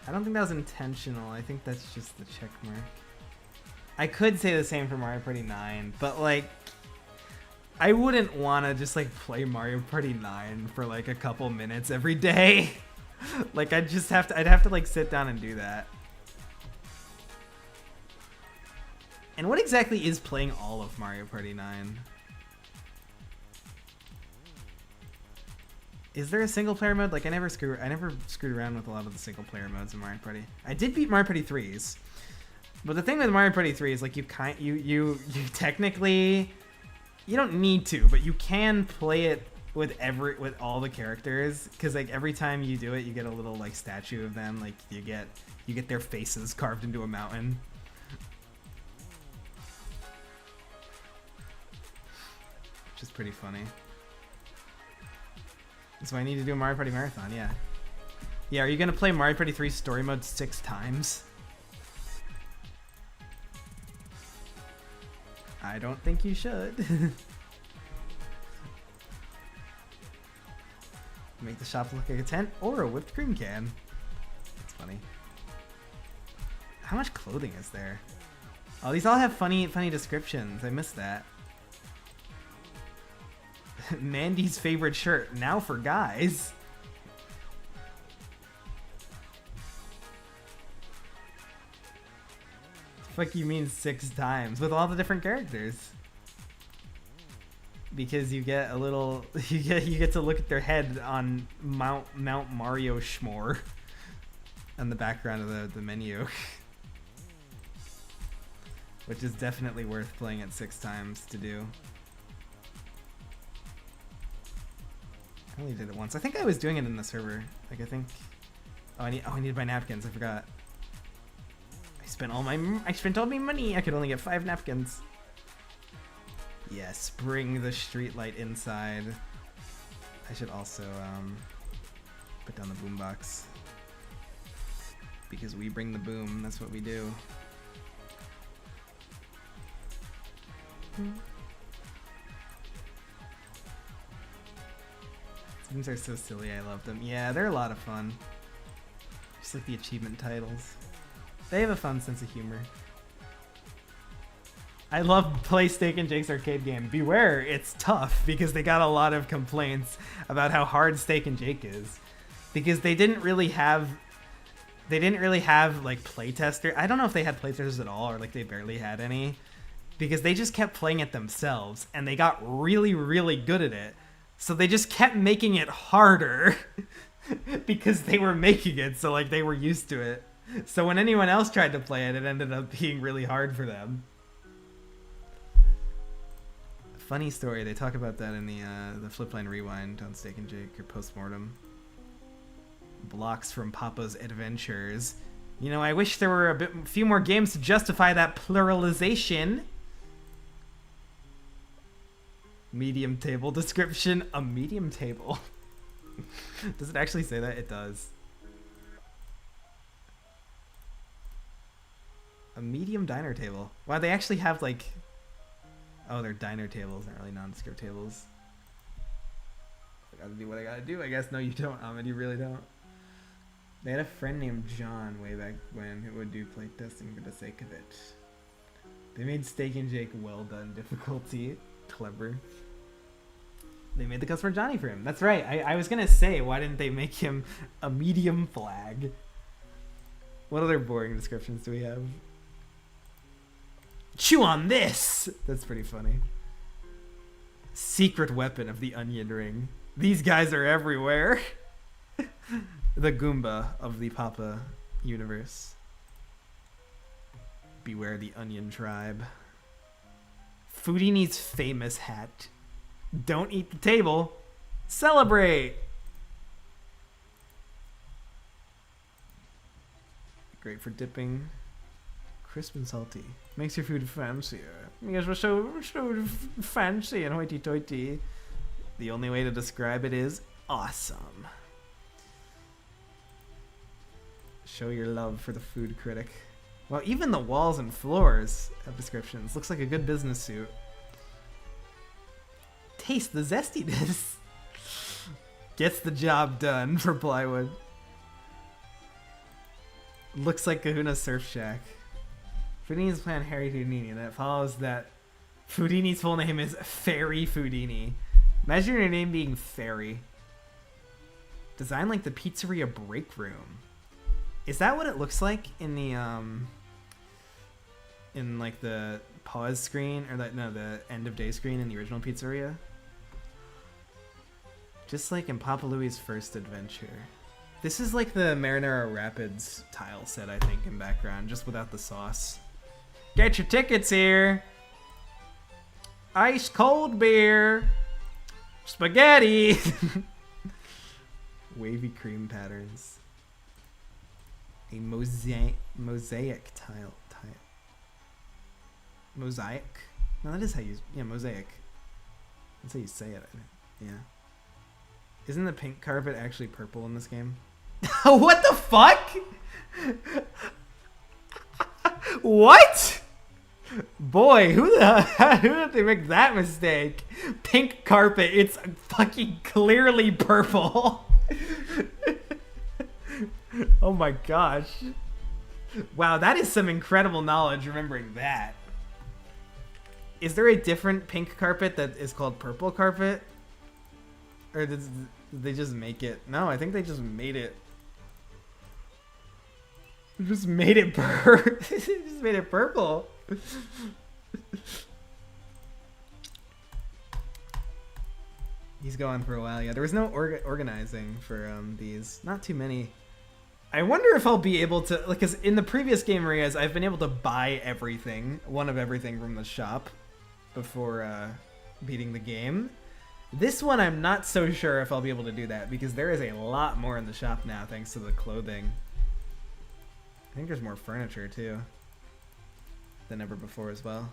I don't think that was intentional. I think that's just the check mark. I could say the same for Mario Party 9, but like I wouldn't want to just like play Mario Party 9 for like a couple minutes every day. Like I'd have to like sit down and do that. And what exactly is playing all of Mario Party 9? Is there a single player mode? Like I never screwed around with a lot of the single player modes in Mario Party. I did beat Mario Party 3s. But the thing with Mario Party 3 is like you technically you don't need to, but you can play it with all the characters, because like every time you do it you get a little like statue of them, like you get their faces carved into a mountain. Which is pretty funny. So I need to do a Mario Party Marathon, yeah. Yeah, are you gonna play Mario Party 3 story mode 6 times? I don't think you should. Make the shop look like a tent or a whipped cream can. That's funny. How much clothing is there? Oh, these all have funny descriptions. I missed that. Mandy's favorite shirt, now for guys. Fuck you mean 6 times with all the different characters? Because you get a little you get to look at their head on Mount Mario Schmore on the background of the menu. Which is definitely worth playing it 6 times to do. I only did it once. I think I was doing it in the server. Like I think I need to buy napkins, I forgot. I spent all my money. I could only get 5 napkins. Yes, bring the streetlight inside. I should also put down the boombox. Because we bring the boom, that's what we do. These are so silly, I love them. Yeah, they're a lot of fun. Just like the achievement titles. They have a fun sense of humor. I love Play Steak and Jake's arcade game. Beware, it's tough because they got a lot of complaints about how hard Steak and Jake is. Because they didn't really have like playtester. I don't know if they had playtesters at all or like they barely had any. Because they just kept playing it themselves and they got really, really good at it. So they just kept making it harder because they were making it, so like they were used to it. So when anyone else tried to play it, it ended up being really hard for them. Funny story, they talk about that in the Flipline Rewind on Steak and Jake or Postmortem. Blocks from Papa's Adventures. You know, I wish there were a few more games to justify that pluralization. Medium table description. A medium table. Does it actually say that? It does. A medium diner table. Wow, they actually have like... Oh, they're diner tables, not really nondescript tables. I gotta do what I gotta do, I guess. No, you don't, Ahmed. You really don't. They had a friend named John way back when who would do playtesting for the sake of it. They made Steak and Jake well done difficulty. Clever. They made the customer Johnny for him. That's right. I was gonna say, why didn't they make him a medium flag? What other boring descriptions do we have? Chew on this! That's pretty funny. Secret weapon of the onion ring. These guys are everywhere. The Goomba of the Papa universe. Beware the onion tribe. Foodini's famous hat. Don't eat the table. Celebrate! Great for dipping. Crisp and salty. Makes your food fancier. Because we're so fancy and hoity-toity. The only way to describe it is awesome. Show your love for the food critic. Well, even the walls and floors have descriptions. Looks like a good business suit. Taste the zestiness. Gets the job done for plywood. Looks like Kahuna's Surf Shack. Foodini's plan Harry Houdini, and it follows that Foodini's full name is Fairy Foodini. Imagine your name being Fairy. Designed like the pizzeria break room. Is that what it looks like in the in like the pause screen, or the end of day screen in the original pizzeria. Just like in Papa Louie's first adventure. This is like the Marinara Rapids tile set, I think, in background, just without the sauce. Get your tickets here! Ice cold beer! Spaghetti! Wavy cream patterns. A mosaic tile. Mosaic? No, that is how you... Yeah, mosaic. That's how you say it, I think. Yeah. Isn't the pink carpet actually purple in this game? What the fuck? What? Boy, who did they make that mistake? Pink carpet, it's fucking clearly purple. Oh my gosh. Wow, that is some incredible knowledge, remembering that. Is there a different pink carpet that is called purple carpet? Or did they just make it? No, I think they just made it. They just made it just made it purple. He's gone for a while. Yeah, there was no organizing for these. Not too many. I wonder if I'll be able to, like, because in the previous game areas, I've been able to buy everything, one of everything from the shop before beating the game. This one, I'm not so sure if I'll be able to do that, because there is a lot more in the shop now, thanks to the clothing. I think there's more furniture, too, than ever before as well.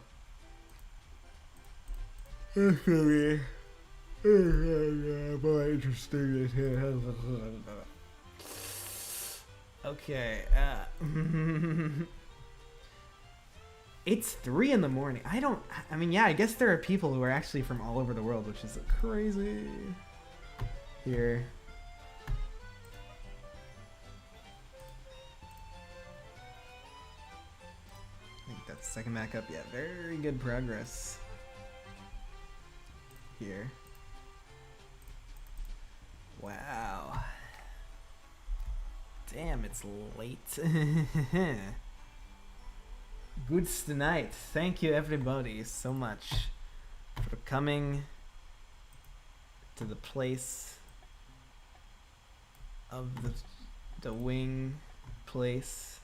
More interesting. Okay. It's 3 in the morning. I mean, yeah, I guess there are people who are actually from all over the world, which is crazy. Here. I think that's the second back up. Yeah, very good progress. Here. Wow. Damn, it's late. Goods tonight. Thank you everybody so much for coming to the place of the wing place.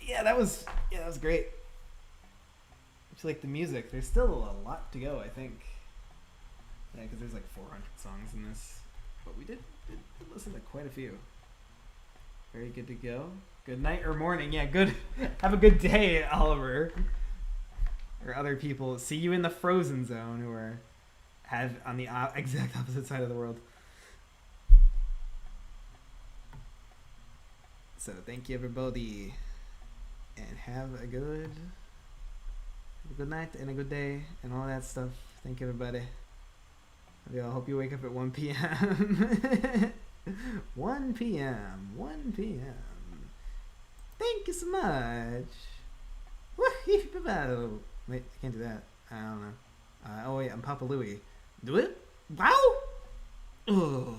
Yeah, that was great. I just like the music. There's still a lot to go, I think. Yeah, because there's like 400 songs in this, but we did listen to quite a few. Very good to go. Good night or morning. Yeah, good. Have a good day, Oliver. Or other people. See you in the frozen zone who are on the exact opposite side of the world. So thank you everybody, and have a good night and a good day and all that stuff. Thank you everybody. I hope you wake up at 1 p.m. 1 p.m. 1 p.m. Thank you so much. Wait, I can't do that. I don't know. Oh wait, I'm Papa Louie. Do it? Wow! Ugh.